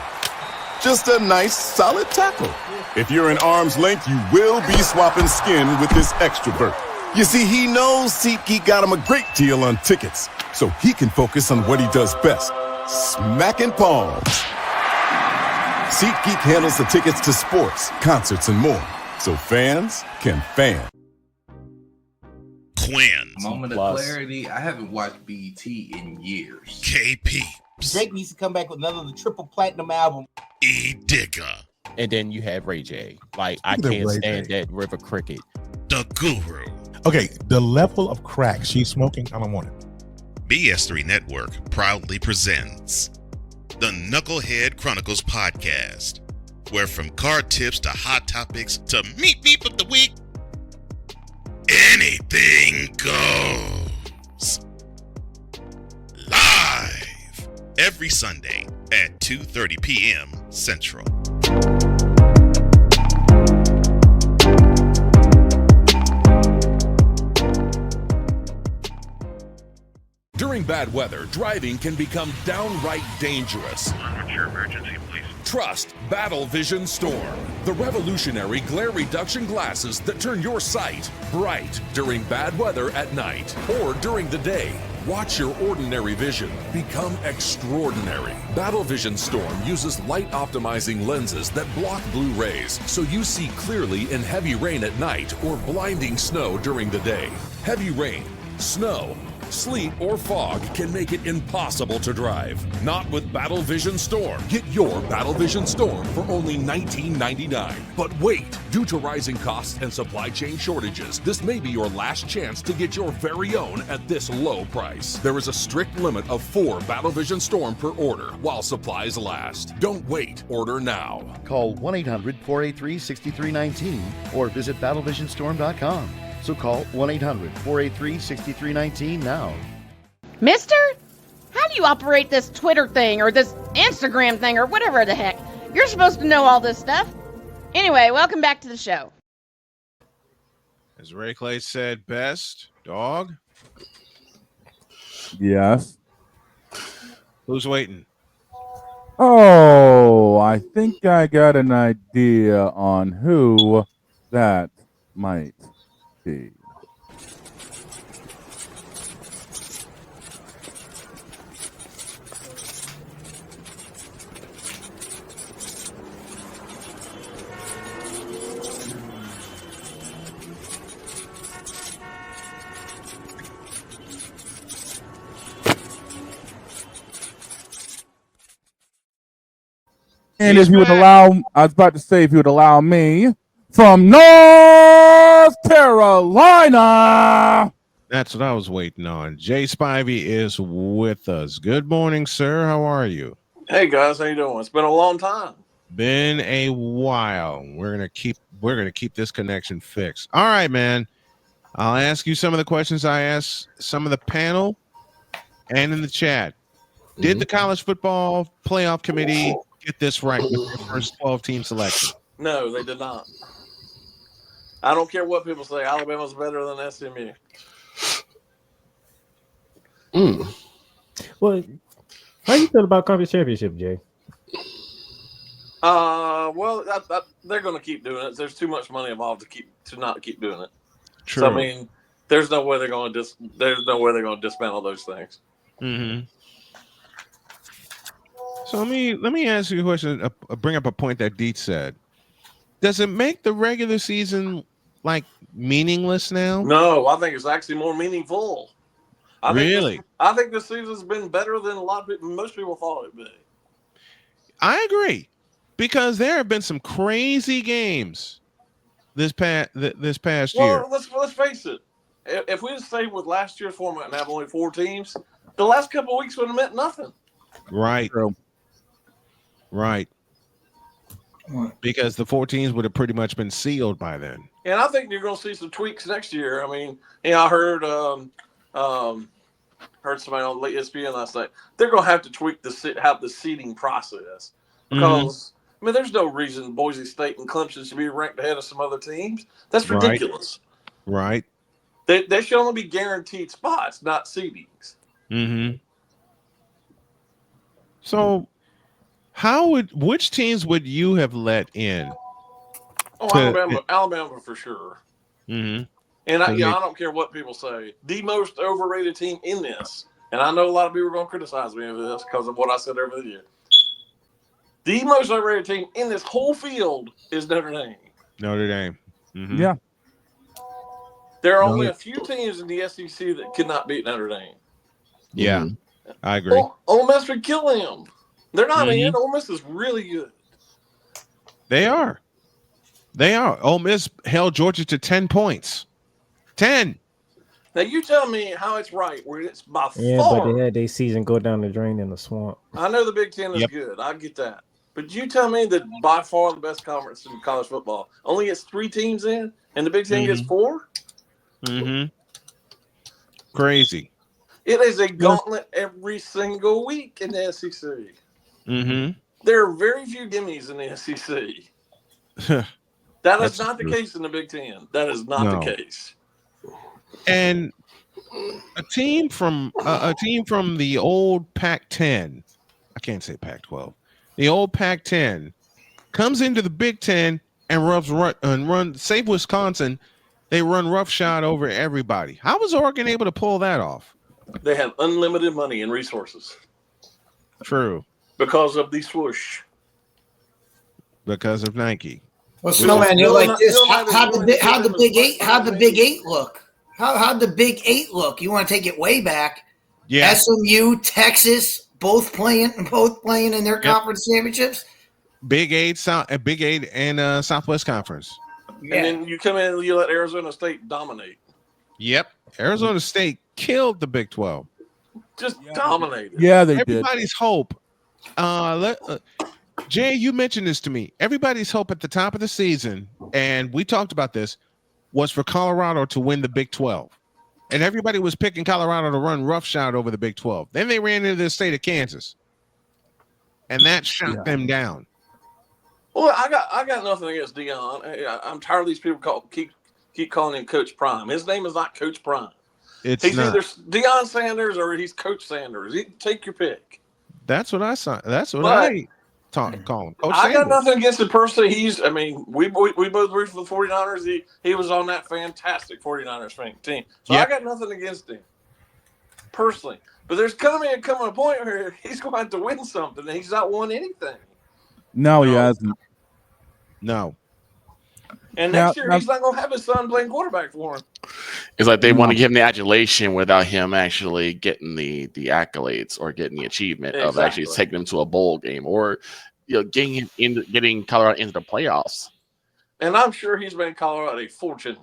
Just a nice, solid tackle. If you're in arm's length, you will be swapping skin with this extrovert. You see, he knows SeatGeek got him a great deal on tickets, so he can focus on what he does best, smacking palms. SeatGeek handles the tickets to sports, concerts, and more, so fans can fan. Quinn. Moment of clarity. I haven't watched BT in years. KP. Drake needs to come back with another triple platinum album. E Digger. And then you have Ray J. Like, I can't stand that River Cricket. The Guru. Okay, the level of crack she's smoking, I don't want it. BS3 Network proudly presents the Knucklehead Chronicles podcast, where from card tips to hot topics to meet beep of the week, anything goes. Live every Sunday at 2:30 p.m. Central. During bad weather, driving can become downright dangerous. What's your emergency, please? Trust Battle Vision Storm, the revolutionary glare reduction glasses that turn your sight bright during bad weather at night or during the day. Watch your ordinary vision become extraordinary. Battle Vision Storm uses light optimizing lenses that block blue rays, so you see clearly in heavy rain at night or blinding snow during the day. Heavy rain, snow, sleet, or fog can make it impossible to drive. Not with Battle Vision Storm. Get your Battle Vision Storm for only $19.99. But wait, due to rising costs and supply chain shortages, this may be your last chance to get your very own at this low price. There is a strict limit of 4 Battle Vision Storm per order while supplies last. Don't wait, order now. Call 1-800-483-6319 or visit battlevisionstorm.com. So call 1-800-483-6319 now. Mister, how do you operate this Twitter thing or this Instagram thing or whatever the heck? You're supposed to know all this stuff. Anyway, welcome back to the show. As Ray Clay said best, dog. Yes. Who's waiting? Oh, I think I got an idea on who that might be. And if you would allow, I was about to say, if you would allow me, from North Carolina. That's what I was waiting on. Jay Spivey is with us. Good morning, sir. How are you? Hey guys, how you doing? It's been a long time. Been a while. We're gonna keep this connection fixed. All right, man. I'll ask you some of the questions I asked some of the panel and in the chat. Did the college football playoff committee get this right with their first 12-team selection? No, they did not. I don't care what people say. Alabama's better than SMU. Well, how you feel about conference championship, Jay? Well, they're going to keep doing it. There's too much money involved to not keep doing it. True. So I mean, there's no way they're going to dismantle those things. Mm-hmm. So let me ask you a question. Bring up a point that Deet said. Does it make the regular season like meaningless now? No, I think it's actually more meaningful. I think this season's been better than most people thought it'd be. I agree, because there have been some crazy games this past year. Well, let's face it. If we just stayed with last year's format and have only 4 teams, the last couple of weeks would have meant nothing. Right. True. Right. Because the 4 teams would have pretty much been sealed by then. And I think you're going to see some tweaks next year. I mean, I heard somebody on ESPN last night. They're going to have to tweak the seeding process because I mean, there's no reason Boise State and Clemson should be ranked ahead of some other teams. That's ridiculous. Right. They should only be guaranteed spots, not seedings. Mm-hmm. So, which teams would you have let in? Oh, Alabama for sure. Mm-hmm. And I don't care what people say. The most overrated team in this, and I know a lot of people are going to criticize me for this because of what I said over the year. The most overrated team in this whole field is Notre Dame. Notre Dame. Mm-hmm. Yeah. There are only a few teams in the SEC that could not beat Notre Dame. Yeah, I agree. Ole Miss would kill them. They're not in. Ole Miss is really good. They are. Ole Miss held Georgia to 10 points. 10. Now you tell me how it's right where it's by far. Yeah, but they had their season go down the drain in the swamp. I know the Big Ten is good. I get that. But you tell me that by far the best conference in college football only gets 3 teams in, and the Big Ten gets 4? Mm-hmm. Crazy. It is a gauntlet every single week in the SEC. Mm-hmm. There are very few gimmies in the SEC. That is not the case in the Big Ten. That is not the case. And a team from the old Pac-10, I can't say Pac-12, the old Pac-10 comes into the Big Ten and run. Save Wisconsin, they run roughshod over everybody. How was Oregon able to pull that off? They have unlimited money and resources. True. Because of the swoosh. Because of Nike. Well, Snowman, you're like this. How'd the Big Eight look? How'd the Big Eight look? You want to take it way back? Yeah. SMU, Texas, both playing in their conference championships. Big Eight and Southwest Conference. Yeah. And then you come in and you let Arizona State dominate. Yep. Arizona State killed the Big 12. Just dominated. Yeah, they Everybody's hope. Jay, you mentioned this to me. Everybody's hope at the top of the season, and we talked about this, was for Colorado to win the Big 12. And everybody was picking Colorado to run roughshod over the Big 12. Then they ran into the state of Kansas. And that shot them down. Well, I got nothing against Deion. I'm tired of these people keep calling him Coach Prime. His name is not Coach Prime. He's either Deion Sanders or he's Coach Sanders. Take your pick. That's what I saw. That's what I call him. Coach I Sanders. got nothing against him personally. We both root for the 49ers. He was on that fantastic 49ers team. So I got nothing against him personally. But there's coming a point where he's going to have to win something, and he's not won anything. No, he hasn't. No. And next year, he's not going to have his son playing quarterback for him. It's like they want to give him the adulation without him actually getting the accolades or getting the achievement of actually taking them to a bowl game or getting Colorado into the playoffs. And I'm sure he's made Colorado a fortune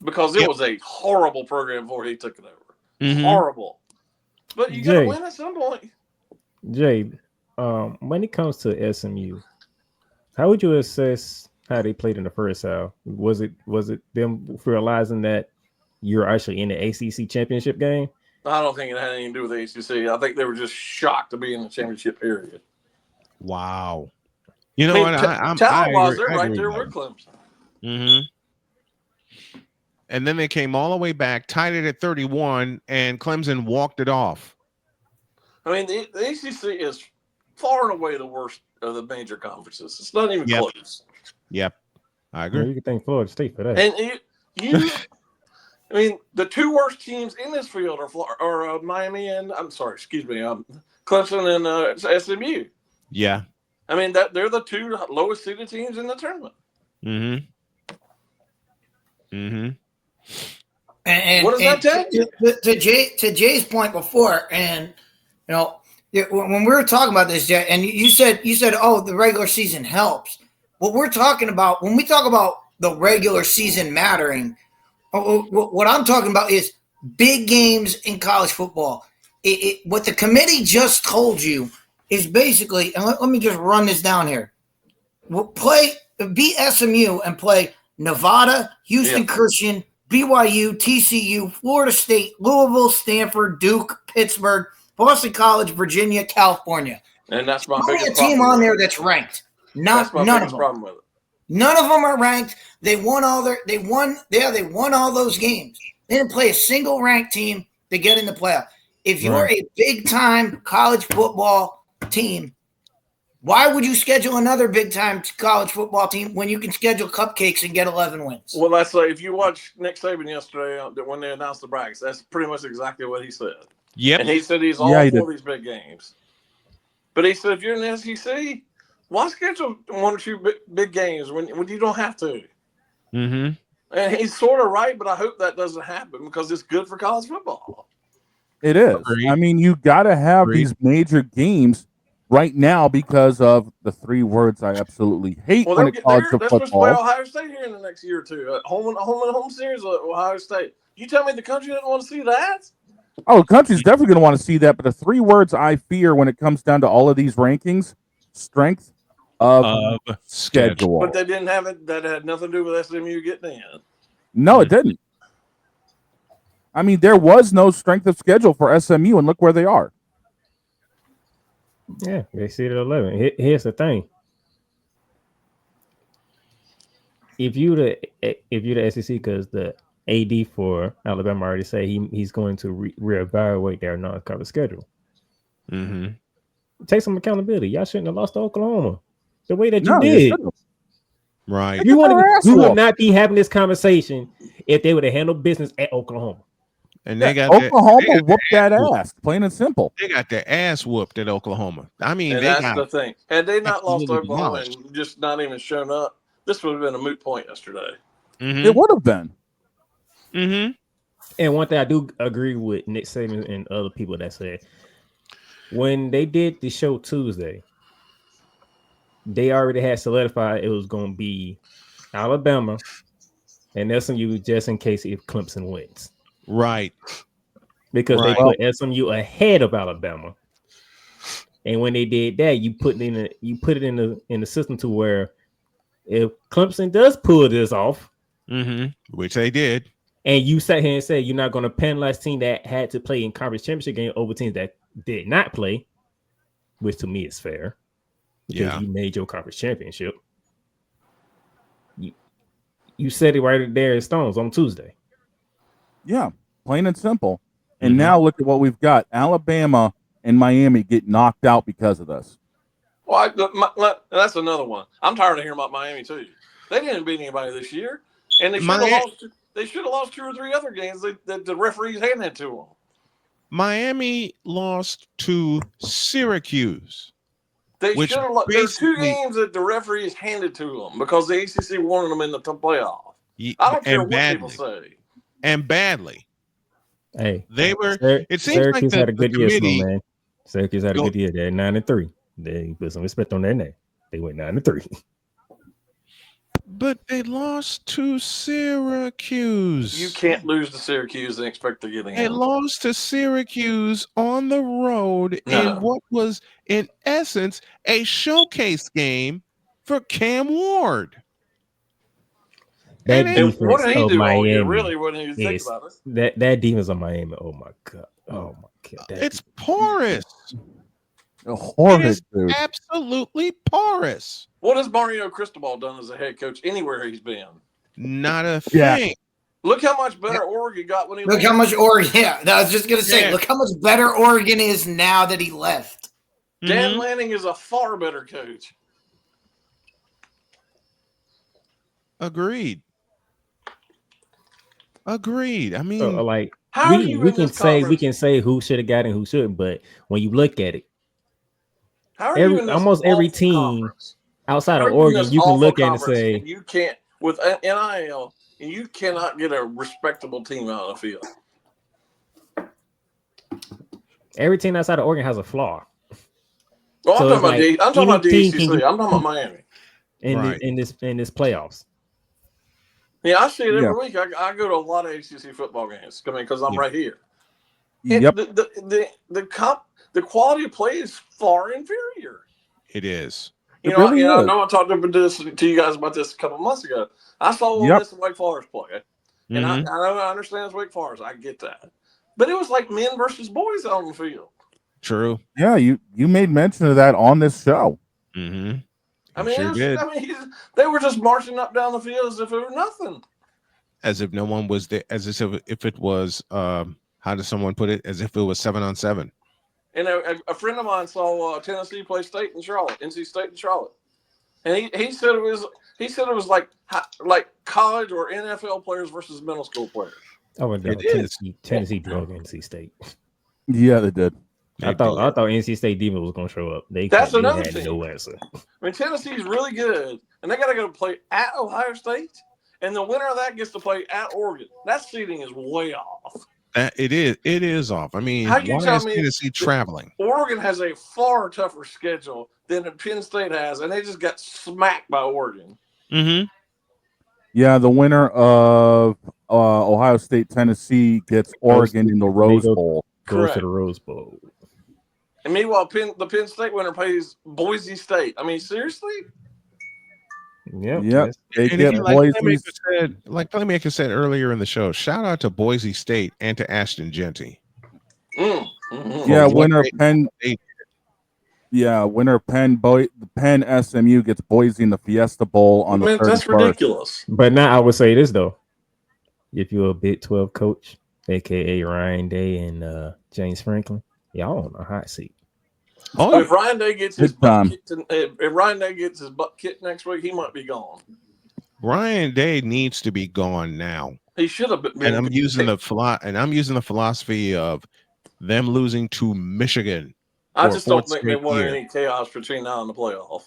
because it was a horrible program before he took it over. Mm-hmm. Horrible. But you got to win at some point. Jay, when it comes to SMU, how would you assess how they played in the first half? Was it them realizing that you're actually in the ACC championship game? I don't think it had anything to do with the ACC. I think they were just shocked to be in the championship period. Wow. You know what? Talent-wise, they're right there with Clemson. Mm-hmm. And then they came all the way back, tied it at 31, and Clemson walked it off. I mean, the ACC is far and away the worst of the major conferences. It's not even close. Yep, I agree. You can thank Florida State for that. And I mean, the two worst teams in this field are Miami and Clemson and SMU. Yeah. I mean, they're the two lowest seeded teams in the tournament. Mm-hmm. Mm-hmm. And what does that tell you? To Jay's point before, and when we were talking about this, Jay, and you said, oh, the regular season helps. What we're talking about when we talk about the regular season mattering, what I'm talking about is big games in college football. What the committee just told you is basically, and let me just run this down here. We'll beat SMU and play Nevada, Houston Christian, BYU, TCU, Florida State, Louisville, Stanford, Duke, Pittsburgh, Boston College, Virginia, California. And that's my biggest biggest team problem on there that's ranked. None of them. Problem with it. None of them are ranked. They won all those games. They didn't play a single ranked team to get in the playoff. If you're a big time college football team, why would you schedule another big time college football team when you can schedule cupcakes and get 11 wins? Well, that's like if you watched Nick Saban yesterday when they announced the brackets, that's pretty much exactly what he said. Yep. And he said he's all for these big games. But he said if you're in the SEC, why schedule one or two big games when you don't have to? Mm-hmm. And he's sort of right, but I hope that doesn't happen because it's good for college football. It is. I mean, you got to have these major games right now because of the three words I absolutely hate when it comes to football. They're supposed to play Ohio State here in the next year or two. Home series of Ohio State. You tell me the country doesn't want to see that? Oh, the country's definitely going to want to see that. But the three words I fear when it comes down to all of these rankings: strength of schedule. But they didn't have it. That had nothing to do with SMU getting in. No, it didn't. I mean, there was no strength of schedule for SMU, and look where they are. Yeah, they see it at 11. Here's the thing: if you the SEC, because the AD for Alabama already say he's going to reevaluate their non-conference schedule. Mm-hmm. Take some accountability. Y'all shouldn't have lost to Oklahoma the way that you did. Right. We would not be having this conversation if they would have handled business at Oklahoma. And they got Oklahoma whooped that ass, plain and simple. They got their ass whooped at Oklahoma. I mean, and that's the thing. Had they not lost to Oklahoma and just not even shown up, this would have been a moot point yesterday. Mm-hmm. It would have been. Mm-hmm. And one thing I do agree with Nick Saban and other people that said when they did the show Tuesday, they already had solidified it was going to be Alabama and SMU just in case if Clemson wins. Right. Because they put SMU ahead of Alabama. And when they did that, you put it in the system to where if Clemson does pull this off, which they did, and you sat here and said you're not going to penalize team that had to play in conference championship game over teams that did not play, which to me is fair. Because you made your conference championship. You said it right there in Stones on Tuesday. Yeah, plain and simple. And now look at what we've got. Alabama and Miami get knocked out because of this. Well, that's another one. I'm tired of hearing about Miami too. They didn't beat anybody this year, and they should have lost two or three other games that the referees handed to them. Miami lost to Syracuse. They should have lost. There's two games that the referees handed to them because the ACC wanted them in the playoff. I don't care what people say. And badly. Hey, they were. It seems Syracuse like had a good year, committee, man. Syracuse had a good year. They're 9-3. They put some respect on their name. They went 9-3. But they lost to Syracuse. You can't lose to Syracuse and expect to get in. They lost to Syracuse on the road in what was, in essence, a showcase game for Cam Ward. That defense what did he of do Miami, all year? Really, when you think about it, that defense of Miami. Oh my god! Oh my god! It's porous. Horrid, it is dude. Absolutely porous. What has Mario Cristobal done as a head coach anywhere he's been? Not a thing. Look how much better Oregon got when he Look left. how much Oregon. Yeah, I was just gonna say. Look how much better Oregon is now that he left. Dan Lanning is a far better coach. Agreed. I mean, like we can say who should have got it and who shouldn't, but when you look at it, almost every team outside of Oregon, you can look at and say you can't with NIL, and you cannot get a respectable team out of the field. Every team outside of Oregon has a flaw. Well, I'm talking about DCC. I'm talking about Miami. In this playoffs. Yeah, I see it every week. I go to a lot of ACC football games. I mean, because I'm right here. Yep. The quality of play is far inferior. It is. I know I talked to you guys about this a couple months ago. I saw all this in Wake Forest play, and I understand it's Wake Forest. I get that, but it was like men versus boys out on the field. True. Yeah, you made mention of that on this show. Mm-hmm. I mean, they were just marching up down the field as if it were nothing. As if no one was there. As if it was. How does someone put it? As if it was 7-on-7. And a friend of mine saw Tennessee play NC State in Charlotte, and he said it was like college or NFL players versus middle school players. Oh, no, Tennessee drove NC State. Yeah, they did. I thought NC State demon was going to show up. That's another thing. No answer. I mean, Tennessee's really good, and they got to go play at Ohio State, and the winner of that gets to play at Oregon. That seeding is way off. It is off. I mean, why is Tennessee traveling? Oregon has a far tougher schedule than Penn State has, and they just got smacked by Oregon. Mm-hmm. Yeah, the winner of Ohio State Tennessee gets Oregon in the Rose Bowl. Goes to the Rose Bowl. And meanwhile, the Penn State winner plays Boise State. I mean, seriously? Yep. They get Boise. Like Playmaker said earlier in the show, shout out to Boise State and to Ashton Genty. Yeah, winner Penn. Yeah, winner Penn SMU gets Boise in the Fiesta Bowl on the 31st. That's ridiculous. But now I would say this though: if you're a Big 12 coach, aka Ryan Day and James Franklin, y'all on a hot seat. Oh, if Ryan Day gets his butt kicked next week, he might be gone. Ryan Day needs to be gone now. He should have been. And I'm using the philosophy of them losing to Michigan. I just don't think they want any chaos between now and the playoff.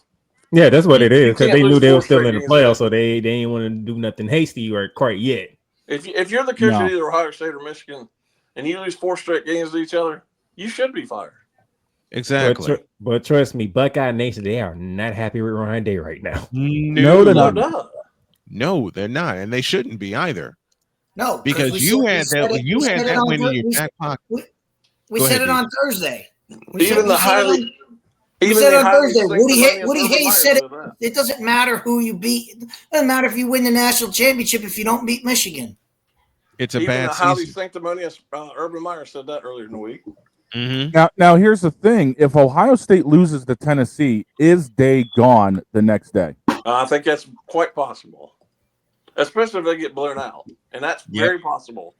Yeah, that's what it is, because they knew they were still in the playoffs, so they didn't want to do nothing hasty or quite yet. If you're the coach of either Ohio State or Michigan, and you lose 4 straight games to each other, you should be fired. Exactly. But trust me, Buckeye Nation, they are not happy with Ryan Day right now. No, they're not. No, they're not, and they shouldn't be either. No, because you had that win in your back pocket. We said it on Thursday. We said it on Thursday. Woody Hayes said it. It doesn't matter who you beat. It doesn't matter if you win the national championship if you don't beat Michigan. It's a Even bad the highly season. sanctimonious Urban Meyer said that earlier in the week. Mm-hmm. Now here's the thing: if Ohio State loses to Tennessee, is Day gone the next day? I think that's quite possible, especially if they get blown out, and that's very possible.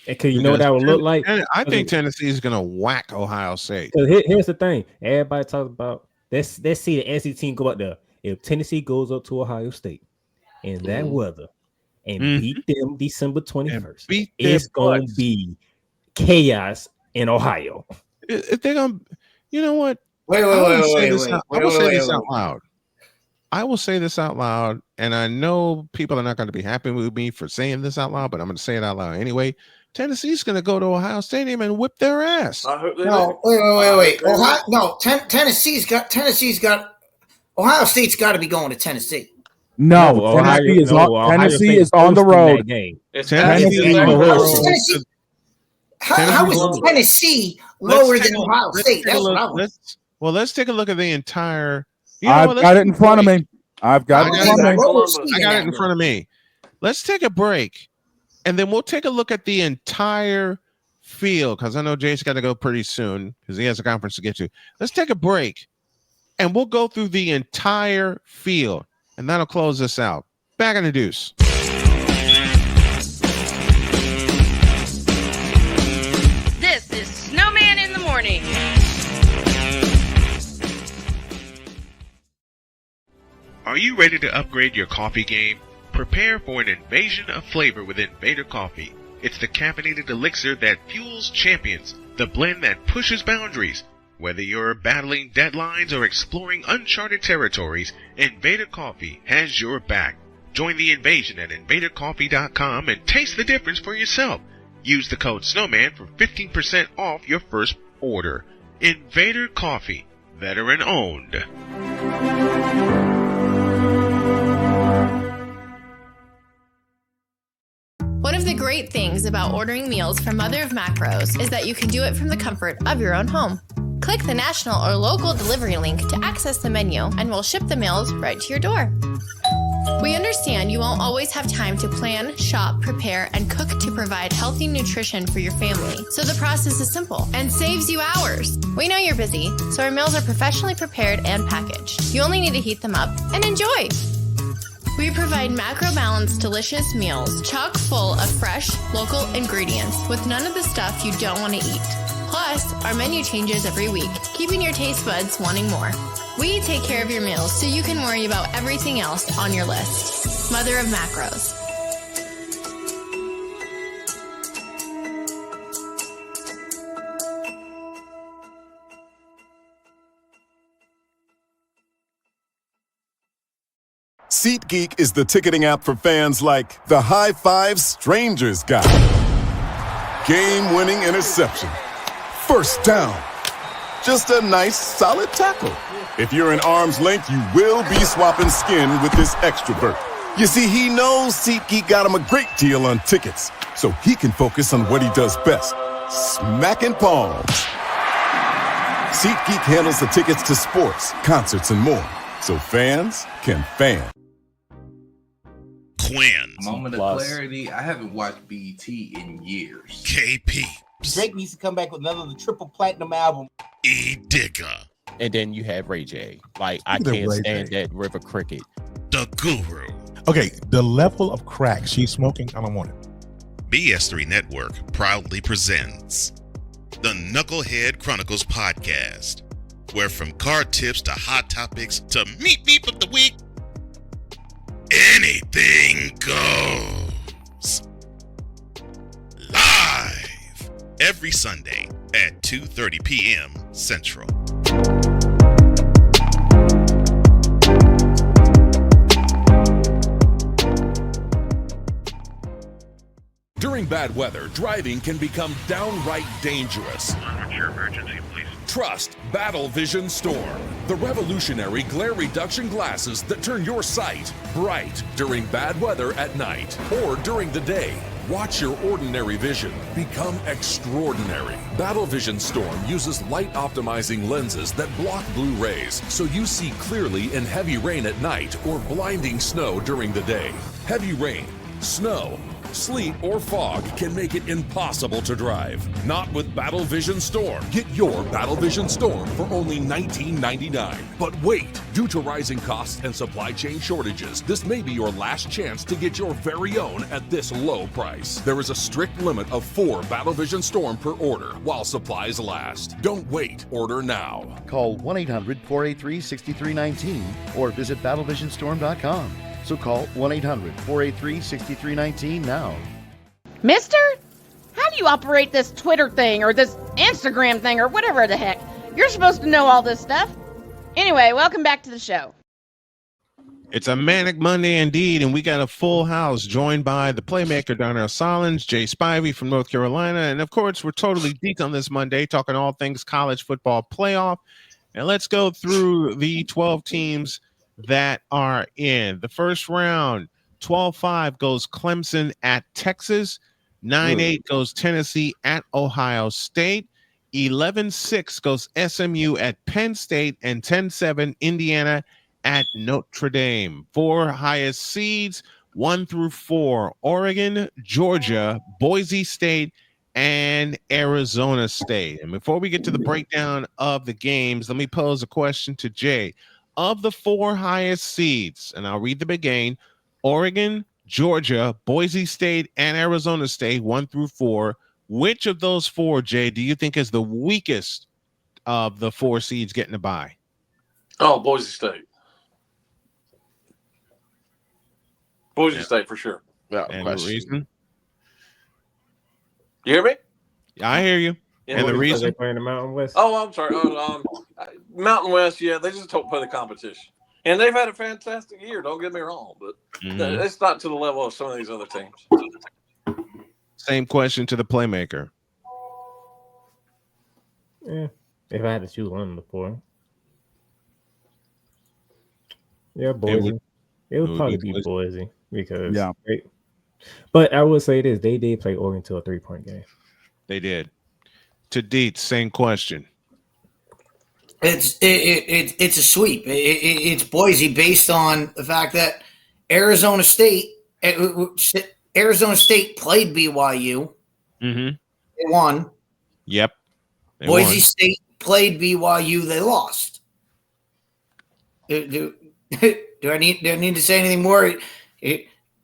Because you know what that would look like? I think Tennessee is going to whack Ohio State. Here's the thing: everybody talks about let's see the SEC team go up there. If Tennessee goes up to Ohio State in that weather and beat them December 21st, it's going to be chaos in Ohio. If they're going to, you know what? I will say this out loud. I will say this out loud, and I know people are not going to be happy with me for saying this out loud, but I'm going to say it out loud anyway. Tennessee's going to go to Ohio Stadium and whip their ass. I hope they No, do. wait. Tennessee's got Ohio State's got to be going to Tennessee. No, Tennessee is on the road. Tennessee. How is Tennessee lower than Ohio State? That's what I want. Let's take a look at the entire. I've got it in front of me. I got it in front of me. Let's take a break, and then we'll take a look at the entire field, because I know Jay's got to go pretty soon because he has a conference to get to. Let's take a break, and we'll go through the entire field, and that'll close this out. Back in the deuce. This is Snowman in the morning. Are you ready to upgrade your coffee game? Prepare for an invasion of flavor with Invader Coffee. It's the caffeinated elixir that fuels champions, the blend that pushes boundaries. Whether you're battling deadlines or exploring uncharted territories, Invader Coffee has your back. Join the invasion at invadercoffee.com and taste the difference for yourself. Use the code Snowman for 15% off your first order. Invader Coffee, veteran owned. One of the great things about ordering meals from Mother of Macros is that you can do it from the comfort of your own home. Click the national or local delivery link to access the menu, and we'll ship the meals right to your door. We understand you won't always have time to plan, shop, prepare, and cook to provide healthy nutrition for your family, so the process is simple and saves you hours. We know you're busy, so our meals are professionally prepared and packaged. You only need to heat them up and enjoy. We provide macro-balanced, delicious meals, chock full of fresh, local ingredients with none of the stuff you don't want to eat. Plus, our menu changes every week, keeping your taste buds wanting more. We take care of your meals so you can worry about everything else on your list. Mother of Macros. SeatGeek is the ticketing app for fans like the high five strangers got. Game-winning interception. First down. Just a nice, solid tackle. If you're in arm's length, you will be swapping skin with this extrovert. You see, he knows SeatGeek got him a great deal on tickets, so he can focus on what he does best, smacking palms. SeatGeek handles the tickets to sports, concerts, and more, so fans can fan. Quinn. Moment of clarity. I haven't watched BT in years. KP. Drake needs to come back with another triple platinum album. E Digger. And then you have Ray J. Like, I can't stand that River Cricket. The Guru. Okay, the level of crack she's smoking, I don't want it. S2E13 Network proudly presents the Knucklehead Chronicles podcast, where from card tips to hot topics to meet of the week, anything goes. Live every Sunday at 2:30 p.m. Central. During bad weather, driving can become downright dangerous. What's your emergency, please? Trust Battle Vision Storm, the revolutionary glare reduction glasses that turn your sight bright during bad weather at night or during the day. Watch your ordinary vision become extraordinary. Battle Vision Storm uses light optimizing lenses that block blue rays, so you see clearly in heavy rain at night or blinding snow during the day. Heavy rain, snow, sleet, or fog can make it impossible to drive. Not with Battle Vision Storm. Get your Battle Vision Storm for only $19.99. But wait, due to rising costs and supply chain shortages, this may be your last chance to get your very own at this low price. There is a strict limit of 4 Battle Vision Storm per order while supplies last. Don't wait, order now. Call 1-800-483-6319 or visit battlevisionstorm.com. So call 1-800-483-6319 now. Mister, how do you operate this Twitter thing or this Instagram thing or whatever the heck? You're supposed to know all this stuff. Anyway, welcome back to the show. It's a manic Monday indeed, and we got a full house joined by the playmaker Donnell Solins, Jay Spivey from North Carolina, and of course, we're totally geek on this Monday, talking all things college football playoff. And let's go through the 12 teams that are in the first round. 12-5 goes Clemson at Texas. 9-8 goes Tennessee at Ohio State. 11-6 goes SMU at Penn State, and 10-7 Indiana at Notre Dame. 4 highest seeds, 1 through 4, Oregon, Georgia, Boise State, and Arizona State. And before we get to the breakdown of the games, let me pose a question to Jay. Of the 4 highest seeds, and I'll read them again, Oregon, Georgia, Boise State, and Arizona State, 1 through 4, which of those 4, Jay, do you think is the weakest of the 4 seeds getting a bye? Oh, Boise State. Boise State for sure. And the reason? You hear me? I hear you. Yeah, and the reason they playing the Mountain West. Oh, I'm sorry. Mountain West. Yeah, they just don't play the competition, and they've had a fantastic year. Don't get me wrong, but it's not to the level of some of these other teams. Same question to the playmaker. Yeah, if I had to choose one of the 4, yeah, Boise. It would probably be Boise because but I would say this: they did play Oregon to a 3-point game. They did. To Dietz, same question. It's a sweep. It's Boise based on the fact that Arizona State played BYU. Mm-hmm. They won. Yep. Boise State played BYU. They lost. Do I need to say anything more?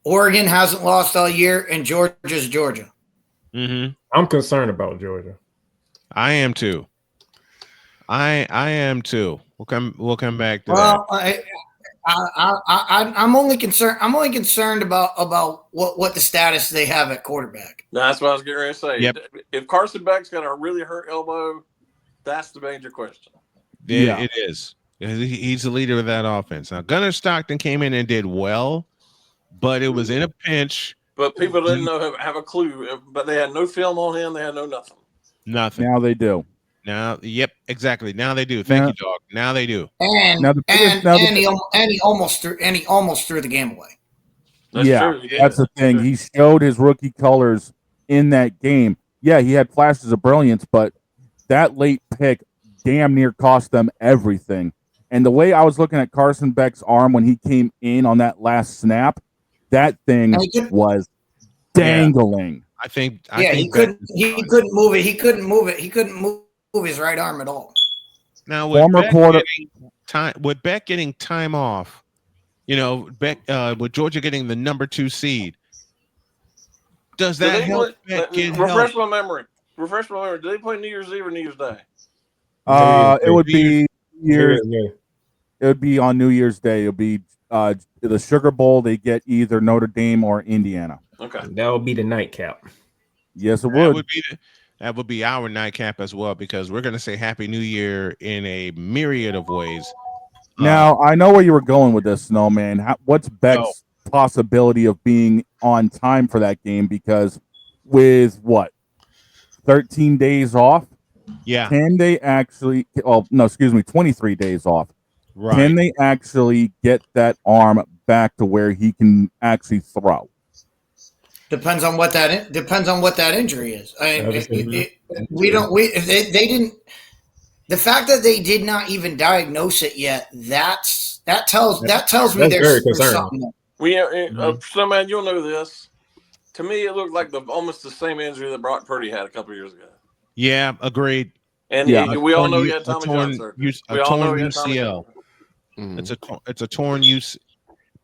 Oregon hasn't lost all year, and Georgia's Georgia. Mm-hmm. I'm concerned about Georgia. I am too. I am too. We'll come back to that. I'm only concerned about what the status they have at quarterback. That's what I was getting ready to say. Yep. If Carson Beck's got a really hurt elbow, that's the major question. It is. He's the leader of that offense. Now, Gunnar Stockton came in and did well, but it was in a pinch. But people didn't have a clue. But they had no film on him. They had no nothing. Nothing. Now they do. Now, yep, exactly. Now they do. Thank you, dog. Now they do. And he almost threw the game away. That's the thing. He showed his rookie colors in that game. Yeah, he had flashes of brilliance, but that late pick damn near cost them everything. And the way I was looking at Carson Beck's arm when he came in on that last snap, that thing was dangling. I think he couldn't move it. He couldn't move it. He couldn't move his right arm at all. Now with Beck getting time off, Beck with Georgia getting the number 2 seed, does that help Beck get help? Refresh my memory. Do they play New Year's Eve or New Year's Day? It would be It would be on New Year's Day. It'll be the Sugar Bowl. They get either Notre Dame or Indiana. Okay, that would be the nightcap. Yes, it would. That would be our nightcap as well, because we're going to say Happy New Year in a myriad of ways. Now, I know where you were going with this, Snowman. What's Beck's possibility of being on time for that game? Because with 13 days off? Yeah. Can they actually, 23 days off. Right. Can they actually get that arm back to where he can actually throw? Depends on what that injury is. The fact that they did not even diagnose it yet, that tells me there's something. Snowman, you'll know this. To me, it looked like almost the same injury that Brock Purdy had a couple of years ago. Yeah, agreed. And we all know he had Tommy John surgery. A torn UCL. It's a torn UCL.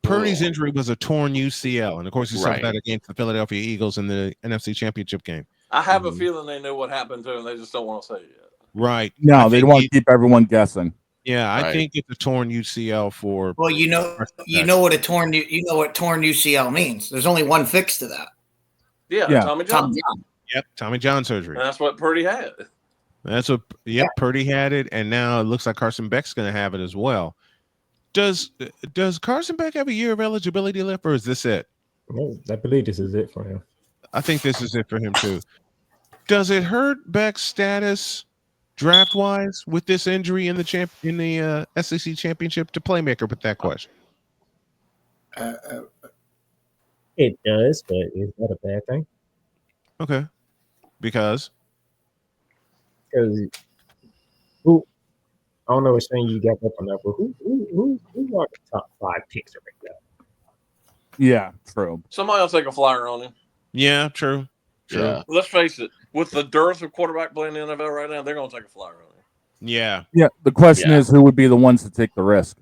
Purdy's injury was a torn UCL, and of course he suffered that against the Philadelphia Eagles in the NFC Championship game. I have a feeling they know what happened to him. They just don't want to say it yet. Right. No, they want to keep everyone guessing. Yeah, I think it's a torn UCL for. Well, you know what torn UCL means. There's only one fix to that. Yeah. Tommy John. Yep, Tommy John surgery. And that's what Purdy had. Purdy had it, and now it looks like Carson Beck's going to have it as well. Does Carson Beck have a year of eligibility left, or is this it? No, I believe this is it for him. I think this is it for him too. Does it hurt Beck's status draft wise with this injury in the SEC championship? To playmaker with that question. It does, but is that a bad thing? Okay, because who? I don't know what thing you got up on that, but who are the top 5 picks right now? Yeah, true. Somebody will take a flyer on him. Yeah, true. Yeah. Let's face it. With the dearth of quarterback playing in the NFL right now, they're going to take a flyer on him. Yeah. Yeah. The question is, who would be the ones to take the risk?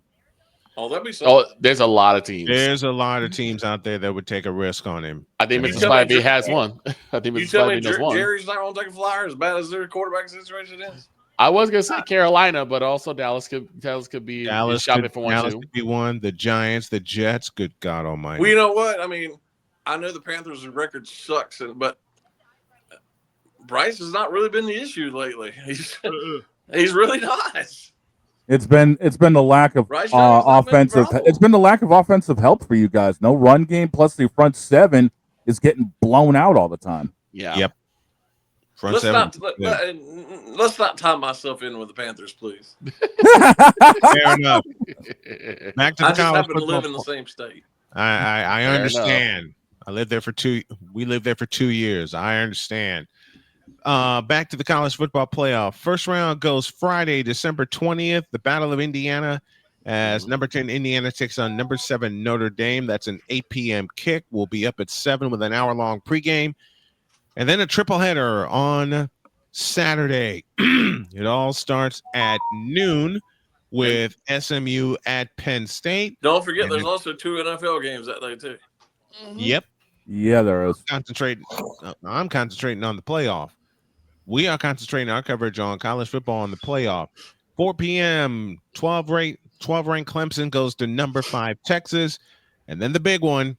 Oh, that'd be something. Oh, there's a lot of teams. There's a lot of teams out there that would take a risk on him. I think Mr. Spivey has one. I think You Mr. tell me Spivey knows one. Jerry's not going to take a flyer as bad as their quarterback situation is? I was gonna say Carolina, but also Dallas could be shopping for one Dallas too. could be one. The Giants, the Jets. Good God Almighty! Well, you know what? I mean, I know the Panthers' record sucks, but Bryce has not really been the issue lately. He's really not. It's been the lack of offensive. It's been the lack of offensive help for you guys. No run game, plus the front seven is getting blown out all the time. Yeah. Yep. Let's not tie myself in with the Panthers, please. Fair enough. Back to the I just college happen to football. live in the same state. I understand. I lived there for 2. We lived there for 2 years. I understand. Back to the college football playoff. First round goes Friday, December 20th. The Battle of Indiana, as number 10 Indiana takes on number 7 Notre Dame. That's an 8 p.m. kick. We'll be up at 7 with an hour-long pregame. And then a triple header on Saturday. It all starts at noon with SMU at Penn State. Don't forget, there's also 2 NFL games that day, too. Yep. Yeah, there is. I'm concentrating on the playoff. We are concentrating our coverage on college football in the playoff. 4 p.m., 12-ranked Clemson goes to number 5 Texas. And then the big one,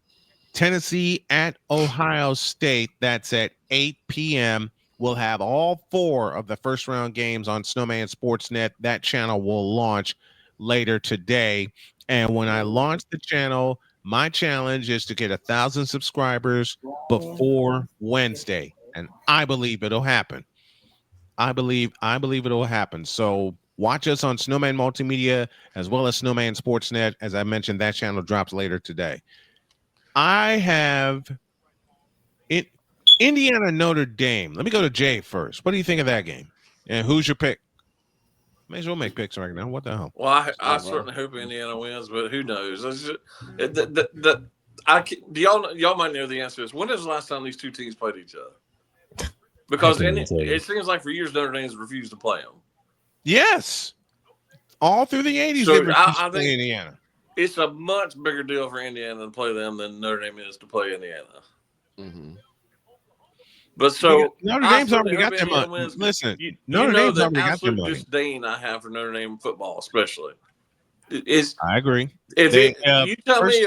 Tennessee at Ohio State. That's at 8 p.m. We'll have all 4 of the first round games on Snowman Sportsnet. That channel will launch later today. And when I launch the channel, my challenge is to get 1,000 subscribers before Wednesday. And I believe it'll happen. I believe it'll happen. So watch us on Snowman Multimedia as well as Snowman Sportsnet. As I mentioned, that channel drops later today. I have Indiana Notre Dame. Let me go to Jay first. What do you think of that game? And who's your pick? May as well make picks right now. What the hell? Well, I certainly hope Indiana wins, but who knows? Y'all might know the answer to this. When is the last time these 2 teams played each other? Because it seems like for years Notre Dame's refused to play them. Yes, all through the 80s. So they refused I to play think Indiana. It's a much bigger deal for Indiana to play them than Notre Dame is to play Indiana. Mm-hmm. But so Notre Dame's already got their money. Listen, Notre Dame's already got their money. Disdain I have for Notre Dame football, especially. I agree. You tell me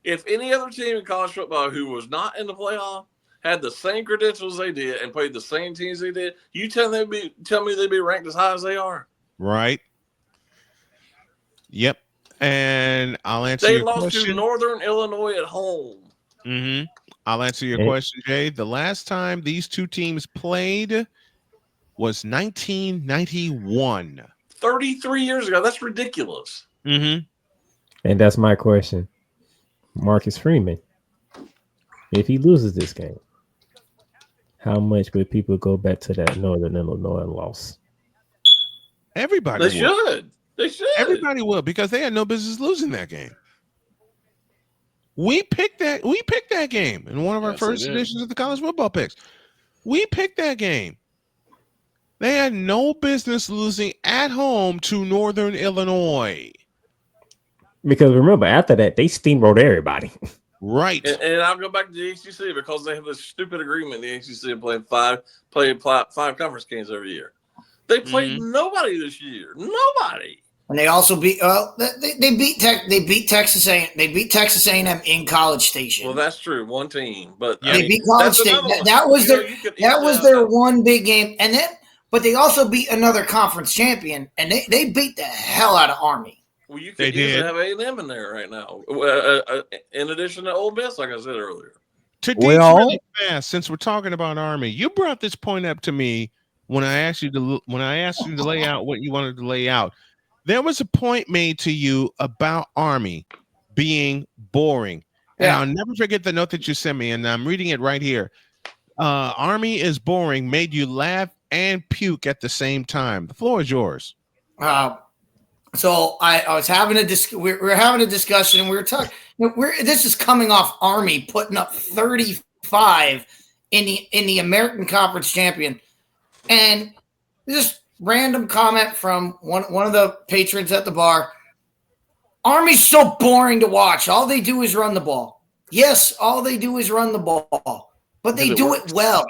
if any other team in college football who was not in the playoff had the same credentials they did and played the same teams they did, you tell me they'd be ranked as high as they are. Right. Yep. And I'll answer your question. They lost to Northern Illinois at home. Mm-hmm. I'll answer your question, Jay. The last time these 2 teams played was 1991. 33 years ago. That's ridiculous. Mm-hmm. And that's my question. Marcus Freeman, if he loses this game, how much would people go back to that Northern Illinois loss? Everybody should. They should. Everybody will, because they had no business losing that game. We picked that game in one of our first editions of the college football picks. We picked that game. They had no business losing at home to Northern Illinois. Because remember, after that, they steamrolled everybody. Right. And I'll go back to the ACC because they have this stupid agreement. The ACC playing five conference games every year. They played nobody this year. Nobody. And they also beat. They beat Texas A. They beat Texas A&M in College Station. Well, that's true. One team, but they beat College Station. That was their one big game, and then but they also beat another conference champion, and they beat the hell out of Army. Well, you could easily have A&M in there right now, in addition to Ole Miss, like I said earlier. To really fast, since we're talking about Army, you brought this point up to me when I asked you to lay out what you wanted to lay out. There was a point made to you about Army being boring, and I'll never forget the note that you sent me, and I'm reading it right here. Army is boring, made you laugh and puke at the same time. The floor is yours. So I was having we were having a discussion, and we were talking. This is coming off Army putting up 35 in the American Conference champion, and just random comment from one of the patrons at the bar. Army's so boring to watch. All they do is run the ball. Yes, all they do is run the ball, but they do it well.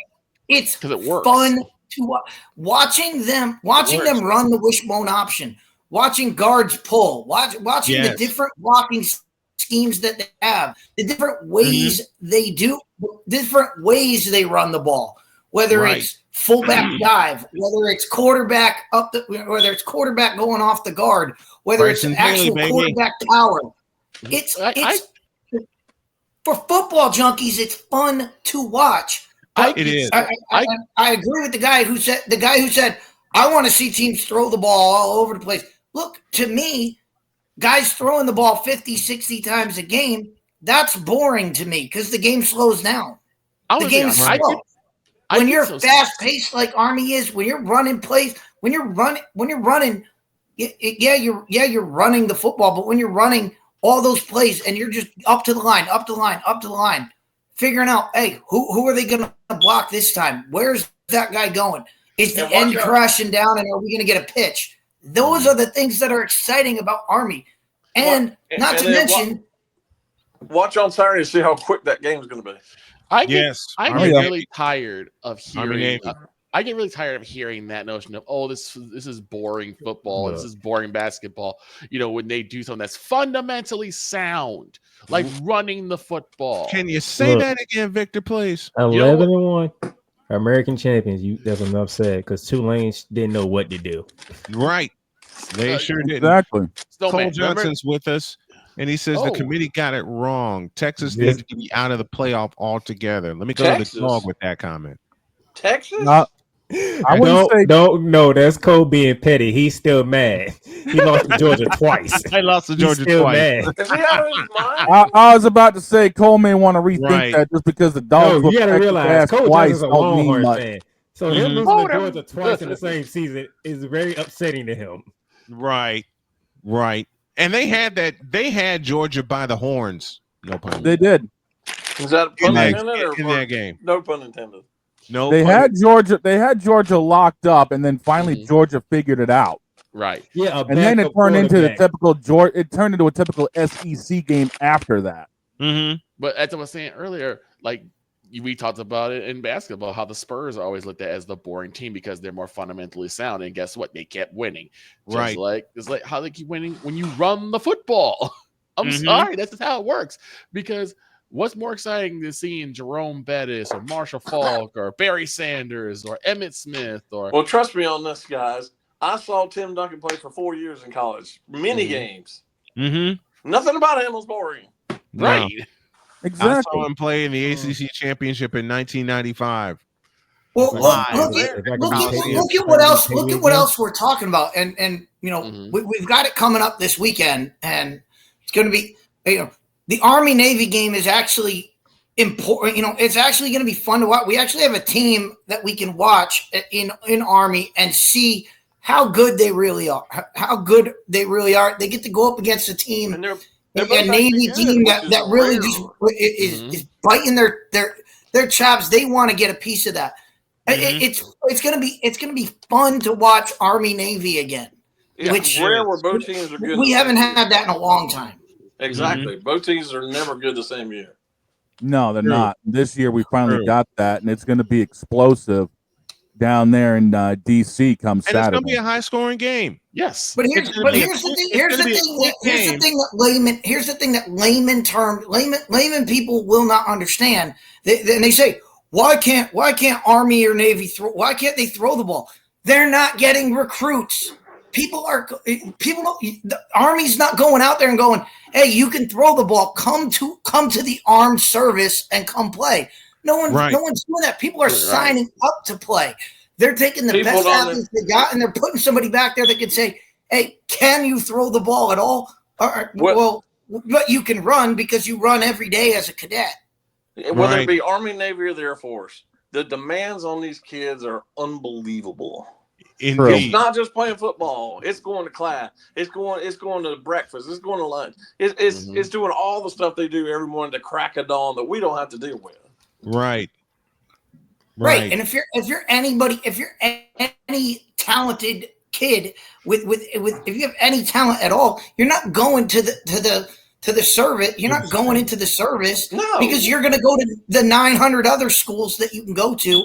It's fun to watch. Watching them run the wishbone option. Watching guards pull, watching the different blocking schemes that they have, the different ways they do, different ways they run the ball, whether it's fullback dive, whether it's quarterback whether it's quarterback going off the guard, whether it's an actual quarterback power. It's for football junkies, it's fun to watch. It is. I agree with the guy who said, I want to see teams throw the ball all over the place. Look, to me, guys throwing the ball 50, 60 times a game, that's boring to me because the game slows down. The game's slow. When you're fast-paced like Army is, when you're running plays, when you're running, you're running the football, but when you're running all those plays and you're just up to the line, figuring out, hey, who are they going to block this time? Where's that guy going? Is the end crashing down, and are we going to get a pitch? Those are the things that are exciting about Army. And not to mention, watch on Saturday to see how quick that game is going to be. I get really tired of hearing. I get really tired of hearing that notion of, this is boring football. This is boring basketball. When they do something that's fundamentally sound, like running the football. Can you say that again, Victor, please? 11-1. American champions. That's enough said because Tulane didn't know what to do. Right. They sure didn't. Exactly. Cole Johnson's with us, and he says the committee got it wrong. Texas needs to be out of the playoff altogether. Let me go to the dog with that comment. Texas? I wouldn't say no. That's Cole being petty. He's still mad. He lost to Georgia twice. I lost to Georgia twice. Is he out of his mind? I was about to say Cole may want to rethink that just because the dogs you got to realize Cole twice is a Longhorn fan. So him losing to Georgia twice Listen. in the same season is very upsetting to him. Right. And they had Georgia by the horns. No pun. They did. Is that pun intended in that game? No pun intended. No. They had Georgia locked up, and then finally Georgia figured it out. Right. Yeah. And then it turned into the typical Georgia. It turned into a typical SEC game after that. Mm-hmm. But as I was saying earlier, like we talked about it in basketball, how the Spurs are always looked at as the boring team because they're more fundamentally sound. And guess what? They kept winning. Just it's like how they keep winning when you run the football. I'm sorry, that's just how it works. Because what's more exciting than seeing Jerome Bettis or Marshall Faulk or Barry Sanders or Emmitt Smith or? Well, trust me on this, guys. I saw Tim Duncan play for 4 years in college. Many games. Mm-hmm. Nothing about him was boring. No. Right. Exactly. I saw him play in the ACC championship in 1995. Well, look at what else. Look at what else we're talking about, and we've got it coming up this weekend, and it's going to be the Army Navy game is actually important. It's actually going to be fun to watch. We actually have a team that we can watch in Army and see how good they really are. How good they really are. They get to go up against a team, a Navy team that really just is biting their chops. They want to get a piece of that. It's gonna be fun to watch Army Navy again. Yeah, which rare where both teams are good. We haven't had that in a long time. Exactly. Both teams are never good the same year. No, they're not. This year we finally got that, and it's going to be explosive down there in D.C. come Saturday. It's going to be a high-scoring game. Yes. But here's the thing that layman people will not understand. They say, why can't Army or Navy why can't they throw the ball? They're not getting recruits. people don't. The Army's not going out there and going, "Hey, you can throw the ball. Come to the armed service and come play." No one's doing that. People are signing up to play. They're taking the best athletes they got, and they're putting somebody back there that can say, "Hey, can you throw the ball at all?" Well, but you can run because you run every day as a cadet. Whether it be Army, Navy, or the Air Force, the demands on these kids are unbelievable. Indeed. It's not just playing football. It's going to class. It's going to breakfast. It's going to lunch. It's doing all the stuff they do every morning to crack a dawn that we don't have to deal with. Right. And if you're any talented kid with if you have any talent at all, you're not going to the service. You're not going into the service because you're going to go to the 900 other schools that you can go to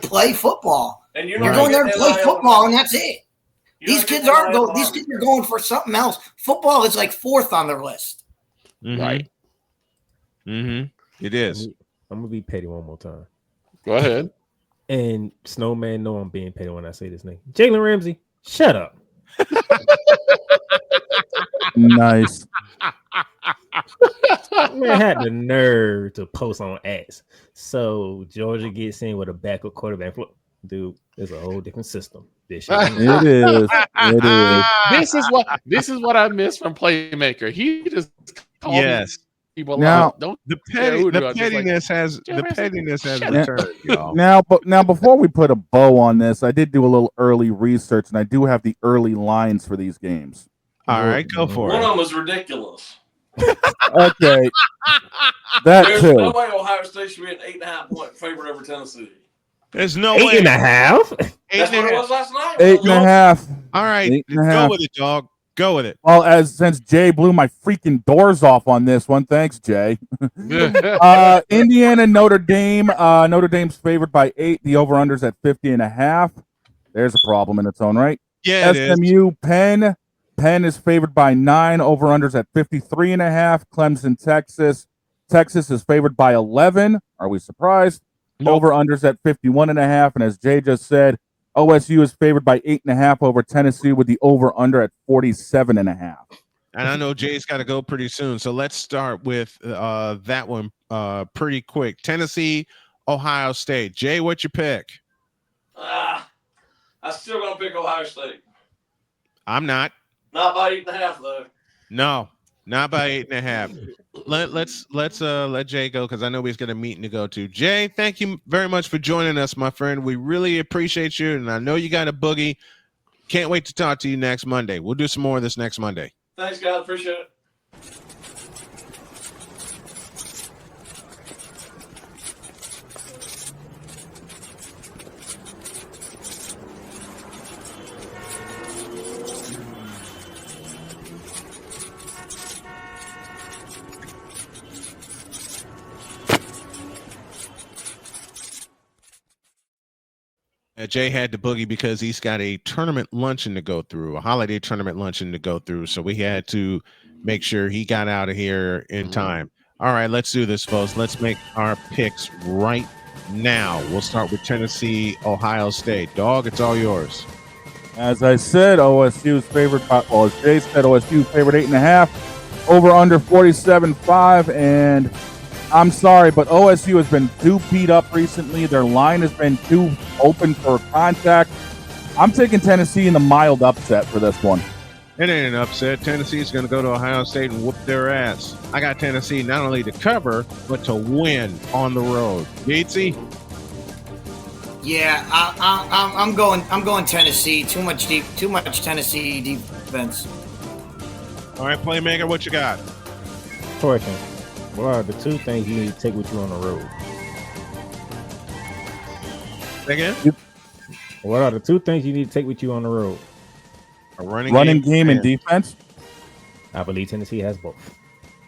play football. And you're going there to play football, and that's it. These kids aren't going. These kids are going for something else. Football is like fourth on their list. Right. It is. I'm gonna be petty one more time. Go ahead. And Snowman, know I'm being petty when I say this name. Jalen Ramsey, shut up. Nice. Man had the nerve to post on X. So Georgia gets in with a backup quarterback. Dude, it's a whole different system. This shit. It is. It is. This is what I miss from Playmaker. He just called people now, don't the pettiness has returned, y'all. Now before we put a bow on this, I did do a little early research, and I do have the early lines for these games. All right, go for it. One of them was ridiculous. Okay, There's no way Ohio State should be an 8.5-point favorite over Tennessee. There's no way. 8.5. That's what it was last night. 8.5. All right, go with it, dog. Go with it. Well, since Jay blew my freaking doors off on this one, thanks, Jay. Indiana, Notre Dame. Notre Dame's favored by 8. The over-under's at 50.5. There's a problem in its own right. Yeah, SMU, Penn. Penn is favored by 9. Over-under's at 53.5. Clemson, Texas. Texas is favored by 11. Are we surprised? Nope. Over-under's at 51.5. And as Jay just said, OSU is favored by 8.5 over Tennessee with the over-under at 47.5. And I know Jay's got to go pretty soon, so let's start with that one pretty quick. Tennessee, Ohio State. Jay, what's your pick? I'm still going to pick Ohio State. I'm not. Not by 8.5, though. No, not by 8.5. Let's let Jay go because I know he's got a meeting to go to. Jay, thank you very much for joining us, my friend. We really appreciate you, and I know you got a boogie. Can't wait to talk to you next Monday. We'll do some more of this next Monday. Thanks, guys. Appreciate it. Jay had to boogie because he's got a tournament luncheon to go through, a holiday tournament luncheon to go through. So we had to make sure he got out of here in time. All right, let's do this, folks. Let's make our picks right now. We'll start with Tennessee, Ohio State. Dog, it's all yours. As I said, OSU is favored by, well, as Jay said, OSU favored 8.5, over under 47.5, and I'm sorry, but OSU has been too beat up recently. Their line has been too open for contact. I'm taking Tennessee in the mild upset for this one. It ain't an upset. Tennessee's going to go to Ohio State and whoop their ass. I got Tennessee not only to cover, but to win on the road. Beatsy? Yeah, I'm going Tennessee. Too much Tennessee defense. All right, Playmaker, what you got? Question. What are the 2 things you need to take with you on the road? Again? What are the 2 things you need to take with you on the road? A running game and defense. I believe Tennessee has both.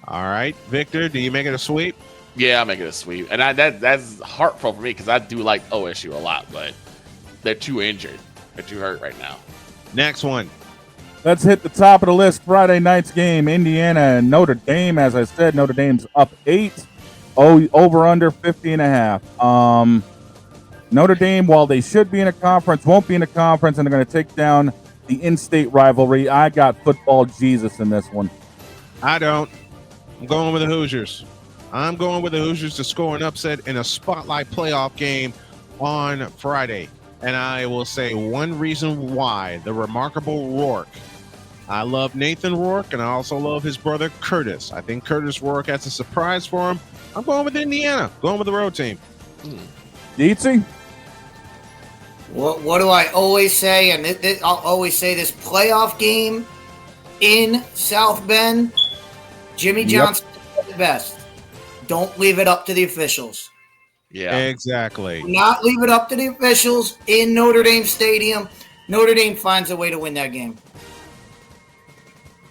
All right, Victor, do you make it a sweep? Yeah, I'll make it a sweep. And that's heartful for me because I do like OSU a lot, but they're too injured. They're too hurt right now. Next one. Let's hit the top of the list. Friday night's game, Indiana and Notre Dame. As I said, Notre Dame's up 8. Over under 50.5. Notre Dame, while they should be in a conference, won't be in a conference, and they're going to take down the in-state rivalry. I got football Jesus in this one. I don't. I'm going with the Hoosiers. I'm going with the Hoosiers to score an upset in a spotlight playoff game on Friday. And I will say one reason why: the remarkable Rourke. I love Nathan Rourke, and I also love his brother Curtis. I think Curtis Rourke has a surprise for him. I'm going with Indiana. Going with the road team. Dietzy? What do I always say? And I'll always say this playoff game in South Bend, Jimmy Johnson is the best. Don't leave it up to the officials. Yeah, exactly. Do not leave it up to the officials in Notre Dame Stadium. Notre Dame finds a way to win that game.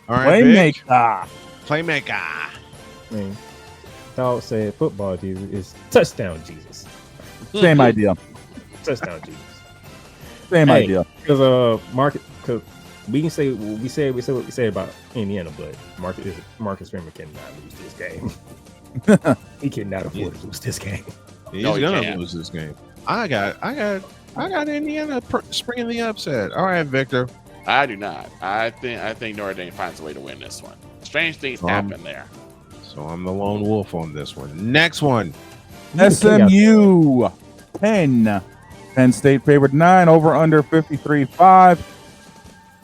All right, Playmaker. Playmaker. I mean, dog said football Jesus is touchdown Jesus. Same idea. Touchdown Jesus. Same idea. Because because we can say what we said what we said about Indiana, but Marcus Freeman cannot lose this game. He cannot afford to lose this game. He's gonna lose this game. I got Indiana springing the upset. All right, Victor. I do not. I think Notre Dame finds a way to win this one. Strange things happen there. So I'm the lone wolf on this one. Next one. SMU 10. Penn State favored 9, over under 53.5.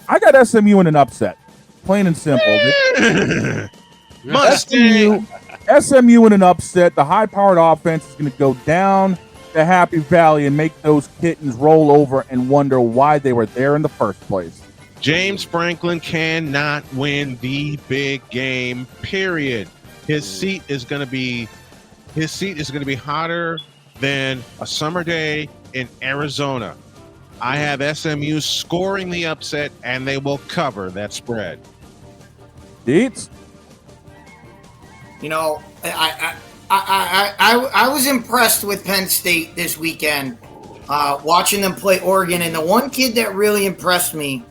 I got SMU in an upset. Plain and simple. SMU in an upset. The high-powered offense is going to go down to Happy Valley and make those kittens roll over and wonder why they were there in the first place. James Franklin cannot win the big game, period. His seat is going to be hotter than a summer day in Arizona. I have SMU scoring the upset, and they will cover that spread. Deets? You know, I was impressed with Penn State this weekend, watching them play Oregon, and the one kid that really impressed me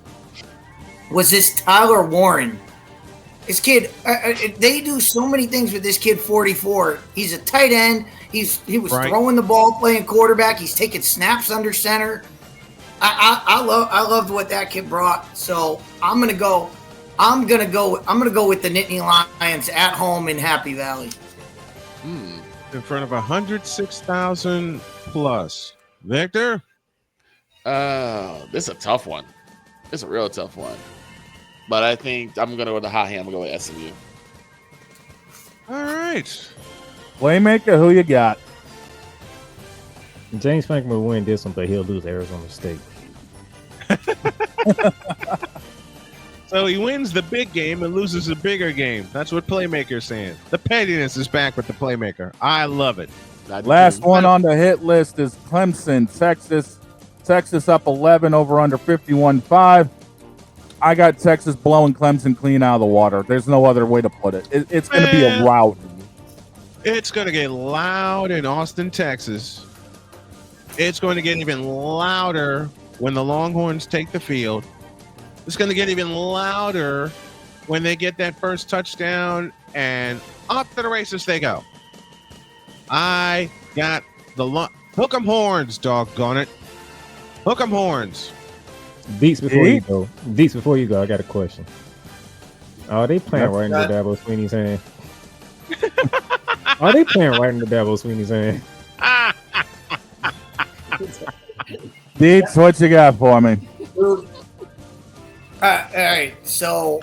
was this Tyler Warren. This kid, they do so many things with this kid, 44. He's a tight end. He was throwing the ball, playing quarterback. He's taking snaps under center. I loved what that kid brought. So I'm gonna go with the Nittany Lions at home in Happy Valley. In front of 106,000 plus. Victor? This is a tough one. It's a real tough one. But I think I'm going to go with the hot hand. I'm going to go with SMU. All right. Playmaker, who you got? James Franklin will win this one, but he'll lose Arizona State. So he wins the big game and loses the bigger game. That's what Playmaker's saying. The pettiness is back with the Playmaker. I love it. Last one on the hit list is Clemson, Texas. Texas up 11, over under 51.5. I got Texas blowing Clemson clean out of the water. There's no other way to put it. It's going to be a rout. It's going to get loud in Austin, Texas. It's going to get even louder when the Longhorns take the field. It's going to get even louder when they get that first touchdown, and off to the races they go. I got the hook 'em horns, doggone it. Hook 'em horns. Deets, before you go, I got a question. Are they playing right into Dabo Sweeney's hand? Are they playing right into Dabo Sweeney's hand? Deets, what you got for me? All right, so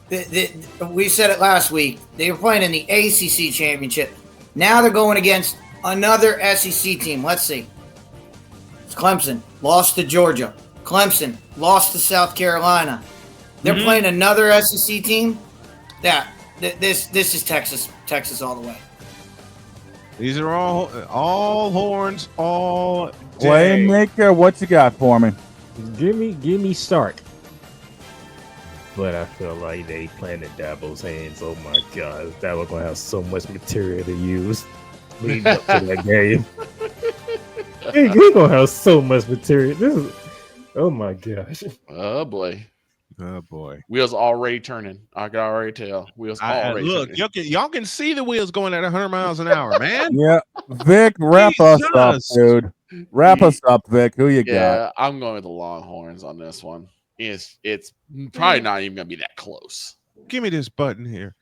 we said it last week. They were playing in the ACC championship. Now they're going against another SEC team. Let's see. It's Clemson lost to Georgia. Clemson lost to South Carolina. They're playing another SEC team. This is Texas all the way. These are all horns all day. Playmaker, what you got for me? Give me Sark. But I feel like they playing in Dabo's hands. Oh my God, Dabo gonna have so much material to use leading up to that game. He gonna have so much material. Oh my gosh. Oh boy. Oh boy. Wheels already turning. I can already tell. Wheels already look, turning. y'all can see the wheels going at 100 miles an hour, man. Yeah. Vic, wrap us up, dude. Wrap us up, Vic. Who you got? Yeah, I'm going with the Longhorns on this one. It's probably not even going to be that close. Give me this button here.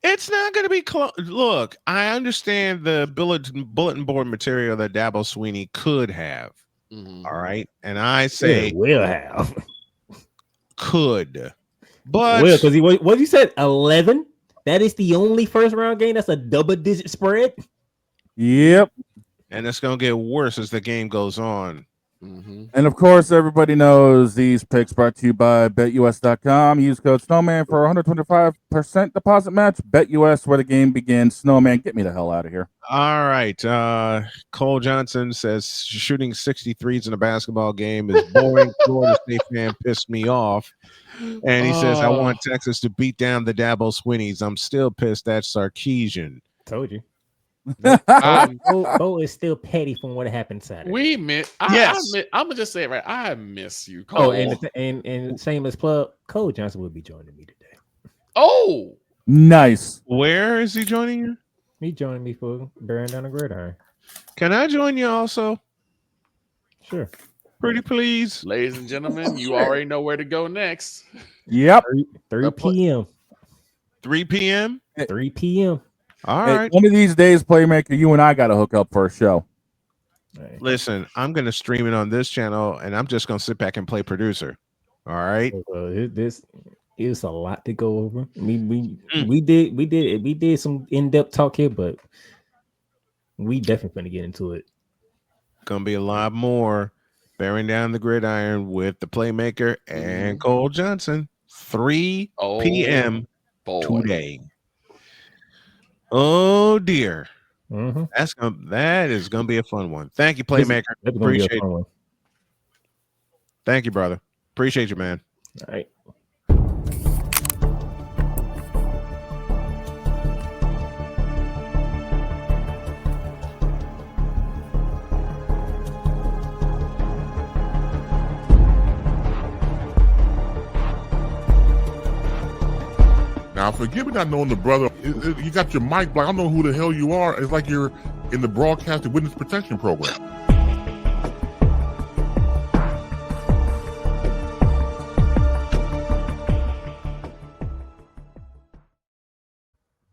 It's not going to be close. Look, I understand the bulletin board material that Dabo Sweeney could have. Mm-hmm. All right. And I say will have. Could. But will, because what you said, 11? That is the only first round game that's a double-digit spread? Yep. And it's going to get worse as the game goes on. Mm-hmm. And of course, everybody knows these picks brought to you by BetUS.com. Use code Snowman for 125% deposit match. BetUS, where the game begins. Snowman, get me the hell out of here. All right. Cole Johnson says shooting 63s in a basketball game is boring. Florida State fan pissed me off. And he says, I want Texas to beat down the Dabo Sweeneys. I'm still pissed at Sarkisian. Told you. Cole is still petty from what happened Saturday. I'm gonna just say it right. I miss you, Cole. Oh, and shameless plug, Cole Johnson will be joining me today. Oh, nice. Where is he joining you? He joining me for bearing down the gridiron. Can I join you also? Sure. Pretty please. Ladies and gentlemen, you already know where to go next. Yep. 3 p.m. 3 p.m. 3 p.m. All Hey, right. one of these days, Playmaker, you and I got to hook up for a show. Listen, I'm going to stream it on this channel, and I'm just going to sit back and play producer. All right. This is a lot to go over. We did some in-depth talk here, but we definitely going to get into it. Going to be a lot more bearing down the gridiron with the Playmaker and Cole Johnson. 3 p.m. today. Oh dear. Mm-hmm. That is gonna be a fun one. Thank you, Playmaker. Appreciate it. Thank you, brother. Appreciate you, man. All right. Now, forgive me not knowing the brother. You got your mic black. I don't know who the hell you are. It's like you're in the broadcasting witness protection program.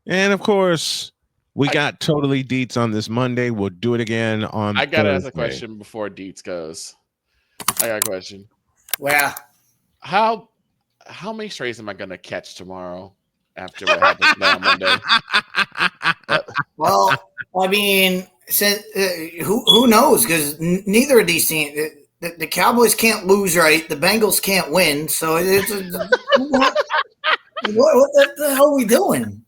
And of course, we got totally deets on this Monday. We'll do it again on I gotta Thursday. ask a question before Deets goes. I got a question. Well, how many strays am I gonna catch tomorrow after what happens on Monday? Well, I mean, who knows? Because neither of these teams, the Cowboys can't lose right, the Bengals can't win. So it's what the hell are we doing?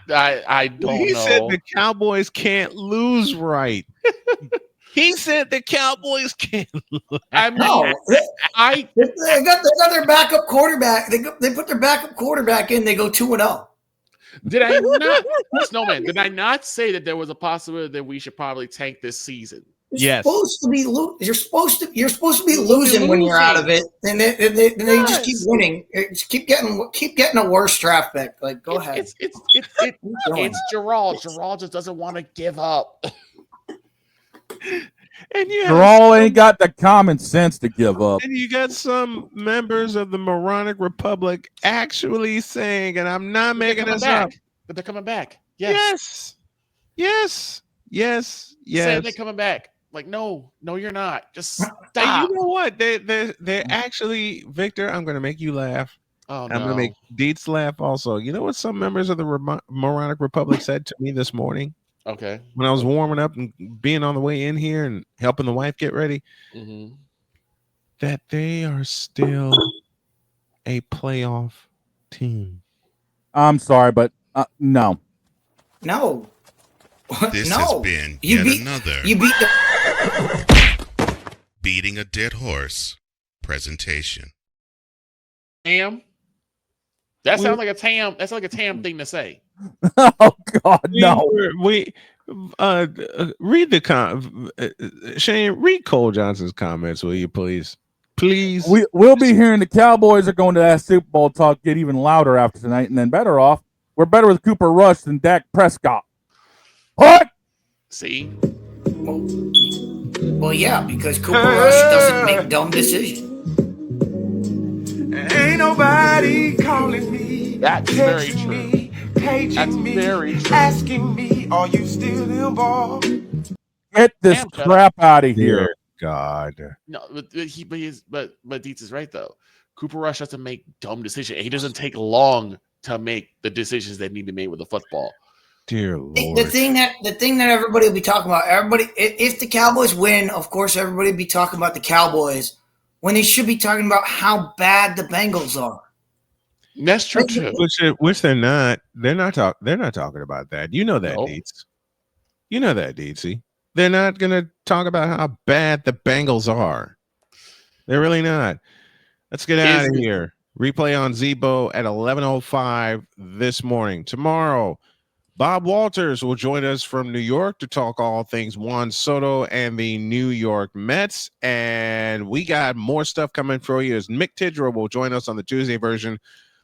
I don't know. He said the Cowboys can't lose right. He said the Cowboys can't lose. I mean, No, they got their backup quarterback. They put their backup quarterback in. They go 2-0. Did I not, Snowman? Did I not say that there was a possibility that we should probably tank this season? Yes. You're supposed to be losing when you're out of it, and they just keep winning. Keep getting a worse draft pick. Like, go ahead. It's Gerald. Gerald just doesn't want to give up. And Gerald ain't got the common sense to give up. And you got some members of the Moronic Republic actually saying, and I'm not making this up, but they're coming back. Yes. Saying they're coming back. Like, no, you're not. Just stop. You know what? They're actually, Victor, I'm going to make you laugh. Oh, I'm going to make Deets laugh also. You know what some members of the Moronic Republic said to me this morning? Okay. When I was warming up and being on the way in here and helping the wife get ready, that they are still a playoff team. I'm sorry, but no. No. This No. has been You yet beat- another You beat the beating a dead horse presentation. Tam? That sounds like a Tam. That's like a Tam thing to say. Oh God, no. We read the Shane, read Cole Johnson's comments, will you please? Please. We'll be hearing the Cowboys are going to that Super Bowl talk get even louder after tonight, and then better off. We're better with Cooper Rush than Dak Prescott. What? See? Well, yeah, because Cooper Rush doesn't make dumb decisions. Ain't nobody calling me. That's very true. Me, paging me, asking me, are you still involved? Get this crap out of here. Dear God. No, but Dietz is right though. Cooper Rush doesn't make dumb decisions. He doesn't take long to make the decisions that need to be made with the football. Dear Lord. The thing that everybody will be talking about, if the Cowboys win, of course everybody will be talking about the Cowboys when they should be talking about how bad the Bengals are. That's true too. Which they're not. They're not talking about that. You know that, Dietz. You know that, Dietzy. They're not going to talk about how bad the Bengals are. They're really not. Let's get out of here. Replay on Zebo at 11:05 this morning. Tomorrow, Bob Walters will join us from New York to talk all things Juan Soto and the New York Mets. And we got more stuff coming for you as Mick Tidrow will join us on the Tuesday version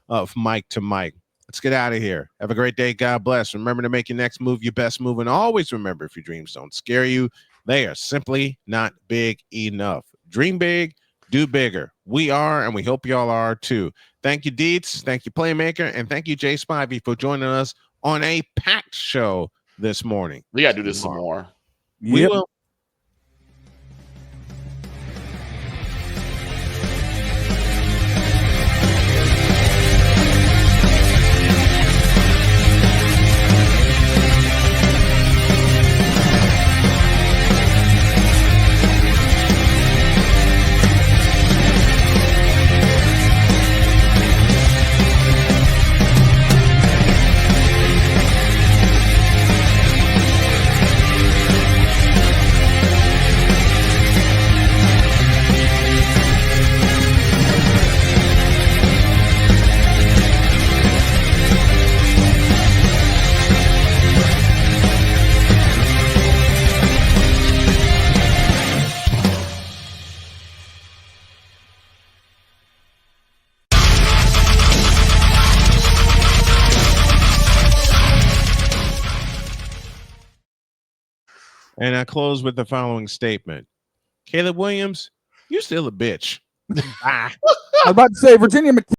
of Mike to Mike. Let's get out of here. Have a great day. God bless. Remember to make your next move your best move. And always remember, if your dreams don't scare you, they are simply not big enough. Dream big, do bigger. We are, and we hope y'all are too. Thank you, Dietz. Thank you, Playmaker. And thank you, Jay Spivey, for joining us on a packed show this morning. We got to do this some more. We will. And I close with the following statement. Caleb Williams, you're still a bitch. Bye. I was about to say, Virginia McKinney.